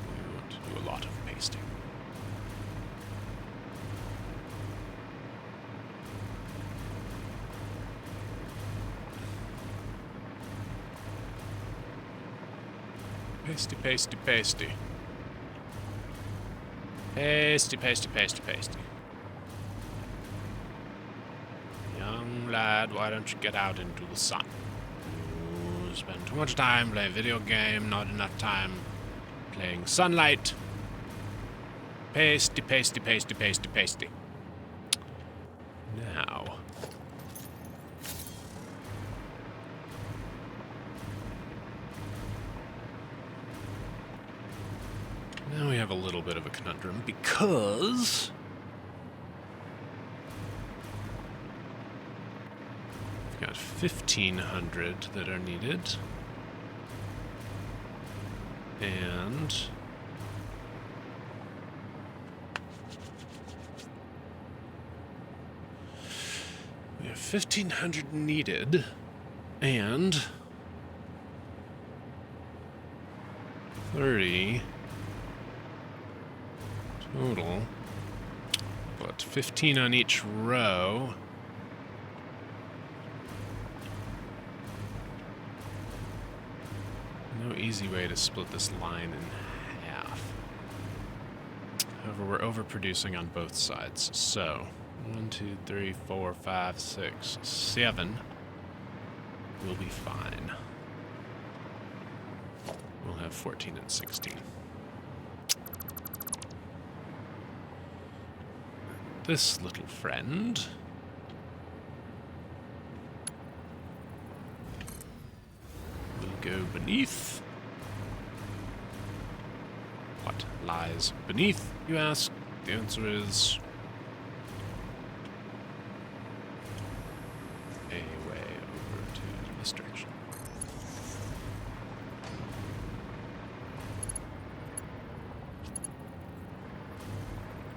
We want to do a lot of pasting. Pasty, pasty, pasty. Pasty, pasty, pasty, pasty. Young lad, why don't you get out into the sun? You spend too much time playing video game, not enough time playing sunlight. Pasty, pasty, pasty, pasty, pasty. Now. Now we have a little bit of a conundrum because we've got 1,500 that are needed, and we have 1,500 needed, and 30 total, but 15 on each row. No easy way to split this line in half. However, we're overproducing on both sides, so 1, 2, 3, 4, 5, 6, 7 will be fine. We'll have 14 and 16. This little friend will go beneath. What lies beneath, you ask? The answer is a way over to this direction.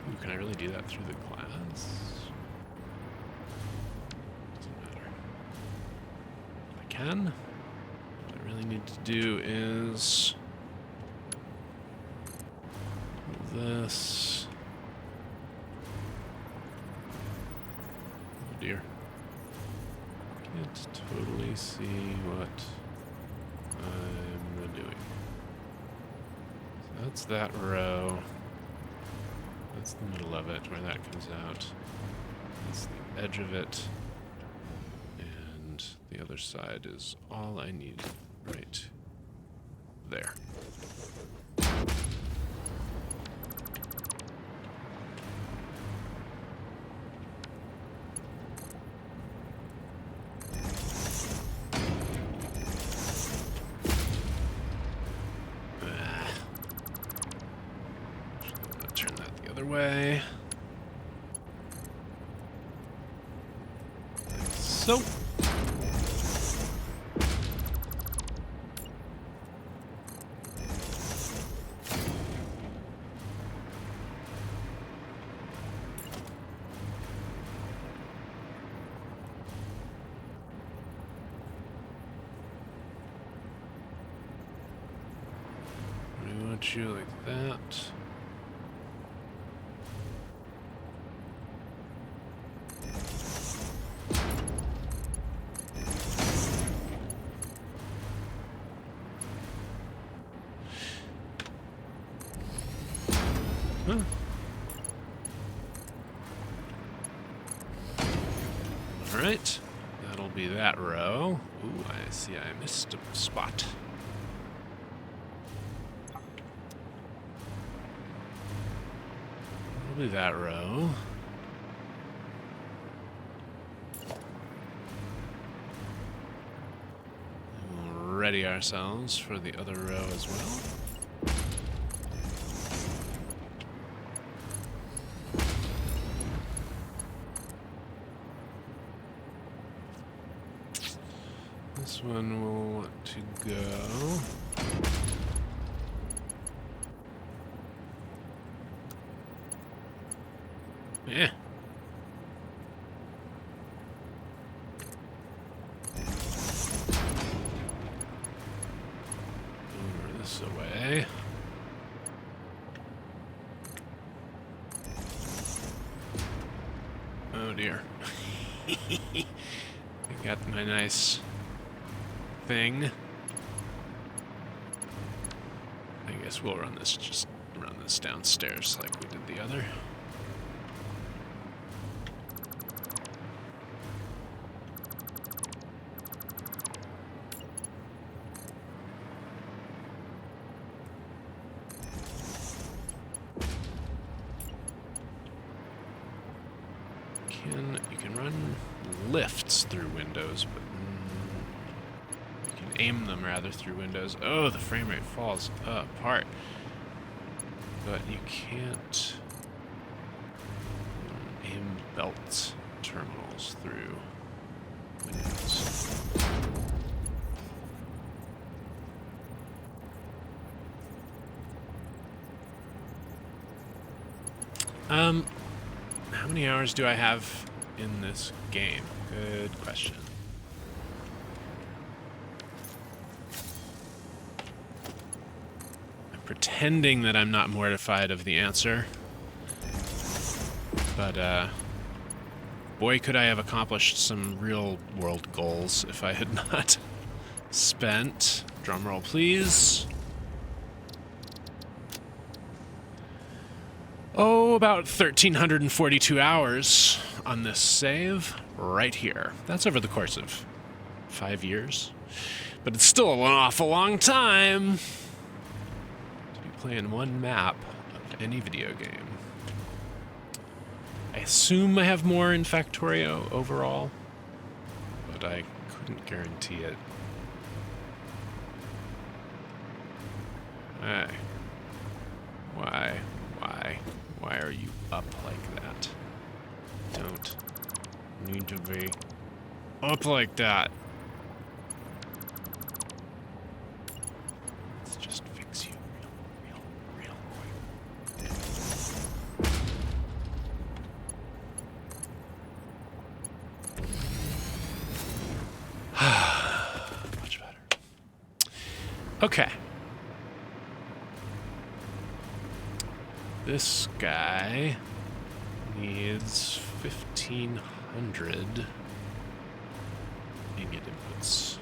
Ooh, can I really do that through the glass? Doesn't matter. I can. What I really need to do is this. Oh dear. Can't totally see what I'm doing. So that's that row. That's the middle of it, where that comes out. That's the edge of it. And the other side is all I need right there. Way. So. We want you like that. right. That'll be that row. Ooh, I see I missed a spot. That'll be that row. And we'll ready ourselves for the other row as well. This one will want to go. Yeah. Over this away. Oh dear. I got my nice thing. I guess we'll run this downstairs like we did the other. You can run lifts through windows, but you can aim them rather through windows. Oh, the frame rate falls apart. But you can't aim belt terminals through windows. How many hours do I have in this game? Good question. I'm pretending that I'm not mortified of the answer. But, boy, could I have accomplished some real-world goals if I had not spent, drumroll please, about 1,342 hours on this save right here. That's over the course of 5 years. But it's still an awful long time to be playing one map of any video game. I assume I have more in Factorio overall, but I couldn't guarantee it. Hey. Why are you up like that? Don't need to be up like that. Let's just fix you real quick. Much better. Okay. This guy needs 1,500 ingot inputs.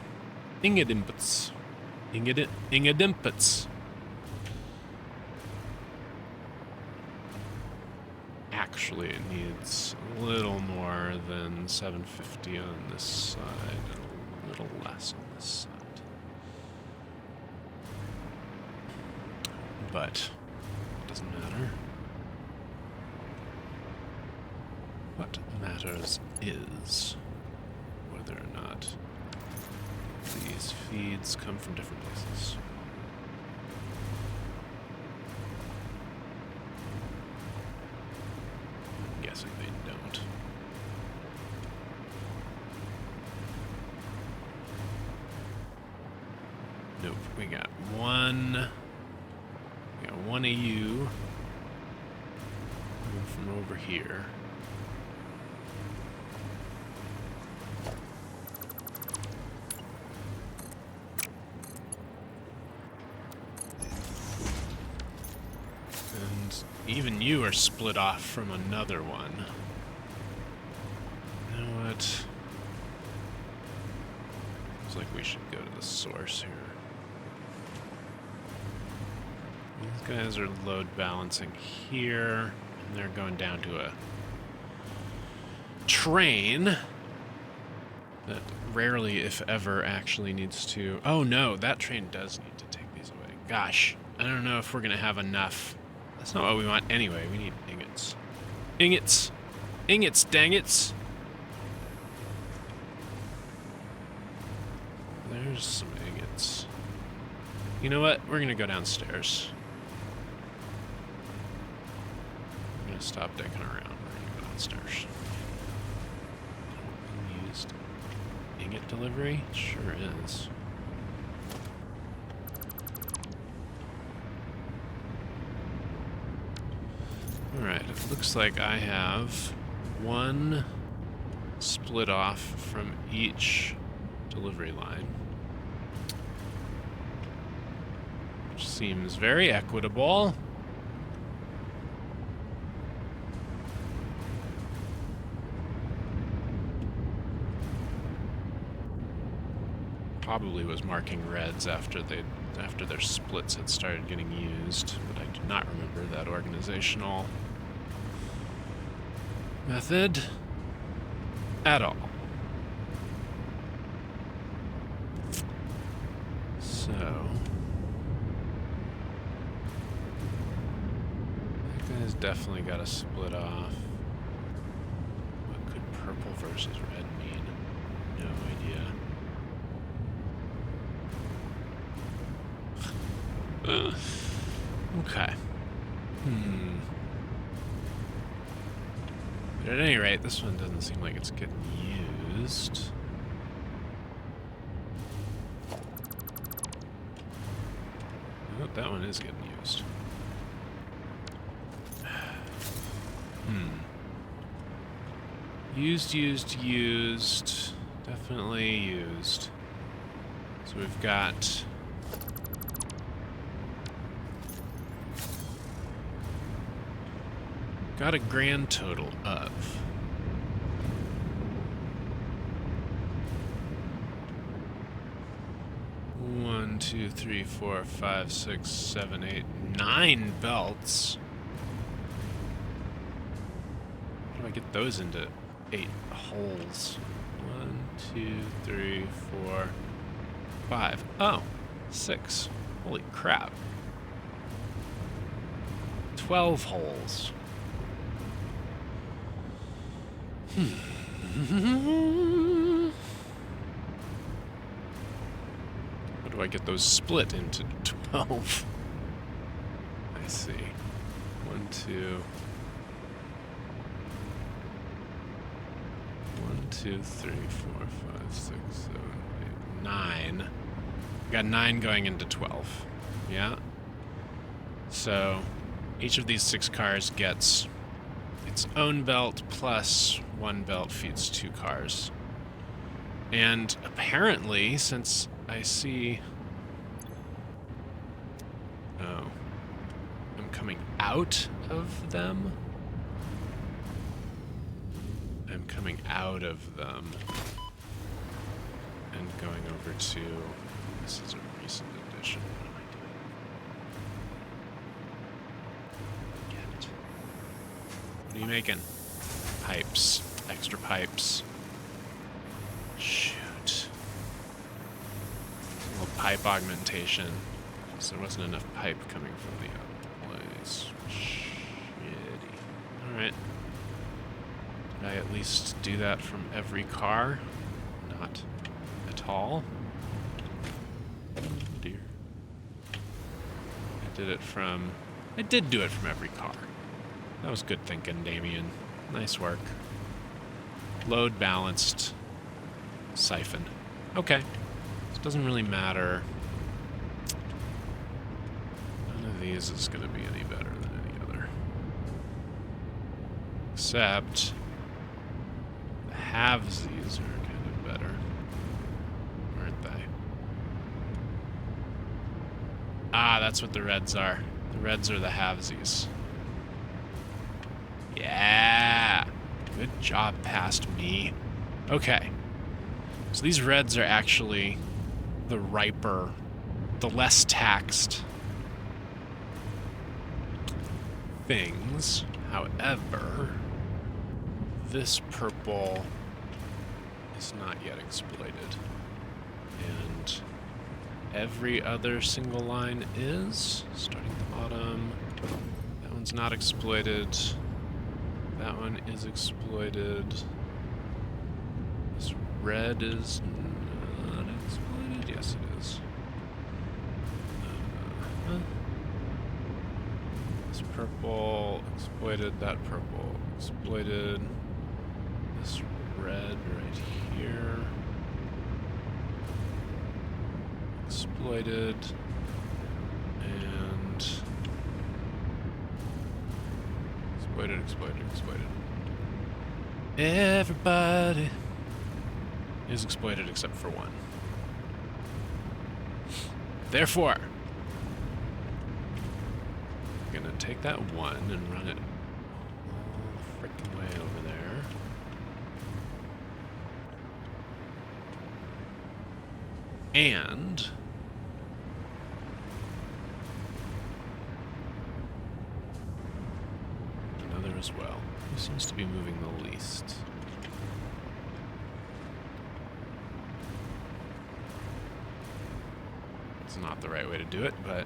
Ingot inputs. Ingot inputs. Actually, it needs a little more than 750 on this side, and a little less on this side. But doesn't matter. What matters is whether or not these feeds come from different places. I'm guessing they don't. Nope, we got one AU from over here. And even you are split off from another one. You know what? Looks like we should go to the source here. These guys are load balancing here, and they're going down to a train. that rarely, if ever, actually needs to... Oh no, that train does need to take these away. Gosh, I don't know if we're going to have enough. That's not what we want anyway. We need ingots. Ingots! Ingots, dangits! There's some ingots. You know what? We're going to go downstairs. We're going to stop dicking around. We're going to go downstairs. Unused ingot delivery? Sure is. Alright, it looks like I have one split off from each delivery line. Which seems very equitable. Probably was marking reds after their splits had started getting used, but I do not remember that organizational method at all. So that guy's definitely got to split off. What could purple versus red mean? No idea. Okay. But at any rate, this one doesn't seem like it's getting used. Oh, that one is getting used. Used. Definitely used. So we've got... got a grand total of 1, 2, 3, 4, 5, 6, 7, 8, 9 belts. How do I get those into 8 holes? 1, 2, 3, 4, 5. Oh, 6. Holy crap. 12 holes. How do I get those split into 12? I see. 1, 2. 1, 2, 3, 4, 5, 6, 7, 8, 9. We got 9 going into 12. Yeah. So each of these 6 cars gets its own belt plus 1 belt feeds 2 cars. And apparently, since I see... Oh. I'm coming out of them? I'm coming out of them and going over to... This is a recent edition. What am I doing? Get. What are you making? Pipes. Extra pipes. Shoot. A little pipe augmentation. So there wasn't enough pipe coming from the other place. Shitty. Alright. Did I at least do that from every car? Not at all. Oh dear. I did do it from every car. That was good thinking, Damien. Nice work. Load balanced siphon. Okay. This doesn't really matter. None of these is going to be any better than any other. Except the halvesies are kind of better. Aren't they? Ah, that's what the reds are. The reds are the halvesies. Yeah! Good job past me. Okay. So these reds are actually the riper, the less taxed things. However, this purple is not yet exploited. And every other single line is, starting at the bottom. That one's not exploited. That one is exploited. This red is not exploited. Yes, it is. This purple exploited. That purple exploited. This red right here exploited. And exploited. Everybody is exploited except for one. Therefore, I'm gonna take that one and run it all the frickin' way over there. And another as well. Who seems to be moving the least? It's not the right way to do it, but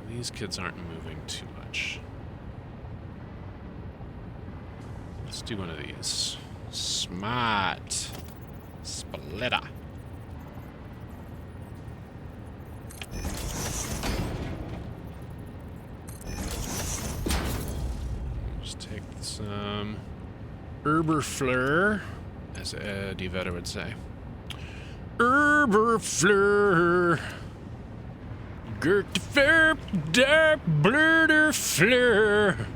these kids aren't moving too much. Let's do one of these. Smart. Splitter. Just take some Herberfleur, as Eddie Vedder would say. Herberfleur. Gert Fair der Blurder Fleur.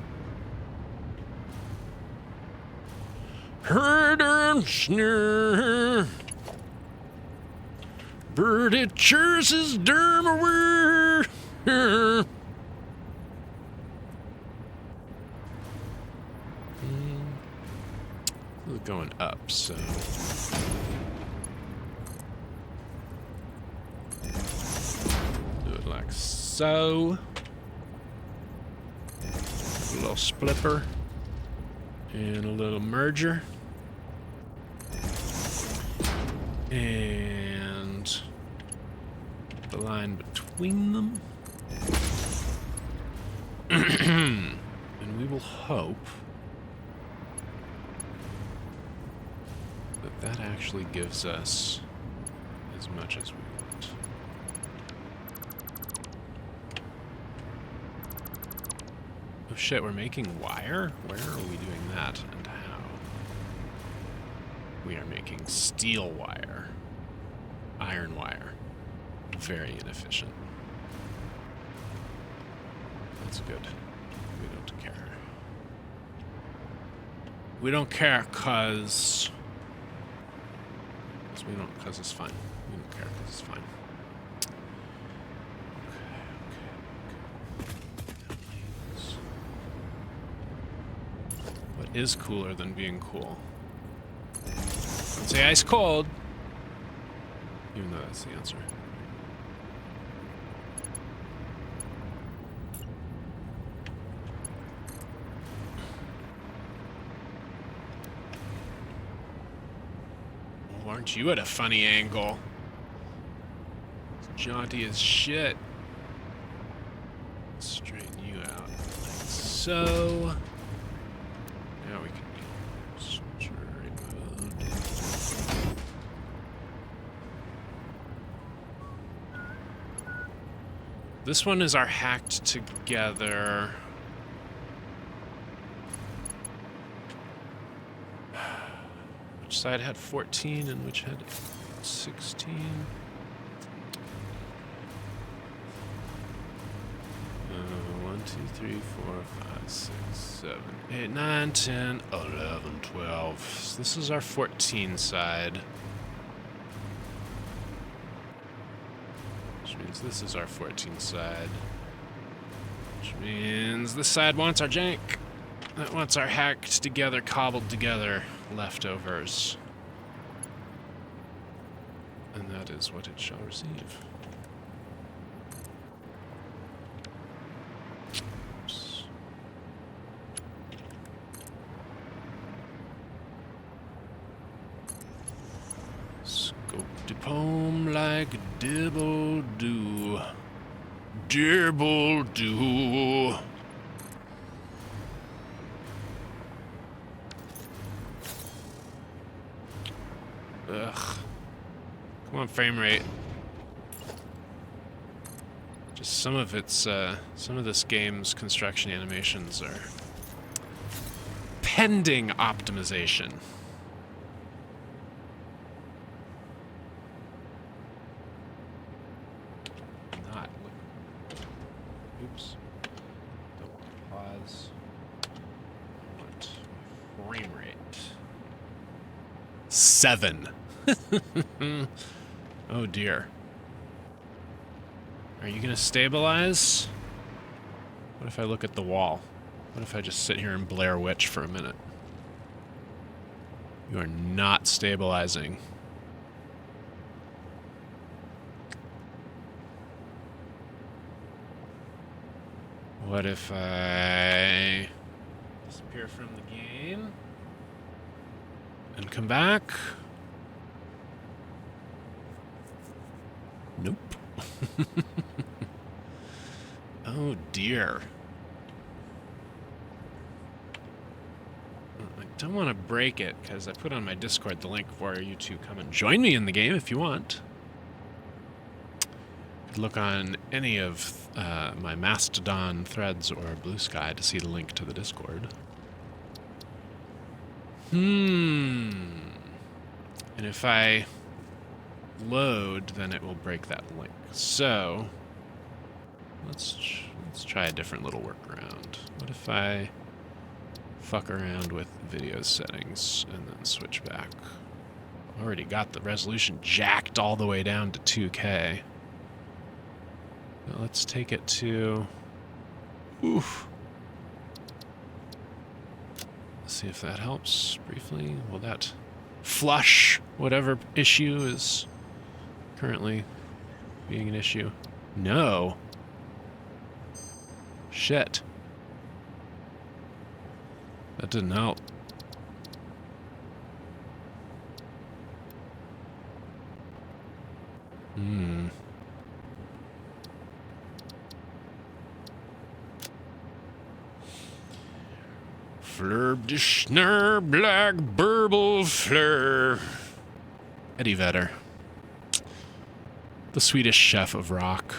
Herder and Schnur. Birdie Churches Dermaware. Going up, so do it like so. A little splipper and a little merger, and the line between them, and we will hope that actually gives us as much as we want. Oh shit, we're making wire? Where are we doing that and how? We are making steel wire. Iron wire. Very inefficient. That's good. We don't care. We don't care, cause it's fine. We don't care because it's fine. Okay. What is cooler than being cool? Don't say ice cold. Even though that's the answer. Aren't you at a funny angle? It's jaunty as shit. Straighten you out like so. Now we can straight mode. This one is our hacked together. Which side had 14 and which had 16? 1, 2, 3, 4, 5, 6, 7, 8, 9, 10, 11, 12. So this is our 14 side. Which means this is our 14 side. Which means this side wants our jank. That wants our hacked together, cobbled together leftovers. And that is what it shall receive. Oops. Scoop-de-pome like dibble-doo. Dibble-doo. Ugh. Come on, frame rate. Just some of this game's construction animations are pending optimization. Oops. Don't pause. What? Frame rate. 7. Oh dear. Are you gonna stabilize? What if I look at the wall? What if I just sit here and Blair Witch for a minute? You are not stabilizing. What if I disappear from the game and come back? Nope. Oh dear. I don't want to break it because I put on my Discord the link for you to come and join me in the game if you want. Look on any of my Mastodon threads or Blue Sky to see the link to the Discord. And if I load, then it will break that link. So let's try a different little workaround. What if I fuck around with video settings and then switch back? Already got the resolution jacked all the way down to 2K. Now let's take it to... Oof. Let's see if that helps briefly. Will that flush whatever issue is currently being an issue? No. Shit. That didn't help. Flurb de schnur, black burble flur. Eddie Vedder. The Swedish chef of rock.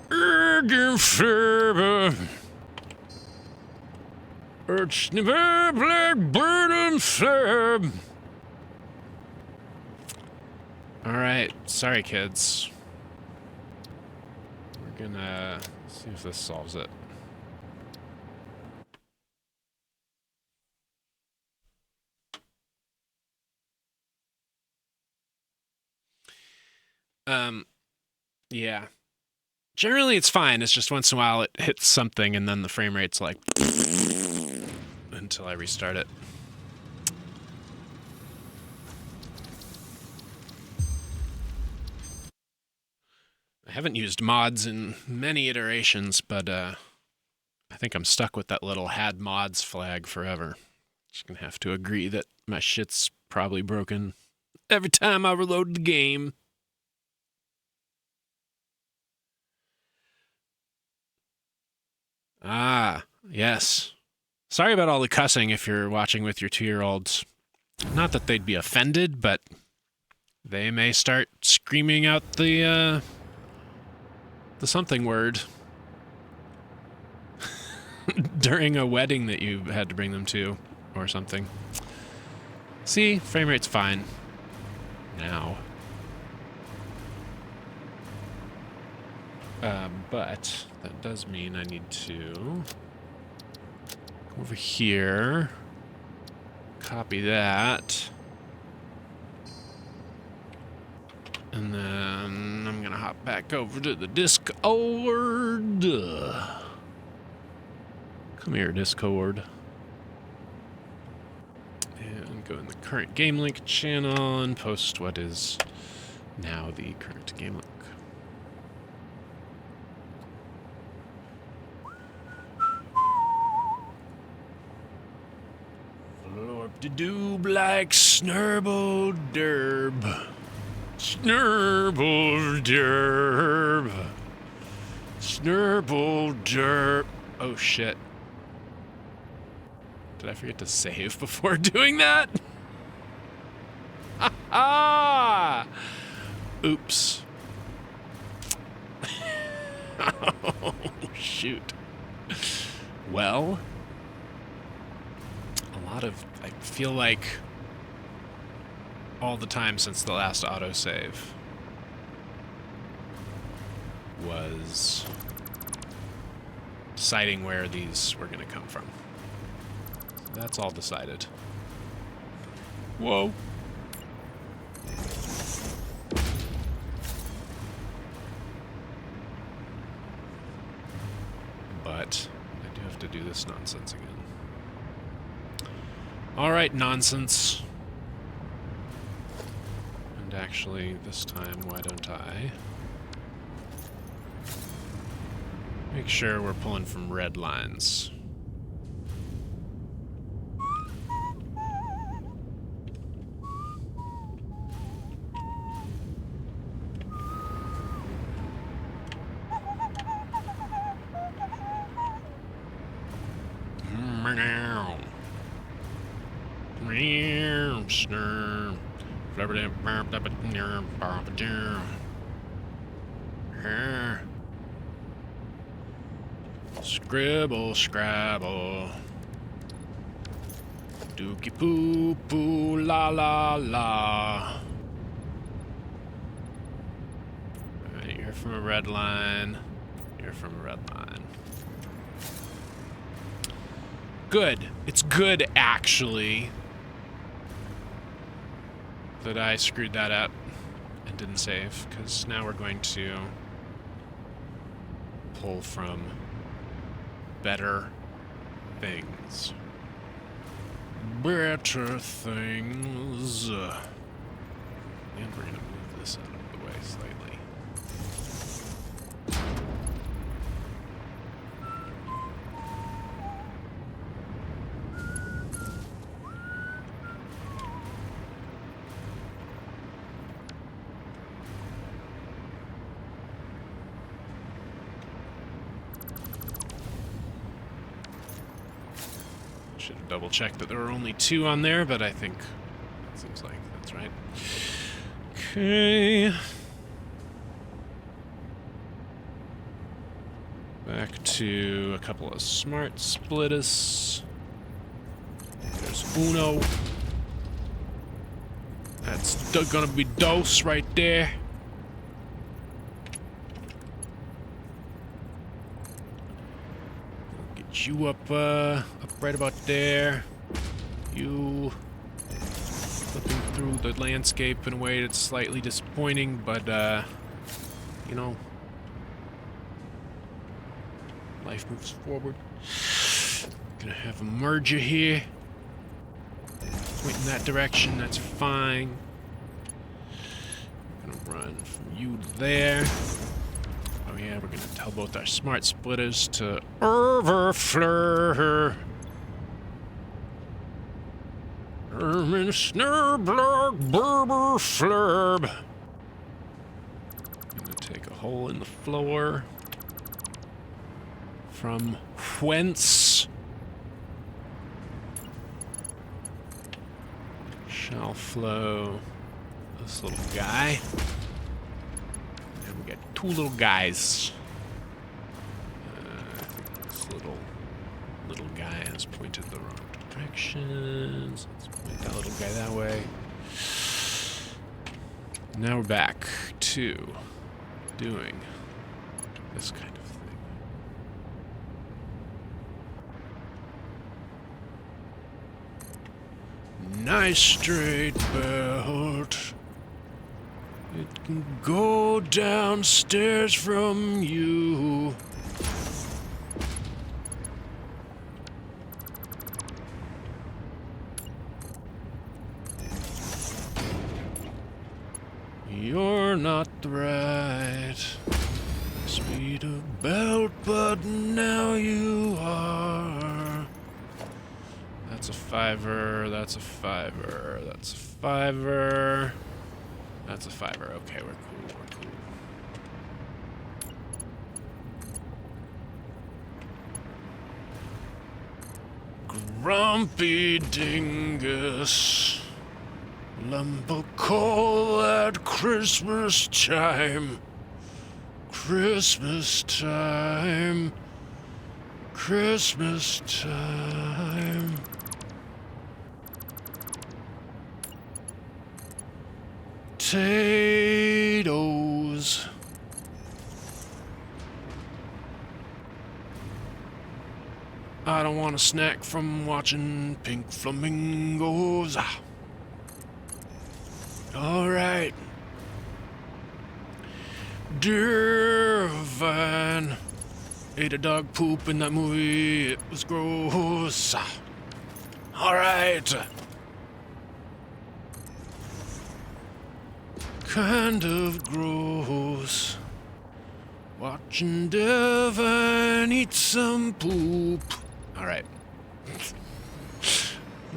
Ergen flurb. Erchniver, black burden flurb. Alright, sorry kids. We're gonna see if this solves it. Yeah. Generally it's fine, it's just once in a while it hits something and then the frame rate's like until I restart it. I haven't used mods in many iterations, but I think I'm stuck with that little had mods flag forever. Just gonna have to agree that my shit's probably broken every time I reload the game. Ah, yes. Sorry about all the cussing if you're watching with your 2-year-olds. Not that they'd be offended, but they may start screaming out the something word during a wedding that you had to bring them to or something. See, frame rate's fine now. But that does mean I need to go over here, copy that, and then I'm gonna hop back over to the Discord. Come here, Discord. And go in the current game link channel and post what is now the current game link. Florp-de-doob like snurble derb. Snurble derb. Snurble derb. Oh shit. Did I forget to save before doing that? Ah! Oops. Oh, shoot. Well, I feel like all the time since the last autosave was deciding where these were going to come from. So that's all decided. Whoa. But I do have to do this nonsense again. Alright, nonsense. And actually, this time, why don't I make sure we're pulling from red lines. Scribble, scrabble. Dookie poo poo la la la. Alright, you're from a red line. You're from a red line. Good. It's good, actually, that I screwed that up and didn't save, because now we're going to pull from better things. Better things. And we're going to move this out of the way slightly. Should have double checked that there were only 2 on there, but I think it seems like that's right. Okay. Back to a couple of smart splitters. There's uno. That's gonna be dos right there. Get you up right about there. You looking through the landscape in a way that's slightly disappointing, but you know, life moves forward. Gonna have a merger here. Point in that direction, that's fine. Gonna run from you to there. Oh yeah, we're gonna tell both our smart splitters to overflow. Ermin Snurblog Berber Flurb. Gonna take a hole in the floor. From whence shall flow this little guy. And we got 2 little guys. I think this little guy has pointed the wrong directions. Let's point that little guy that way. Now we're back to doing this kind of thing. Nice straight belt. It can go downstairs from you. You're not the right speed of belt, but now you are. That's a 5er, that's a 5er, that's a 5er. That's a fiver. Okay, we're cool. We're cool. Grumpy dingus, lump of coal at Christmas time. Christmas time. Christmas time. Potatoes. I don't want a snack from watching pink flamingos. Ah. All right. Dear Van, ate a dog poop in that movie. It was gross. Ah. All right. Kind of gross. Watching Devon eat some poop. All right.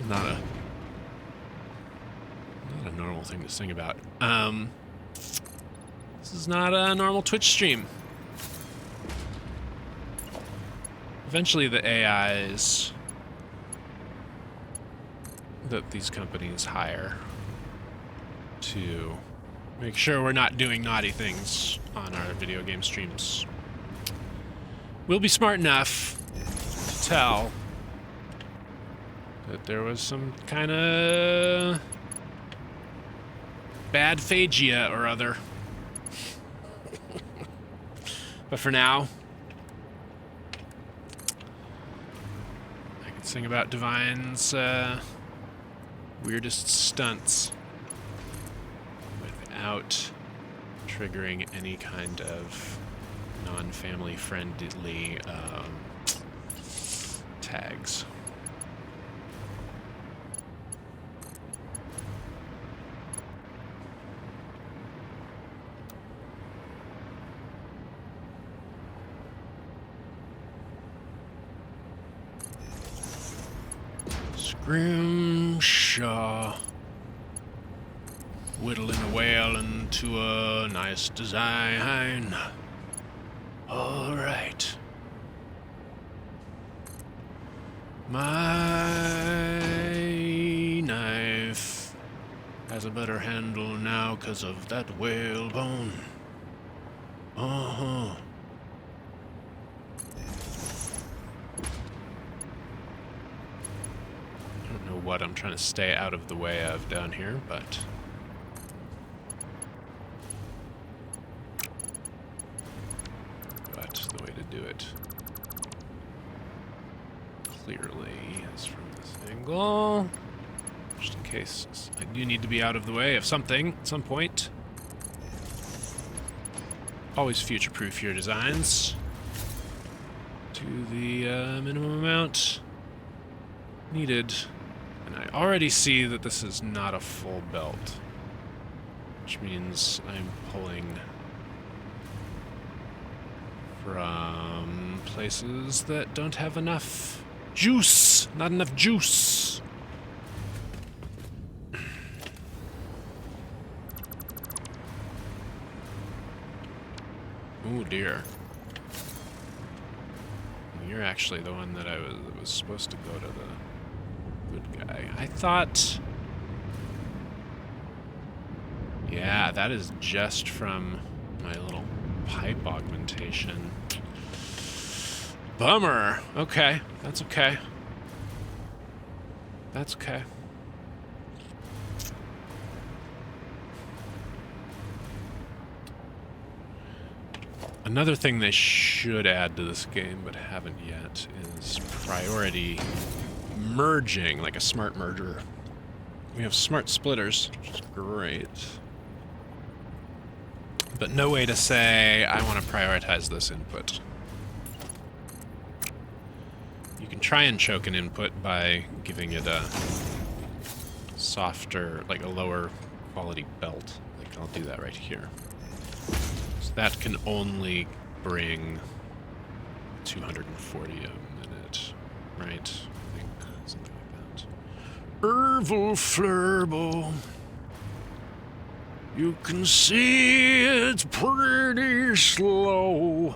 Not a normal thing to sing about. This is not a normal Twitch stream. Eventually the AIs that these companies hire to make sure we're not doing naughty things on our video game streams will be smart enough to tell that there was some kind of bad phagia or other. But for now, I can sing about Divine's weirdest stunts without triggering any kind of non-family friendly tags. Scrimshaw, whittling a whale into a nice design. All right. My knife has a better handle now 'cause of that whalebone. Uh-huh. I don't know what I'm trying to stay out of the way of down here, but the way to do it clearly is from this angle, just in case I do need to be out of the way of something at some point. Always future-proof your designs to the minimum amount needed. And I already see that this is not a full belt, which means I'm pulling from places that don't have enough juice. Not enough juice. Oh dear. You're actually the one that was supposed to go to the good guy. I thought... Yeah, that is just from my little pipe augmentation. Bummer. Okay, that's okay. That's okay. Another thing they should add to this game, but haven't yet, is priority merging, like a smart merger. We have smart splitters, which is great. But no way to say, I want to prioritize this input. You can try and choke an input by giving it a softer, like a lower quality belt. Like, I'll do that right here. So that can only bring 240 a minute, right? I think, something like that. Erval Flurble. You can see it's pretty slow.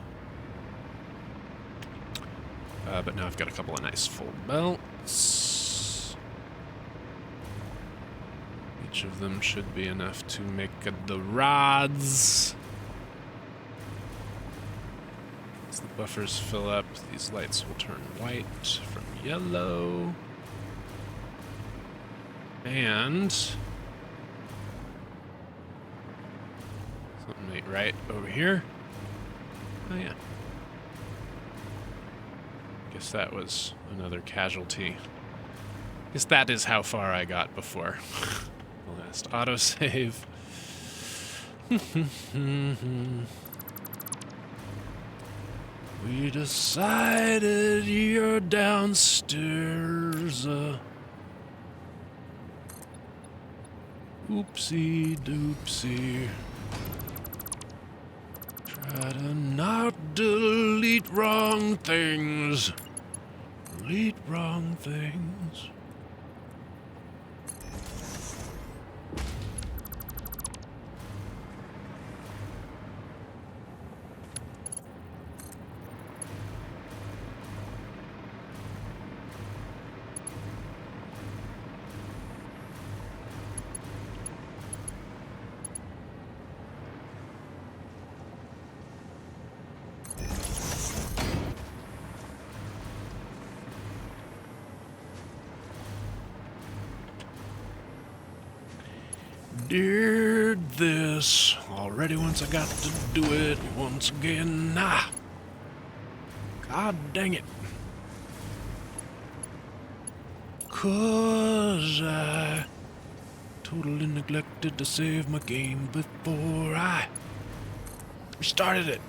But now I've got a couple of nice full belts. Each of them should be enough to make the rods. As the buffers fill up, these lights will turn white from yellow. And something ain't right over here. Oh yeah. Guess that was another casualty. Guess that is how far I got before the last autosave. We decided you're downstairs. Oopsie doopsie. Try to not delete wrong things. Delete wrong things. Did this already once I got to do it once again. Nah. God dang it. 'Cause I totally neglected to save my game before I restarted it.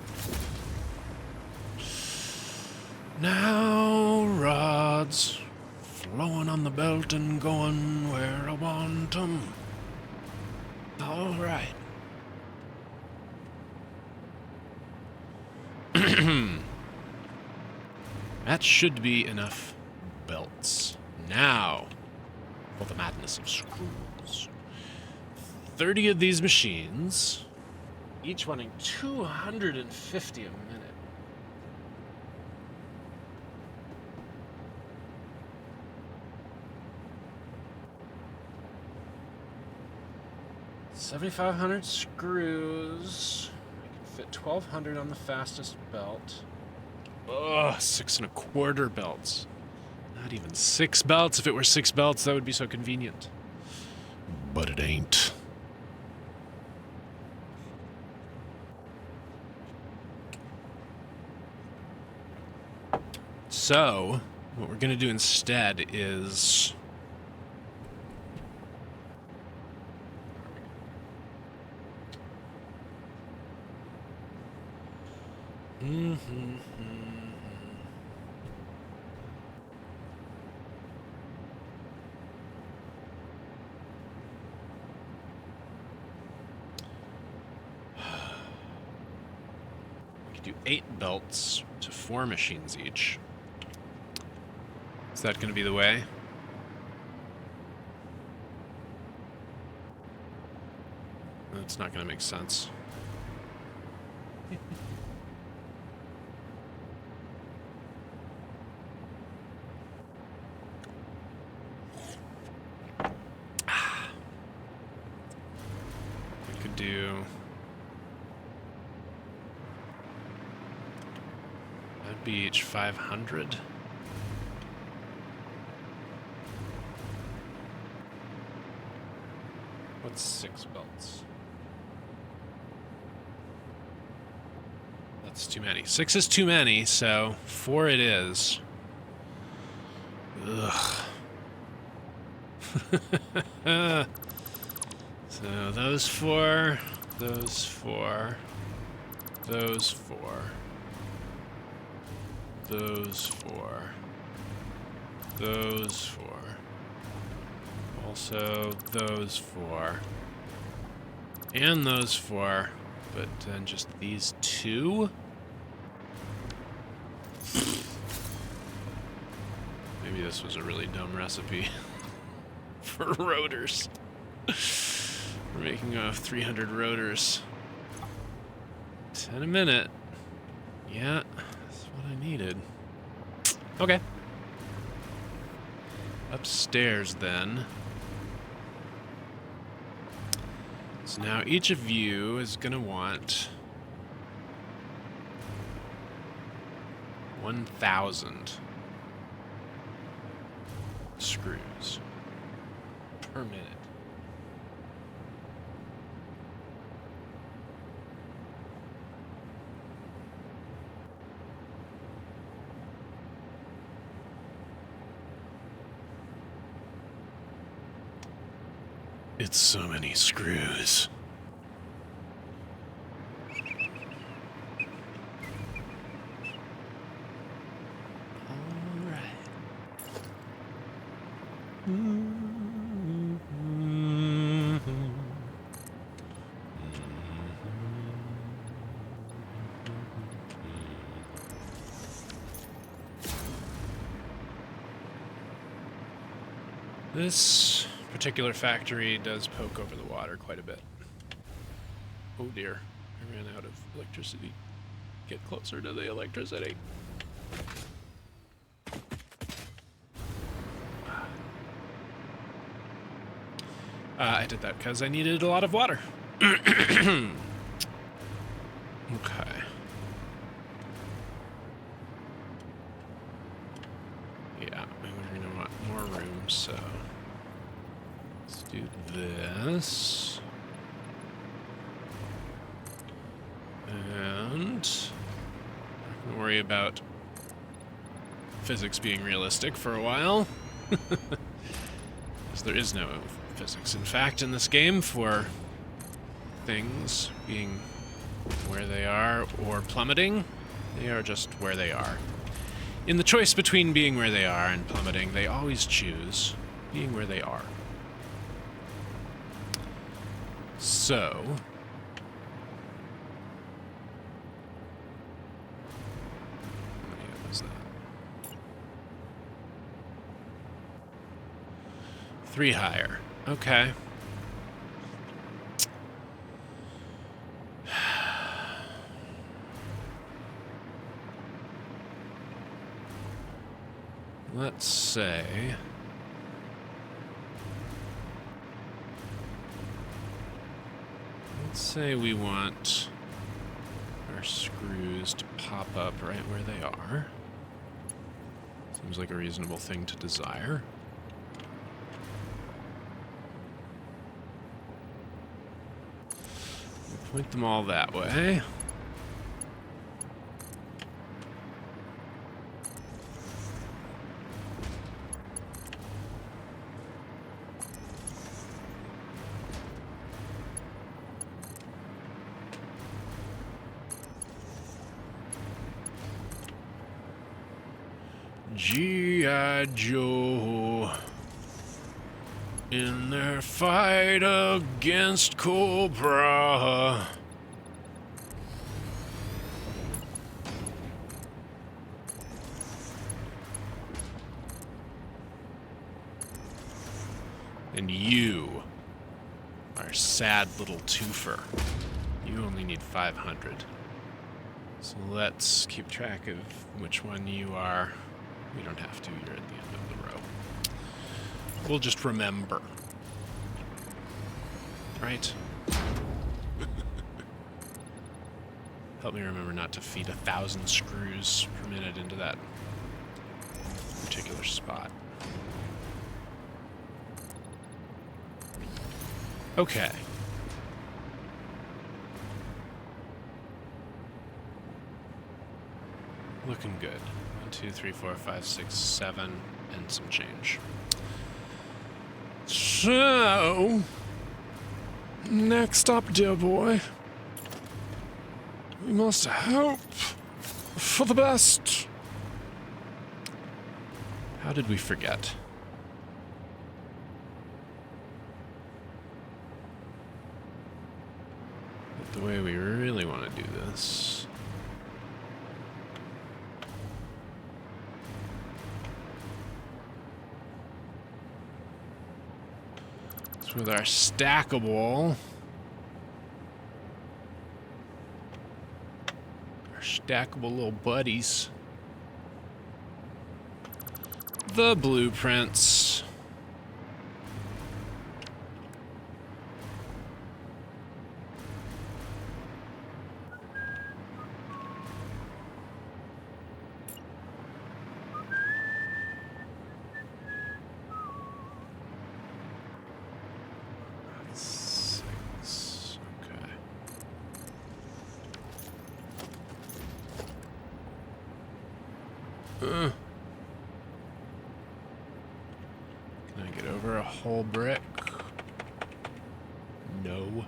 Now rods flowing on the belt and going where I want 'em. All right. That should be enough belts. Now, for the madness of screws. 30 of these machines, each running 250 a minute. $7,500 screws. I can fit 1,200 on the fastest belt. Ugh, 6 1/4 belts. Not even 6 belts. If it were 6 belts, that would be so convenient. But it ain't. So, what we're going to do instead is... We could do 8 belts to 4 machines each. Is that going to be the way? That's not going to make sense. We could do... That'd be each 500. What's 6 belts? That's too many. 6 is too many, so 4 it is. Ugh. So those 4, those 4, those 4, those 4, those 4. Also those 4. And those 4. But then just these 2? Maybe this was a really dumb recipe for rotors. making 300 rotors. 10 a minute. Yeah, that's what I needed. Okay. Upstairs, then. So now each of you is going to want 1,000 screws per minute. It's so many screws. All right. This particular factory does poke over the water quite a bit. Oh dear, I ran out of electricity. Get closer to the electricity. I did that because I needed a lot of water. Okay. Yeah, we're gonna want more room, so let's do this. And not gonna worry about physics being realistic for a while. Because there is no physics, in fact, in this game for things being where they are or plummeting. They are just where they are. In the choice between being where they are and plummeting, they always choose being where they are. So, how many was that? 3 higher. Okay. Let's say we want our screws to pop up right where they are. Seems like a reasonable thing to desire. Point them all that way. G.I. Joe in their fight against Cobra. And you are a sad little twofer. You only need 500. So let's keep track of which one you are. We don't have to, you're at the end of the row. We'll just remember. Right? Help me remember not to feed 1,000 screws per minute into that particular spot. Okay. Looking good. 1, 2, 3, 4, 5, 6, 7, and some change. So, next up, dear boy, we must hope for the best. How did we forget? But the way we really want to do this is with our stackable stackable little buddies. The blueprints. Can I get over a whole brick? No.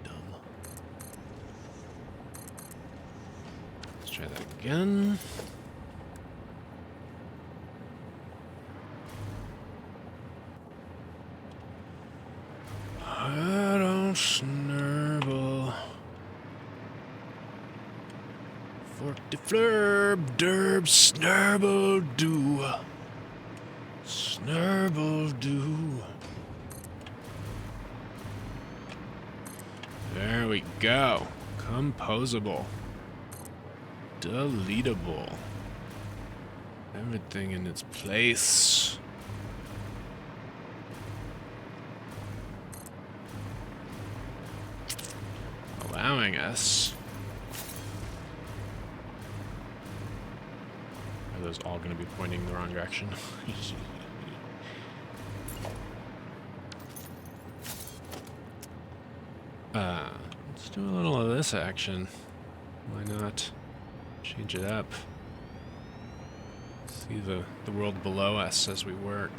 Dumb. Let's try that again. I don't snurble. Forty flurb, derb, snurble, do. Snurble, do. There we go. Composable. Deletable. Everything in its place. Allowing us. Are those all going to be pointing in the wrong direction? Let's do a little of this action. Why not change it up? See the world below us as we work.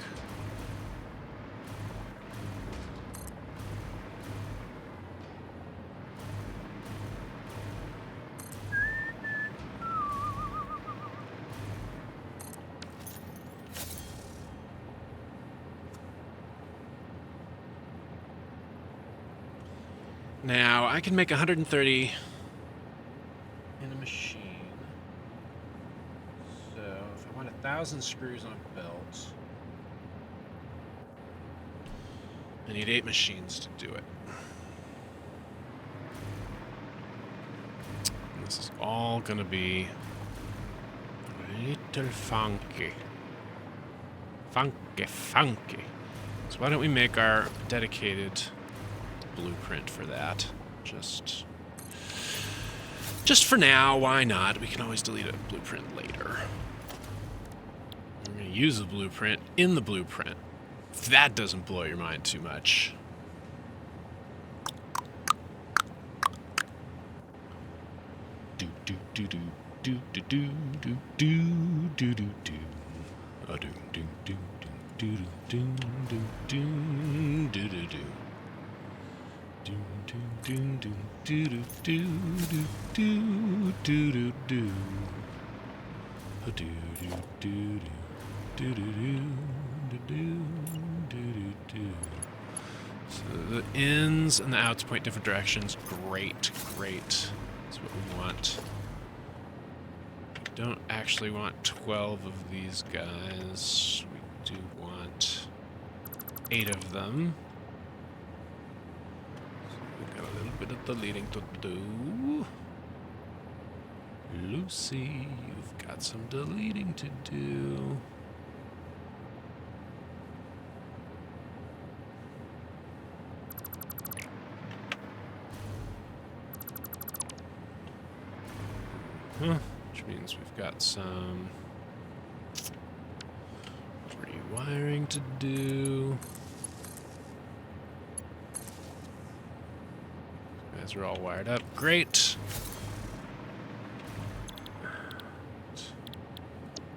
Now, I can make 130 in a machine. So, if I want 1,000 screws on a belt, I need 8 machines to do it. And this is all going to be a little funky. Funky. So why don't we make our dedicated blueprint for that? Just for now, why not? We can always delete a blueprint later. We're going to use the blueprint in the blueprint. If that doesn't blow your mind too much. Do do do do do do do do do do do do. Oh, do do do do do do do do do do do. Do do do do do do do do do do. Do do do do do do do do. So the ins and the outs point different directions. Great. That's what we want. We don't actually want 12 of these guys. We do want 8 of them. Got a little bit of deleting to do. Lucy, you've got some deleting to do. Which means we've got some rewiring to do. Guys are all wired up. Great.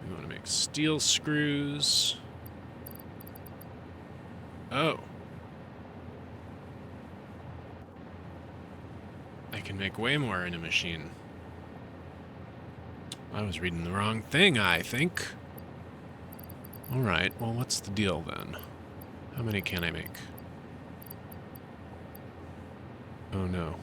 We want to make steel screws. Oh. I can make way more in a machine. I was reading the wrong thing, I think. Alright, well, what's the deal then? How many can I make? Oh no.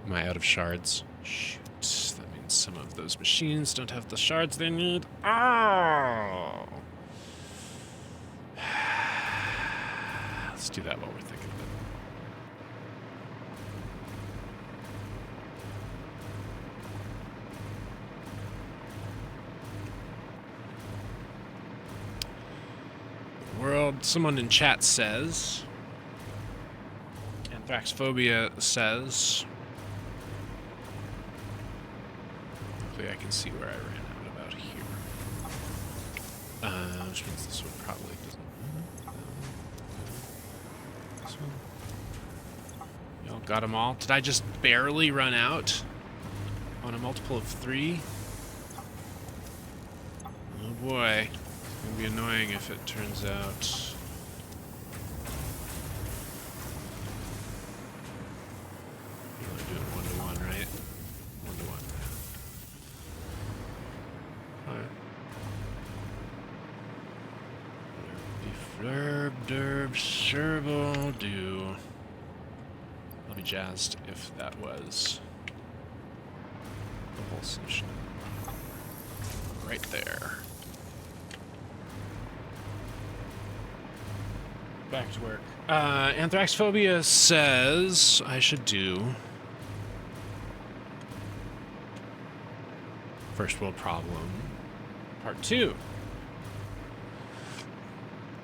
Am I out of shards? Shoot, that means some of those machines don't have the shards they need. Oh! Let's do that while we're thinking of it. world, someone in chat says. Anthraxphobia says. Hopefully I can see where I ran out about here. Which means this one probably doesn't. This one. Y'all got them all? Did I just barely run out on a multiple of 3? Oh boy. It's gonna be annoying if it turns out. You're only doing 1-to-1, right? 1-to-1. Alright. Flurb, derb, servo, do. I'll be jazzed if that was the whole solution. Right there. Back to work. Anthraxphobia says I should do First World Problem Part 2.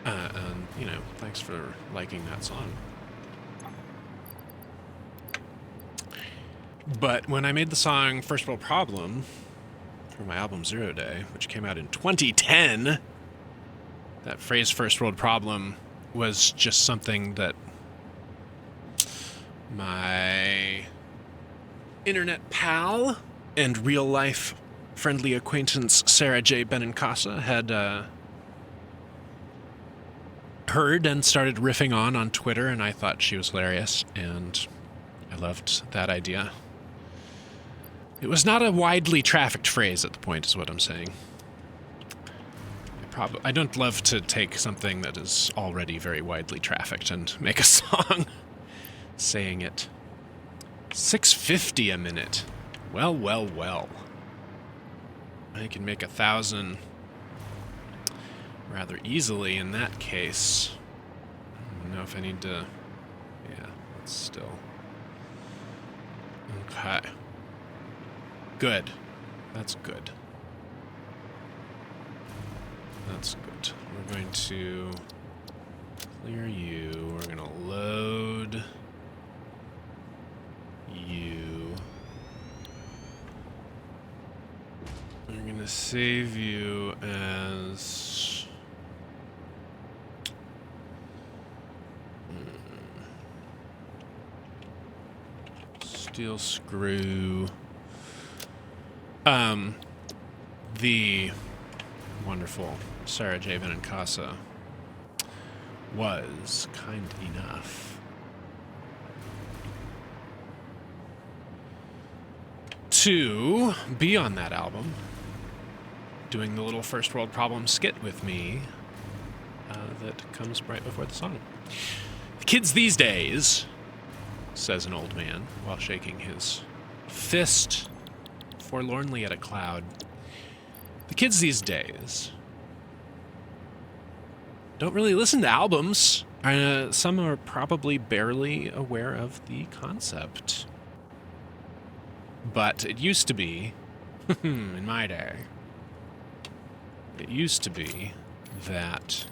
And, you know, thanks for liking that song. But when I made the song First World Problem for my album Zero Day, which came out in 2010, that phrase First World Problem was just something that my internet pal and real-life friendly acquaintance Sarah J. Benincasa had heard and started riffing on Twitter, and I thought she was hilarious, and I loved that idea. It was not a widely trafficked phrase at the point, is what I'm saying. I don't love to take something that is already very widely trafficked and make a song saying it. 650 a minute. Well, well, well. I can make 1,000 rather easily in that case. I don't know if I need to... Yeah, that's still... Okay. Good. That's good. That's good. We're going to clear you. We're going to load you. We're going to save you as... Steel screw. The wonderful Sarah J. Benincasa was kind enough to be on that album, doing the little First World Problem skit with me that comes right before the song. The kids these days, says an old man while shaking his fist forlornly at a cloud. The kids these days don't really listen to albums. Some are probably barely aware of the concept. But it used to be, in my day, it used to be that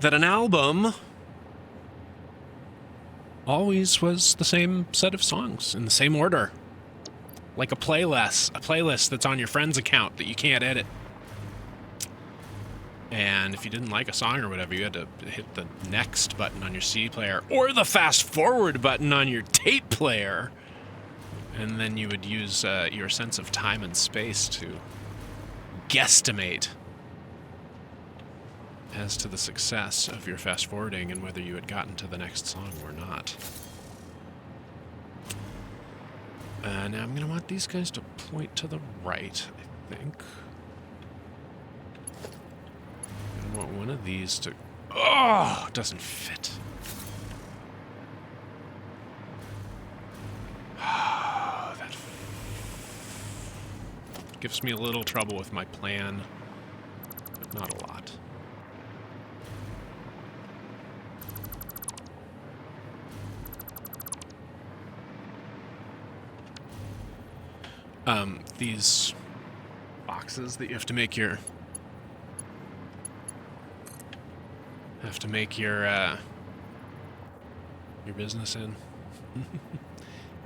an album always was the same set of songs in the same order. Like a playlist that's on your friend's account that you can't edit. And if you didn't like a song or whatever, you had to hit the next button on your CD player or the fast forward button on your tape player. And then you would use your sense of time and space to guesstimate as to the success of your fast forwarding and whether you had gotten to the next song or not. Now I'm going to want these guys to point to the right, I think. I want one of these to... Oh, it doesn't fit. That gives me a little trouble with my plan, but not a lot. These boxes that you have to make your business in.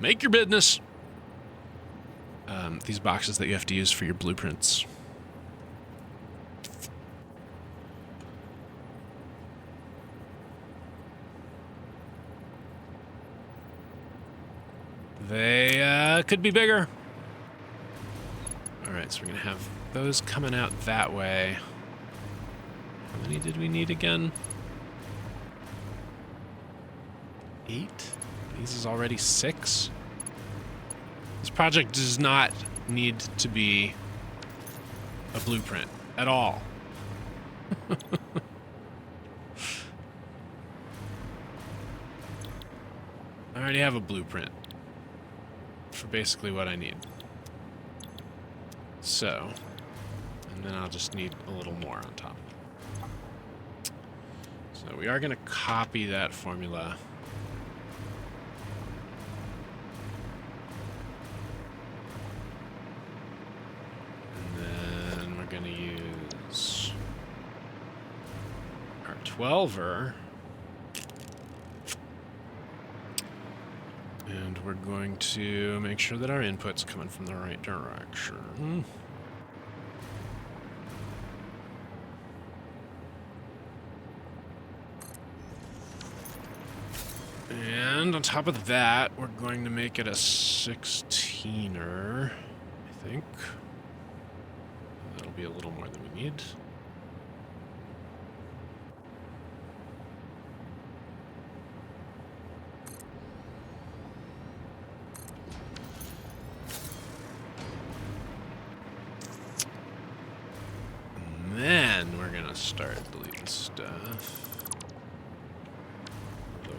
Make your business. These boxes that you have to use for your blueprints. They could be bigger. All right, so we're gonna have those coming out that way. How many did we need again? 8? This is already 6. This project does not need to be a blueprint at all. I already have a blueprint for basically what I need. So, and then I'll just need a little more on top. So we are going to copy that formula. And then we're going to use our 12er. And we're going to make sure that our input's coming from the right direction. And on top of that, we're going to make it a 16er, I think. That'll be a little more than we need. And then we're gonna start deleting stuff.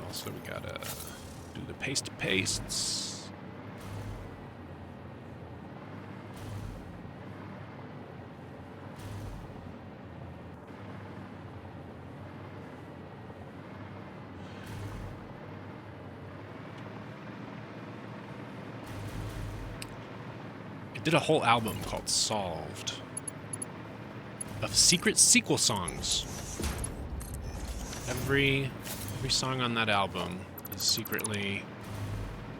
Also, we gotta do the pastes. I did a whole album called Solved of secret sequel songs. Every song on that album is secretly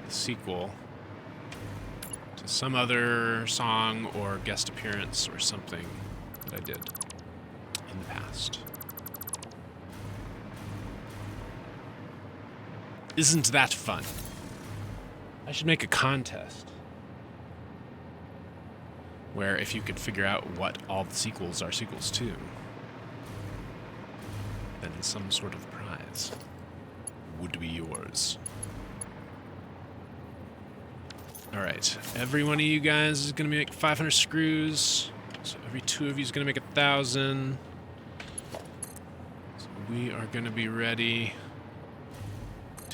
a sequel to some other song or guest appearance or something that I did in the past. Isn't that fun? I should make a contest where if you could figure out what all the sequels are sequels to, then some sort of prize would be yours. Alright, every one of you guys is going to make 500 screws. So every 2 of you is going to make 1,000. So we are going to be ready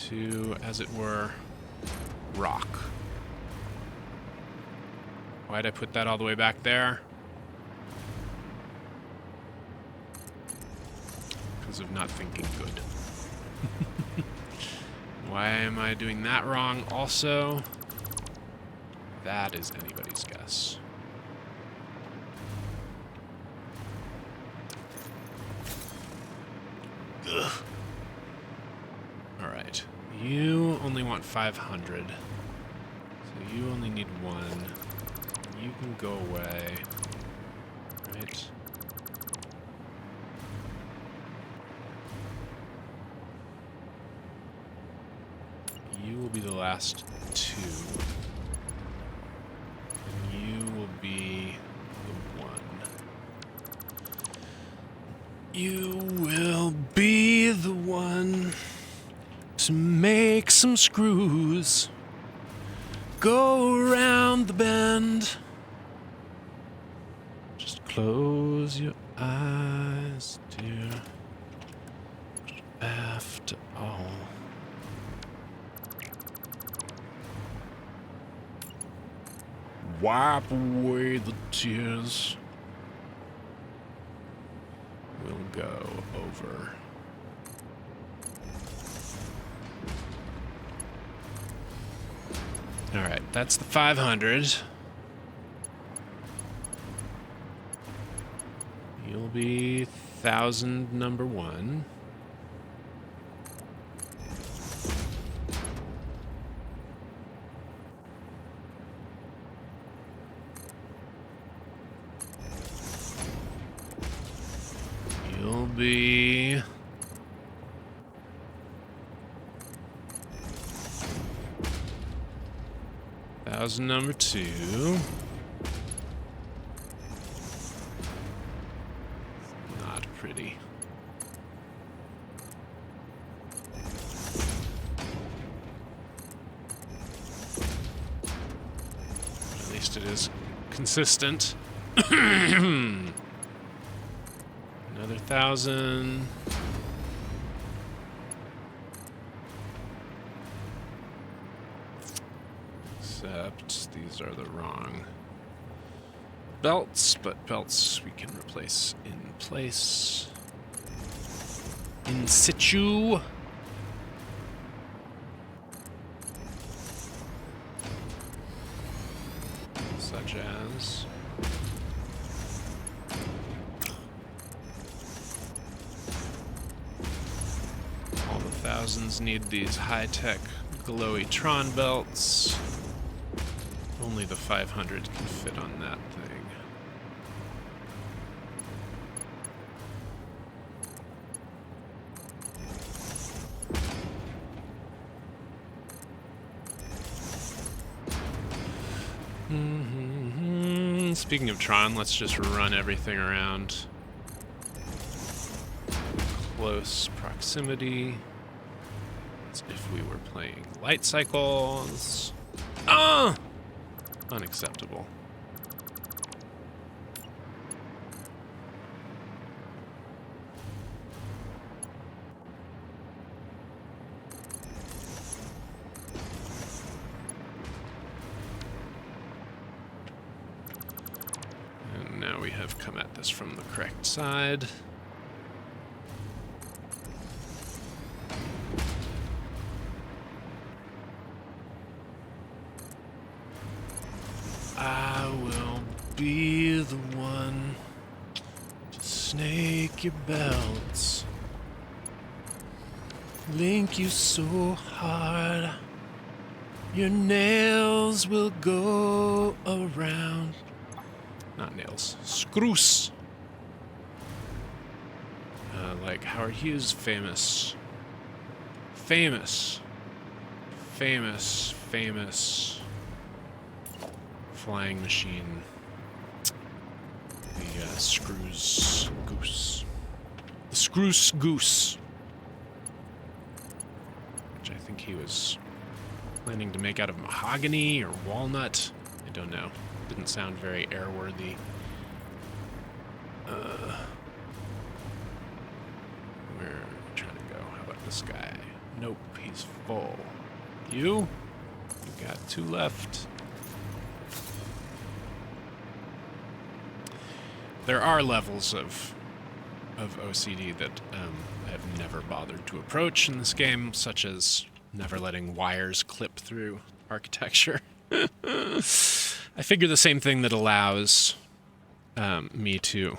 to, as it were, rock. Why'd I put that all the way back there? Because of not thinking good. Why am I doing that wrong also? That is anybody's guess. Ugh. Alright. You only want 500. So you only need 1. You can go away. Right? You will be the last 2. And you will be the 1. You will be the one to make some screws. Go around the bend. Just close your eyes, dear. After all. Wipe away the tears. We'll go over. Alright, that's the 500. You'll be 1,000 number 1. You'll be 1,000 number 2. Not pretty. At least it is consistent. Another 1,000. Except these are the wrong belts, but belts we can replace in place. In situ. Such as... all the 1,000s need these high-tech glowy Tron belts. Only the 500 can fit on that thing. Speaking of Tron, let's just run everything around close proximity as if we were playing light cycles. Ah! Unacceptable. And now we have come at this from the correct side. I will be the one to snake your belts, link you so hard, your nails will go around. Not nails, screws. Like Howard Hughes' famous flying machine, the Screws Goose. The Screws Goose. Which I think he was planning to make out of mahogany or walnut. I don't know. Didn't sound very airworthy. Where are we trying to go? How about this guy? Nope, he's full. You got 2 left. There are levels of OCD that I have never bothered to approach in this game, such as never letting wires clip through architecture. I figure the same thing that allows me to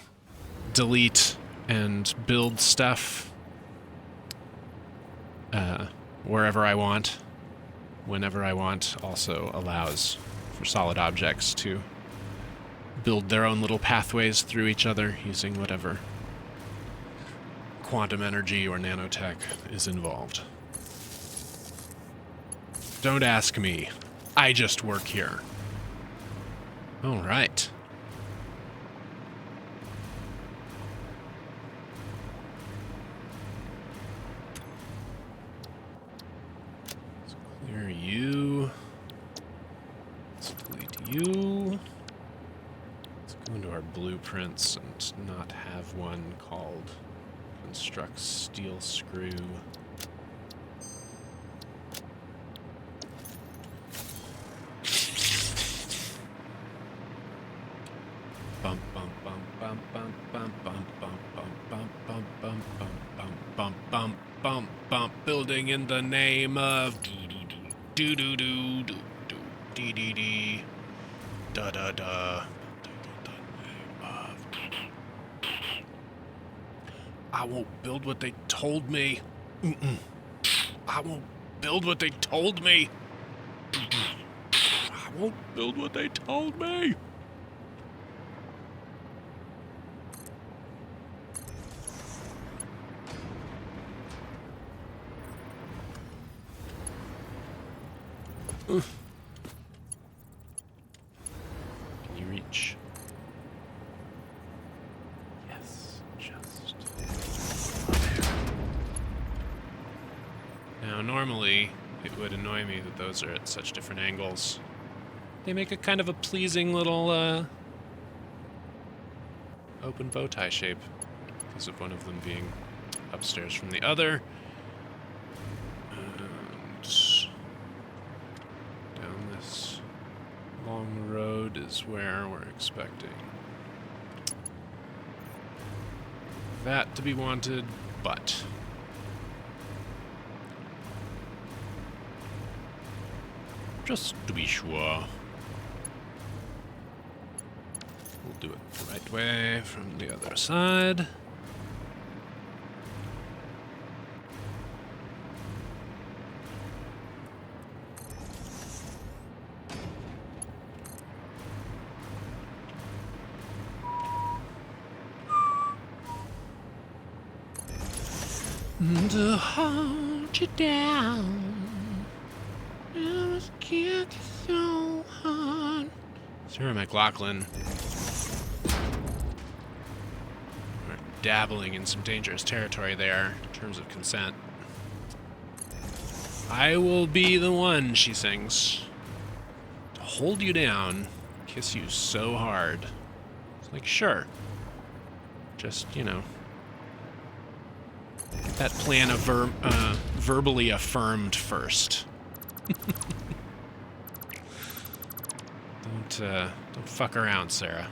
delete and build stuff wherever I want, whenever I want, also allows for solid objects to build their own little pathways through each other using whatever quantum energy or nanotech is involved. Don't ask me. I just work here. All right. Let's clear you. Let's delete you. Go into our blueprints and not have one called construct steel screw. Bump bump bump bump bump bump bump bump bump bump bump bump bump bump bump bump building in the name of do do do do do dee dee dee da da da. I won't build what they told me. I won't build what they told me. I won't build what they told me. Can you reach? Yes, just there. Now, normally, it would annoy me that those are at such different angles. They make a kind of a pleasing little, open bow tie shape because of one of them being upstairs from the other. And down this long road is where we're expecting that to be wanted, but just to be sure, we'll do it the right way from the other side. To hold you down, I was kicked so hard. Sarah McLachlan. We're dabbling in some dangerous territory there in terms of consent. I will be the one, she sings, to hold you down, kiss you so hard. It's like, sure. Just, you know, get that plan verbally affirmed first. Don't fuck around, Sarah.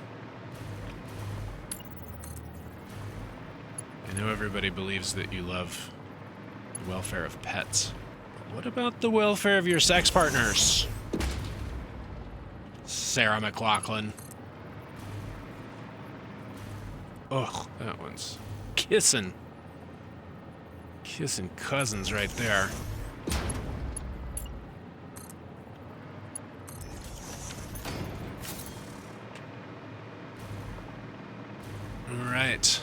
I know everybody believes that you love the welfare of pets. But what about the welfare of your sex partners? Sarah McLachlan. Ugh, that one's kissing. Kissing cousins right there. All right.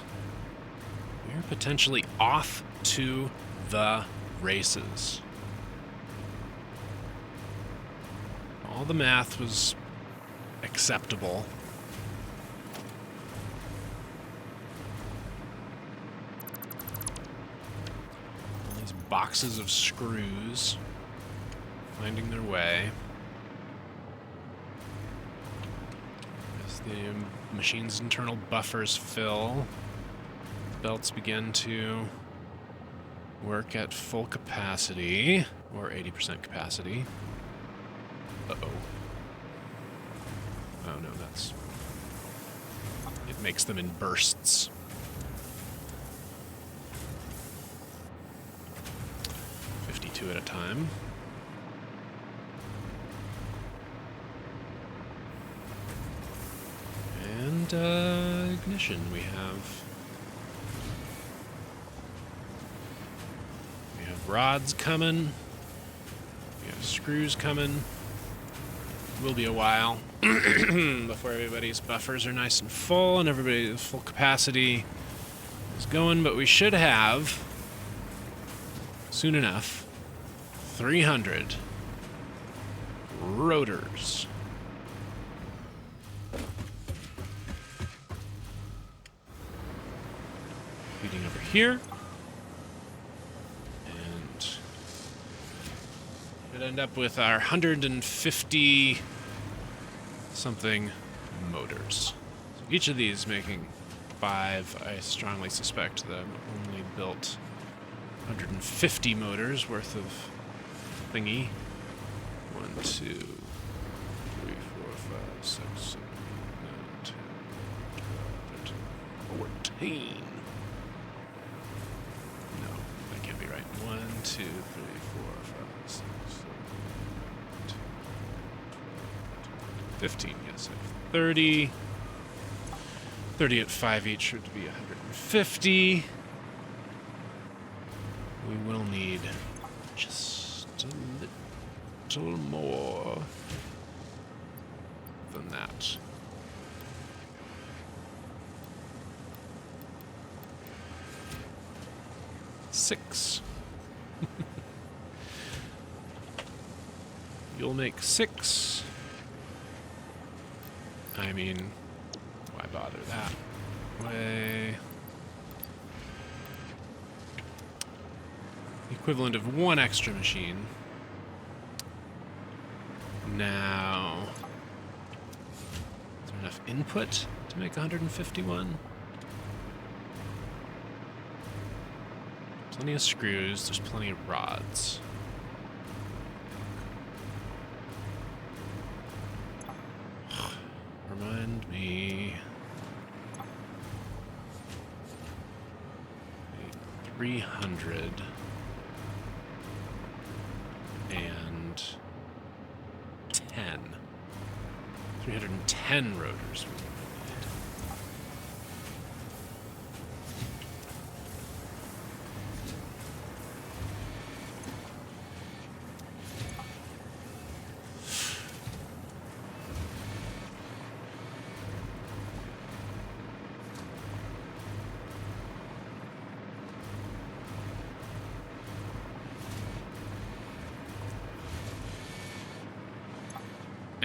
We're potentially off to the races. All the math was acceptable. Boxes of screws finding their way as the machine's internal buffers fill. Belts begin to work at full capacity, or 80% capacity. Uh-oh. Oh no, that's... It makes them in bursts. 52 at a time. And ignition. We have rods coming. We have screws coming. Will be a while before everybody's buffers are nice and full and everybody's full capacity is going, but we should have soon enough 300 rotors. Feeding over here. And should end up with our 150 something motors. So each of these making 5. I strongly suspect that I've only built 150 motors worth of thingy. 1, 2, 3, 4, 5, 6, 7, 8, 9, 10, 12, 13, 14. No, that can't be right. 1, 2, 3, 4, 5, 6, 7, 8, 15, yes. 30. 30 at 5 each would be 150. We will need just a little more than that. Six. You'll make 6. I mean, why bother that way? Equivalent of 1 extra machine. Now, is there enough input to make 151? Plenty of screws, there's plenty of rods. Remind me. 300 and 10. 310 rotors.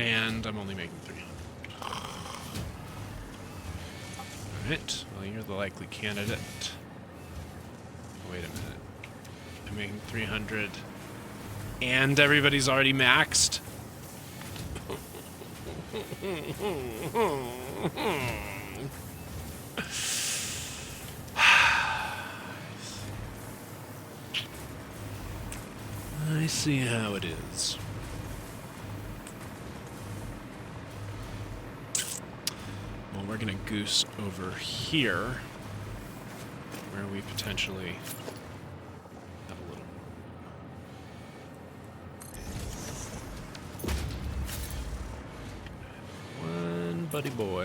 And I'm only making 300. Alright, well, you're the likely candidate. Wait a minute. I'm making 300. And everybody's already maxed? I see how it is. Well, we're gonna goose over here, where we potentially have a little one buddy boy.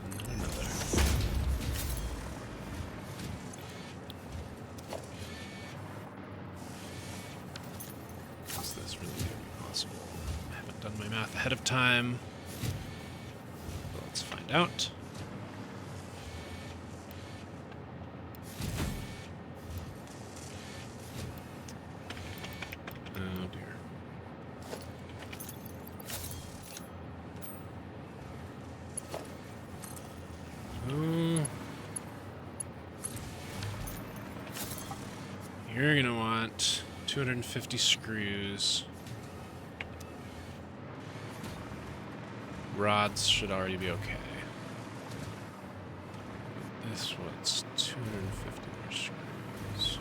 And then another. Is this really gonna be possible? I haven't done my math ahead of time. But let's find out. Oh dear. You're gonna want 250 screws. Rods should already be okay. This one's 250 more screws.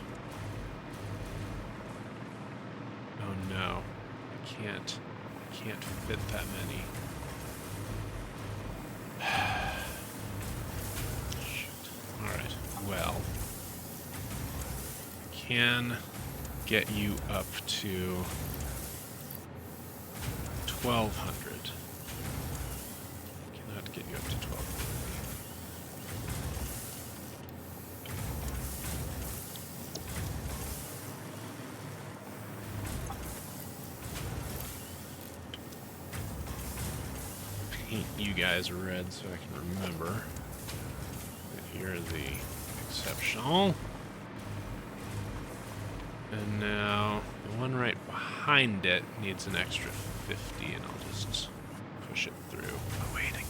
Oh no, I can't fit that many. Shit. Alright, well. I can get you up to 1,200. Cannot get you up to 1,250. Paint you guys red so I can remember. You're the exceptional. And now the one right behind it needs an extra 50, and I'll just push it through. Oh wait, I can't.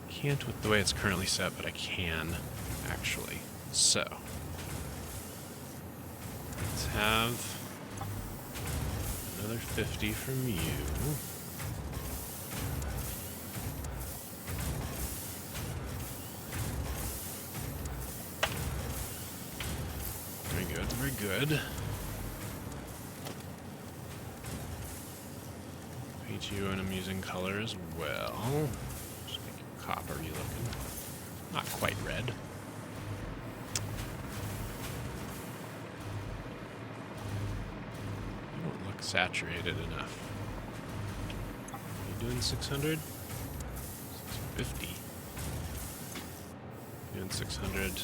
Can't with the way it's currently set, but I can actually. So let's have another 50 from you. Very good. Paint you an amusing color as well. Just make it coppery looking. Not quite red. You don't look saturated enough. Are you doing 600? 650. Doing 600. Doing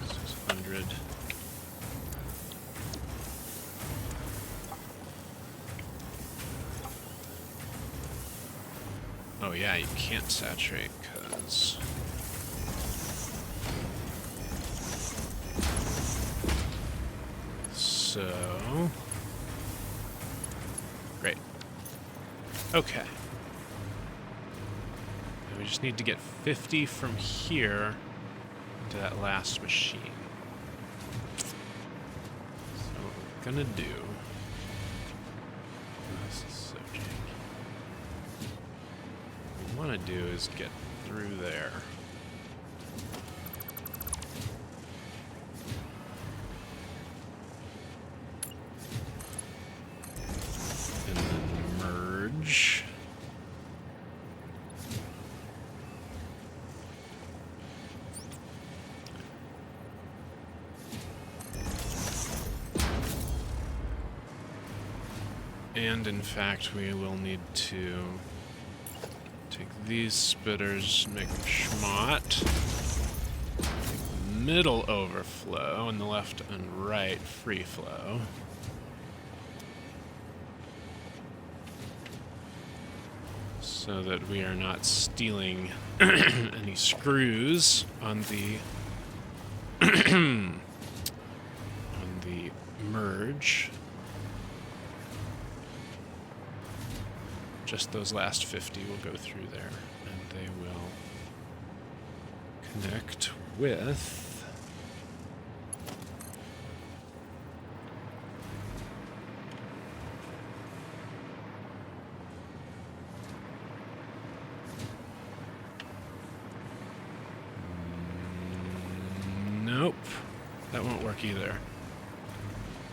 600. Oh yeah, you can't saturate because... So... Great. Okay. And we just need to get 50 from here to that last machine. So what we're gonna do... This is so janky. What we want to do is get through there. And then merge. And in fact, we will need to take these spitters, make them schmott. Middle overflow, and the left and right free flow. So that we are not stealing any screws on the on the merge. Just those last 50 will go through there, and they will connect with... Nope. That won't work either.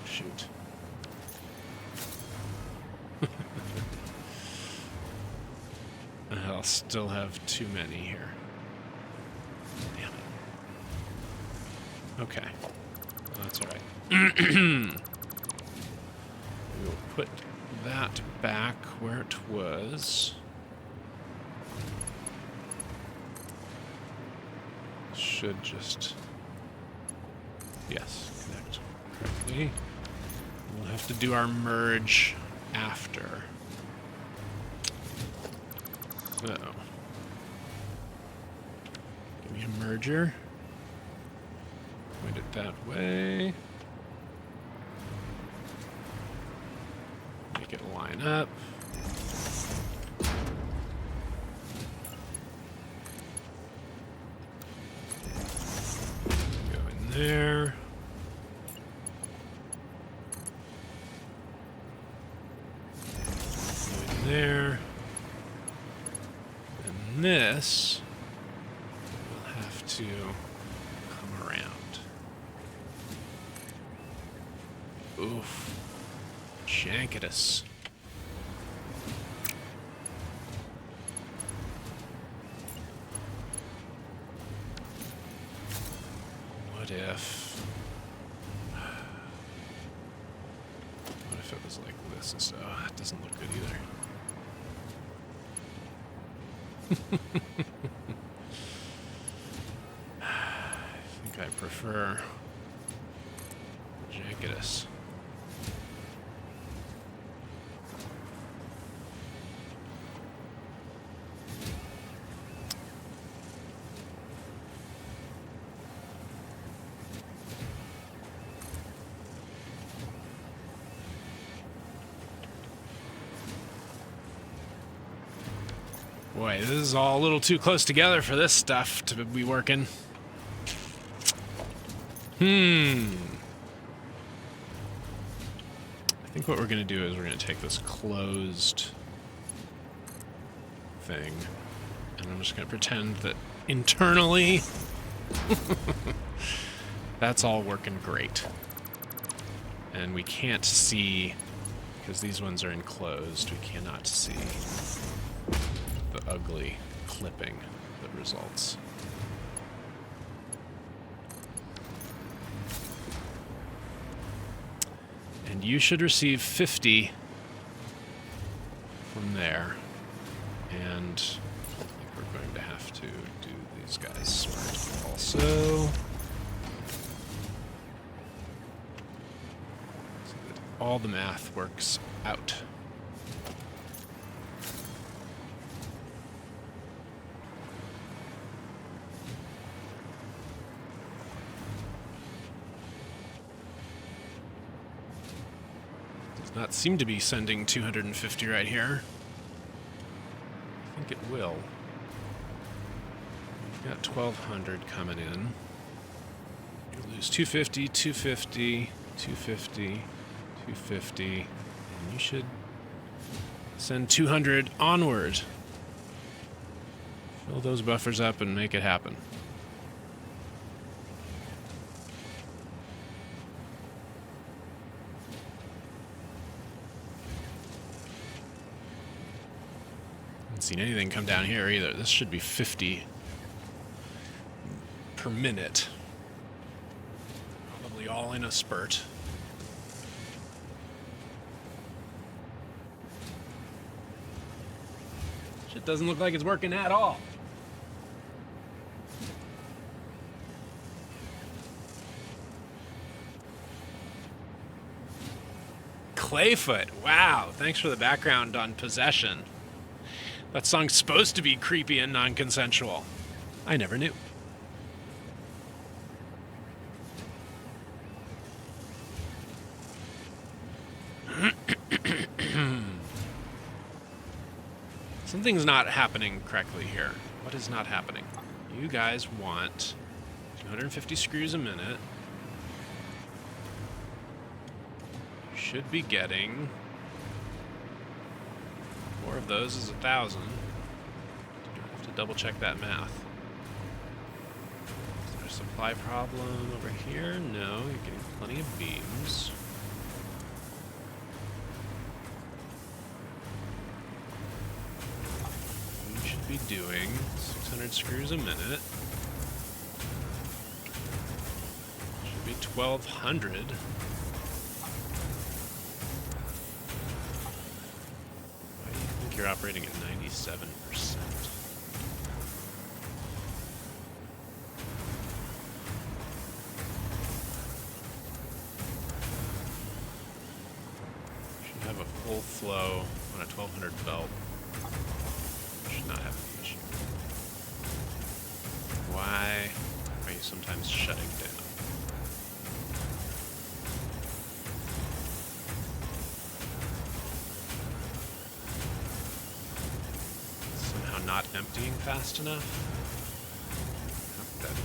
Shoot. I'll still have too many here. Damn it. Okay. Well, that's alright. We will put that back where it was. Should just... Yes, connect correctly. We'll have to do our merge after. So, give me a merger. Point it that way. Make it line up. Go in there. Go in there. This will have to come around. Oof. Jankitus. What if... What if it was like this instead? Oh, that doesn't look good either. I think I prefer Jankitus. Boy, this is all a little too close together for this stuff to be working. I think what we're going to do is we're going to take this closed thing, and I'm just going to pretend that internally that's all working great. And we can't see, because these ones are enclosed, we cannot see the ugly clipping that results. And you should receive 50 from there. And I think we're going to have to do these guys smart also. So that all the math works out. Does not seem to be sending 250 right here. I think it will. We've got 1200 coming in. You lose 250, 250, 250, 250, and you should send 200 onward. Fill those buffers up and make it happen. Haven't seen anything come down here either. This should be 50 per minute. Probably all in a spurt. Shit doesn't look like it's working at all. Clayfoot, wow, thanks for the background on Possession. That song's supposed to be creepy and non-consensual. I never knew. Something's not happening correctly here. What is not happening? You guys want 250 screws a minute. You should be getting more of those is 1,000. You have to double check that math. Is there a supply problem over here? No, you're getting plenty of beams. You should be doing 600 screws a minute. Should be 1,200. You're operating at 97%. Should have a full flow on a 1200 belt. Should not have an issue. Why are you sometimes shutting down? Not emptying fast enough? How could that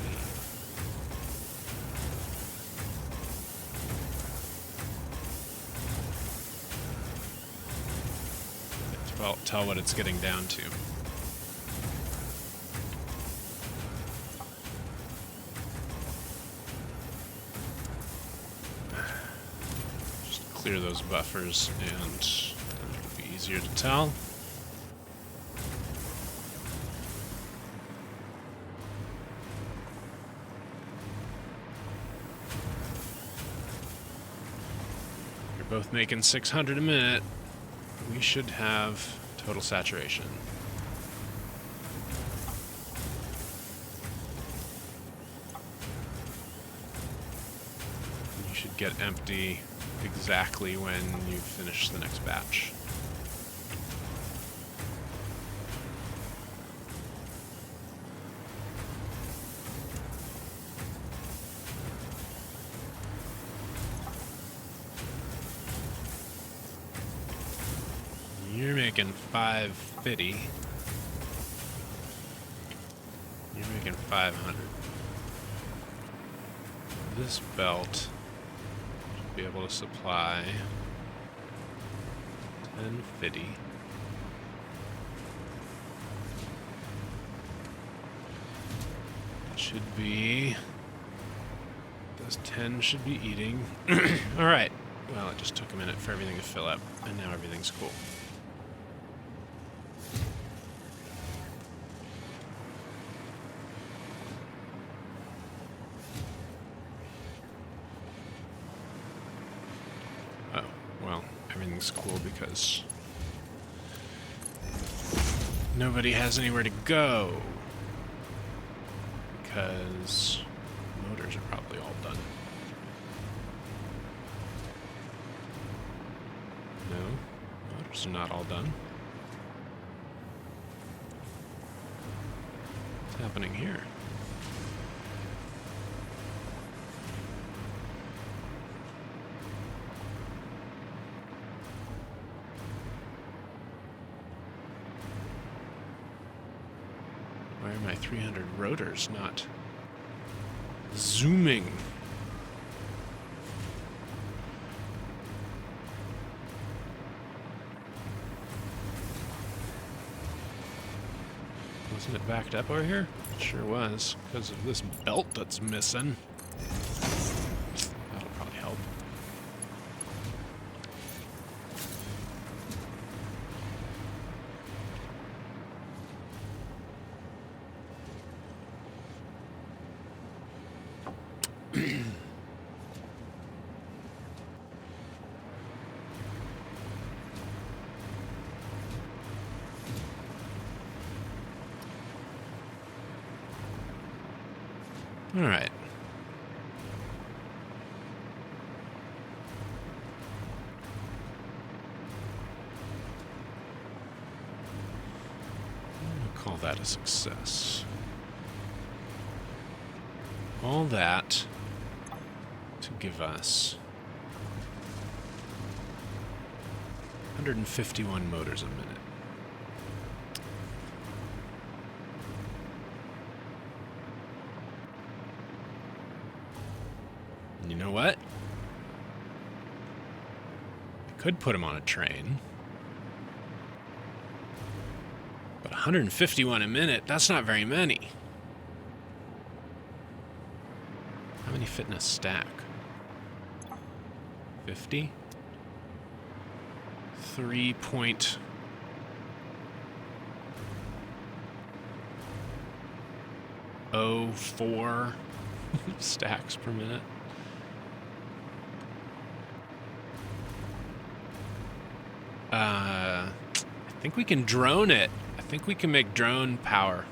be? Well, tell what it's getting down to. Just clear those buffers and it'll be easier to tell. Both making 600 a minute, we should have total saturation. You should get empty exactly when you finish the next batch. You're making 550. You're making 500. This belt should be able to supply 1050. That should be... Those 10 should be eating. Alright. Well, it just took a minute for everything to fill up, and now everything's cool. Everything's cool because nobody has anywhere to go. because motors are probably all done. No, motors are not all done. What's happening here? Why are my 300 rotors not zooming? Wasn't it backed up over here? It sure was, because of this belt that's missing. That'll probably help. All right. I'll call that a success. All that to give us 151 motors a minute. You know what? I could put him on a train. But 151 a minute, that's not very many. How many fit in a stack? 50? 3.04 stacks per minute. I think we can drone it. I think we can make drone power.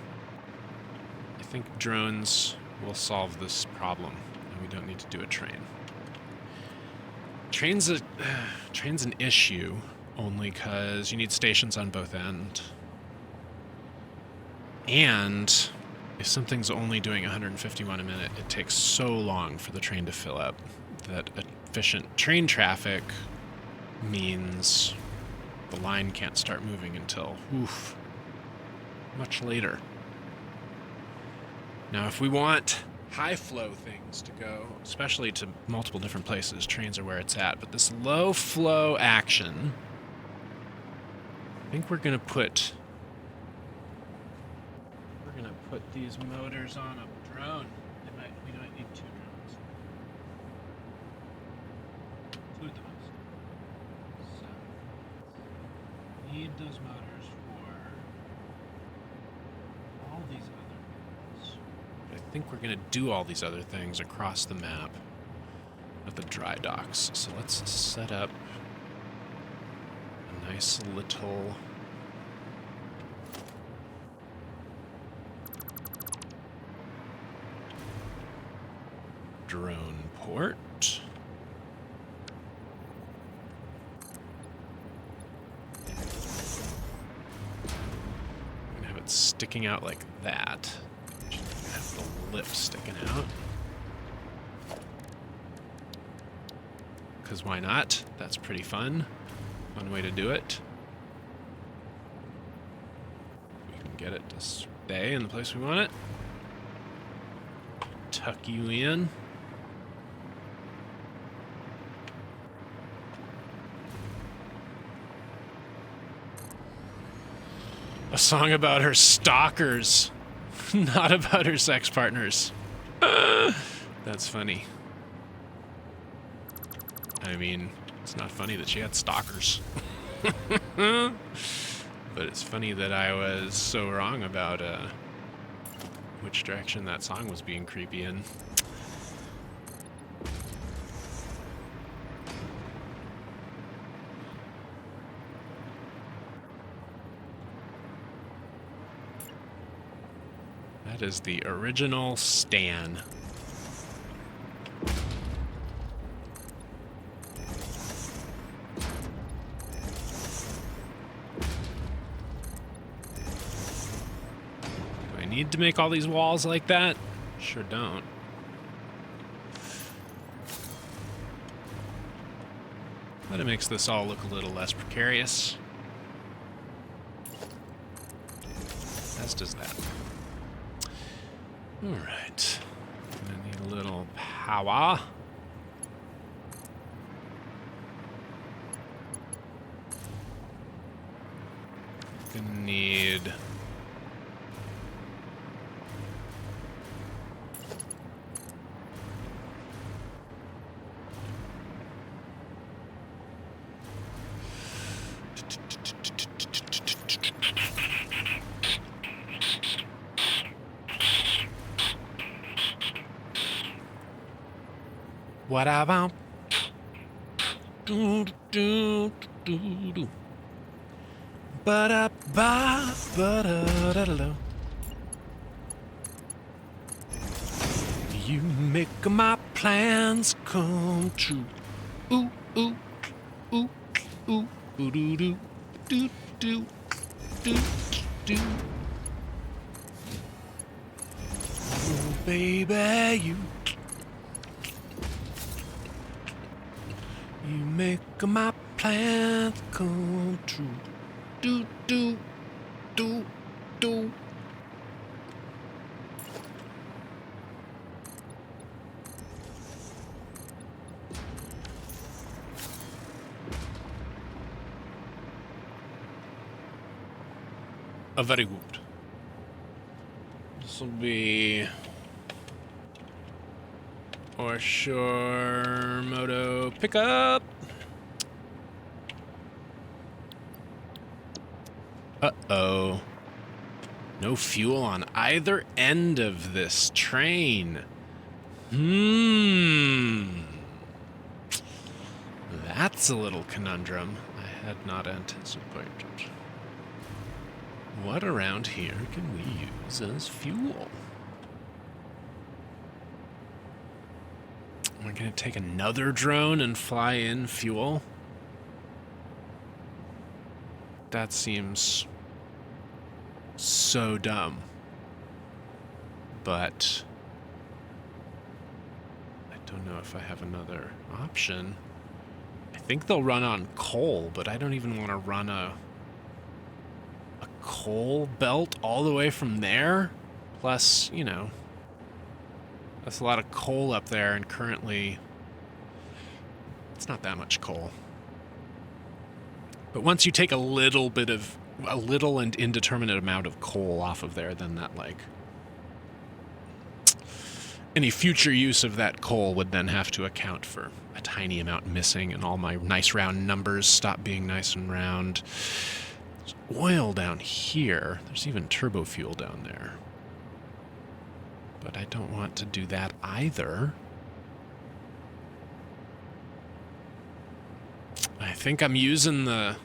I think drones will solve this problem, and we don't need to do a train. Train's an issue, only because you need stations on both ends. And if something's only doing 151 a minute, it takes so long for the train to fill up that efficient train traffic means the line can't start moving until, much later. Now, if we want high flow things to go, especially to multiple different places, trains are where it's at. But this low flow action, I think we're gonna put these motors on a drone. We might need 2 drones. Include the most. So need those motors for all these other things. But I think we're going to do all these other things across the map at the dry docks. So let's set up a nice little drone port. Sticking out like that. Have the lip sticking out. Because why not? That's pretty fun. Fun way to do it. We can get it to stay in the place we want it. Tuck you in. A song about her stalkers, not about her sex partners. That's funny. I mean, it's not funny that she had stalkers. But it's funny that I was so wrong about which direction that song was being creepy in. That is the original Stan. Do I need to make all these walls like that? Sure don't. But it makes this all look a little less precarious. As does that. Alright. Gonna need a little power. Gonna need... What about? Do do do do. Ba da ba ba da da da. You make my plans come true. Ooh ooh ooh ooh ooh doo doo doo doo doo doo. Oh baby, you make my plans come true. Do do do do. Very good. This will be Or moto pickup. Uh-oh. No fuel on either end of this train. That's a little conundrum I had not anticipated. What around here can we use as fuel? We're gonna take another drone and fly in fuel? That seems so dumb. But I don't know if I have another option. I think they'll run on coal, but I don't even want to run a coal belt all the way from there. Plus, you know, that's a lot of coal up there, and currently it's not that much coal. But once you take a little and indeterminate amount of coal off of there, then that, like, any future use of that coal would then have to account for a tiny amount missing, and all my nice round numbers stop being nice and round. There's oil down here. There's even turbo fuel down there. But I don't want to do that either. I think I'm using the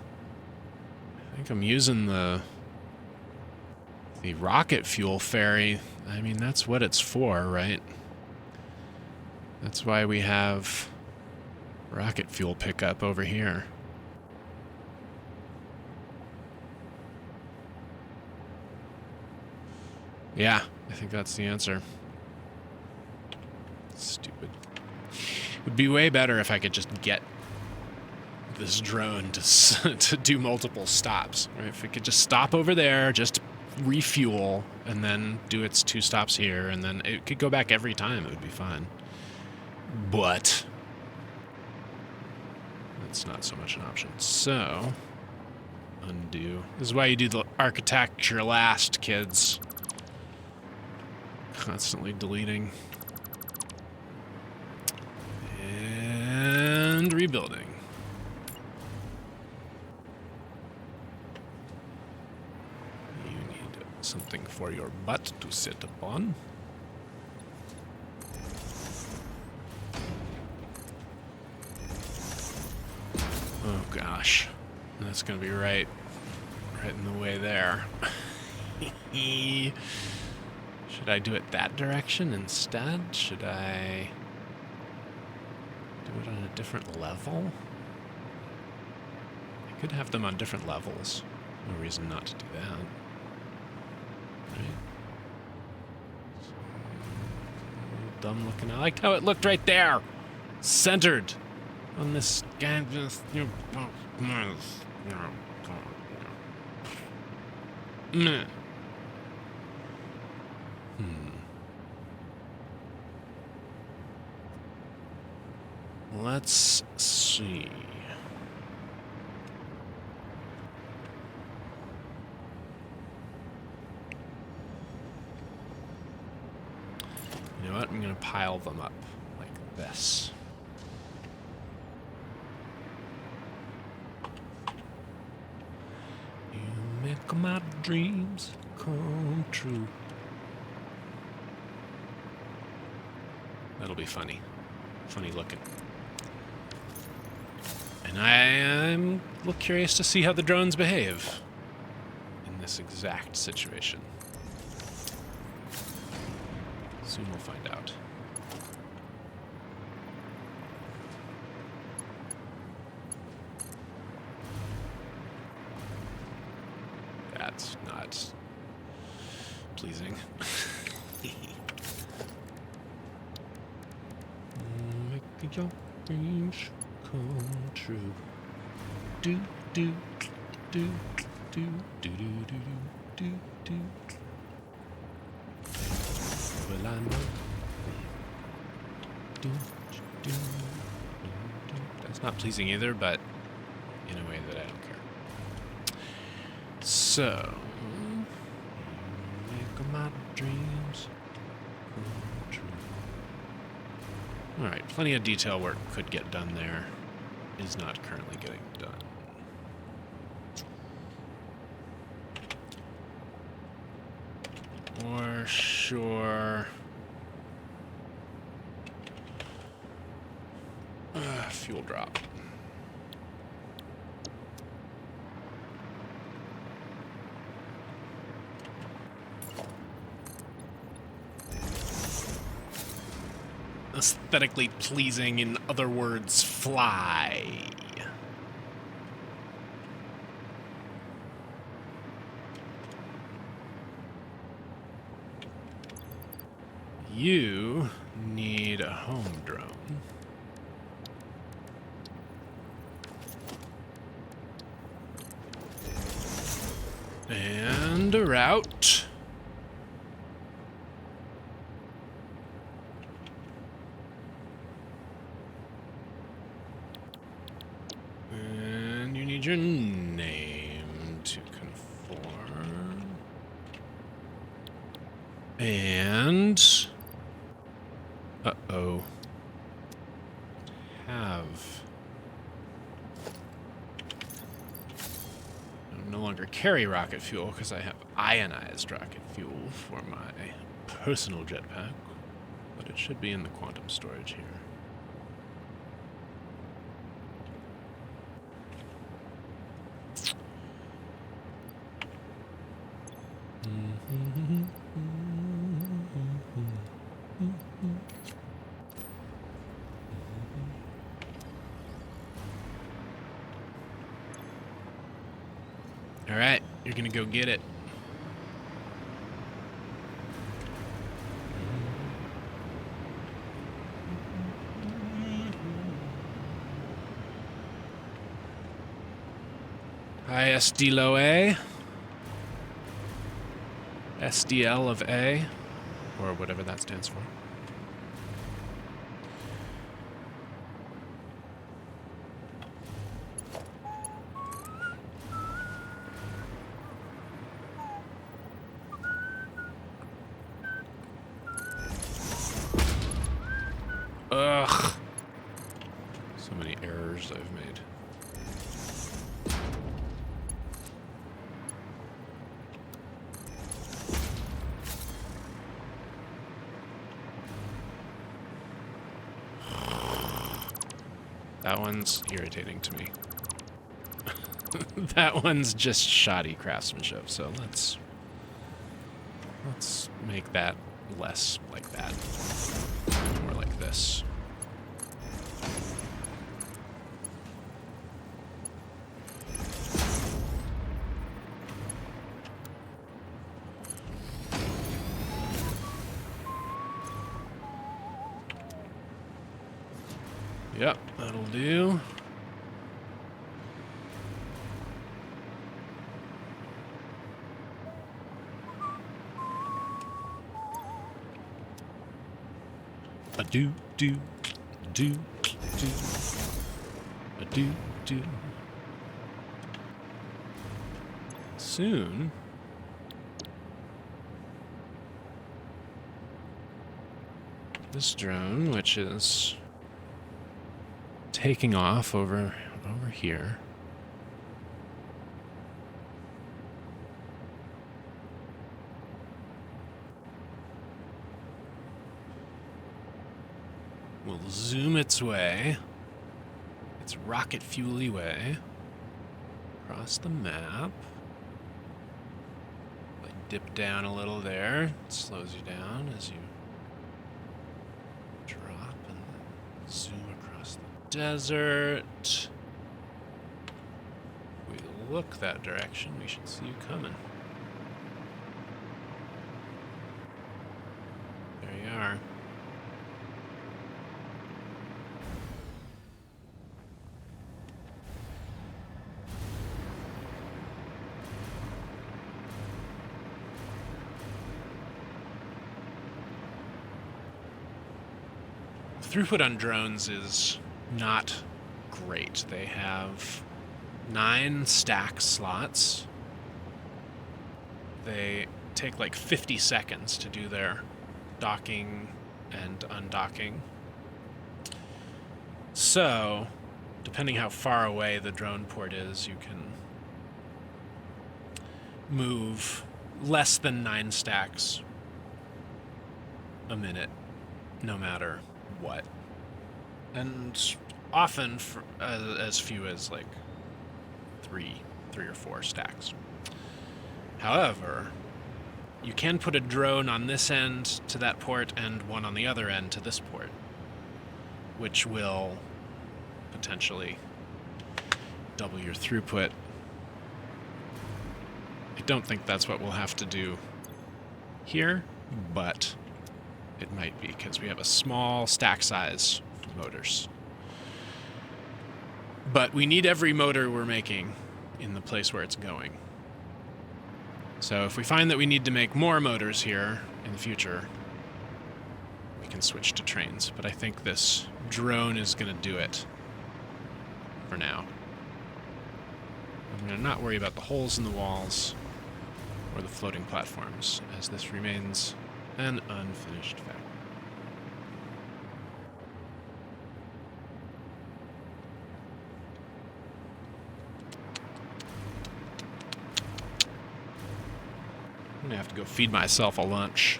rocket fuel ferry. I mean, that's what it's for, right? That's why we have rocket fuel pickup over here. Yeah, I think that's the answer. Stupid. It would be way better if I could just get this drone to do multiple stops. Right? If it could just stop over there, just refuel, and then do its 2 stops here, and then it could go back every time. It would be fine. But that's not so much an option. So, undo. This is why you do the architecture last, kids. Constantly deleting. And rebuilding. You need something for your butt to sit upon. Oh gosh. That's gonna be right in the way there. Should I do it that direction instead? Should I do it on a different level? I could have them on different levels. No reason not to do that. Right? So, dumb looking. I liked how it looked right there! Centered on this guy. Let's see. You know what? I'm going to pile them up like this. You make my dreams come true. That'll be funny. Funny looking. And I'm curious to see how the drones behave in this exact situation. Soon we'll find out. That's not pleasing. Make your dreams come true. Do do do do do do do do do. Well, I know. Do do do. That's not pleasing either, but in a way that I don't care. So, make my dreams come true. All right, plenty of detail work could get done there. Is not currently getting done. For sure. Fuel drop. Aesthetically pleasing, in other words, fly. You need a home drone. And a route. And you need your name to conform. And... uh-oh. No longer carry rocket fuel because I have ionized rocket fuel for my personal jetpack, but it should be in the quantum storage here. All right, you're gonna go get it. Hi, SDLO A. SDL of A, or whatever that stands for. Ugh. So many errors I've made. That one's irritating to me. That one's just shoddy craftsmanship, so let's make that less like that. More like this. Yep, that'll do. A do. A do. Soon. This drone, which is taking off over here. Will zoom its way, its rocket fuel-y way, across the map. I dip down a little there, it slows you down as you drop and then zoom across the desert. If we look that direction, we should see you coming. There you are. Throughput on drones is not great. They have 9 stack slots. They take like 50 seconds to do their docking and undocking. So, depending how far away the drone port is, you can move less than 9 stacks a minute, no matter what. And often for, as few as like three or 4 stacks. However, you can put a drone on this end to that port and one on the other end to this port, which will potentially double your throughput. I don't think that's what we'll have to do here, but it might be, because we have a small stack size for motors. But we need every motor we're making in the place where it's going. So if we find that we need to make more motors here in the future, we can switch to trains. But I think this drone is going to do it for now. I'm going to not worry about the holes in the walls or the floating platforms, as this remains an unfinished factory. I'm gonna have to go feed myself a lunch.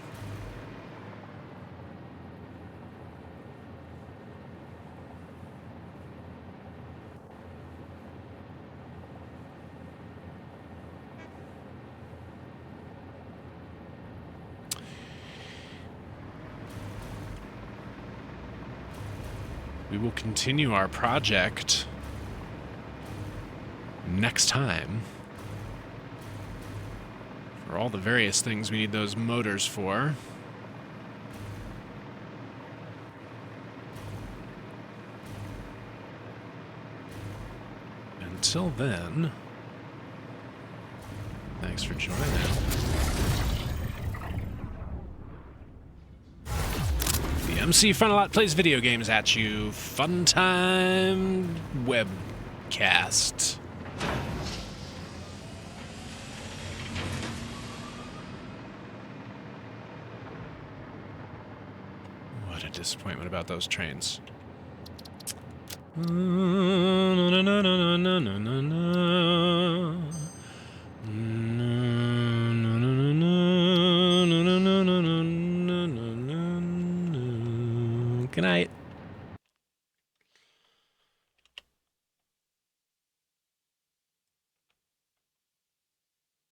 We will continue our project next time for all the various things we need those motors for. Until then, thanks for joining. MC Frontalot plays video games at you. Fun time webcast. What a disappointment about those trains. Good night.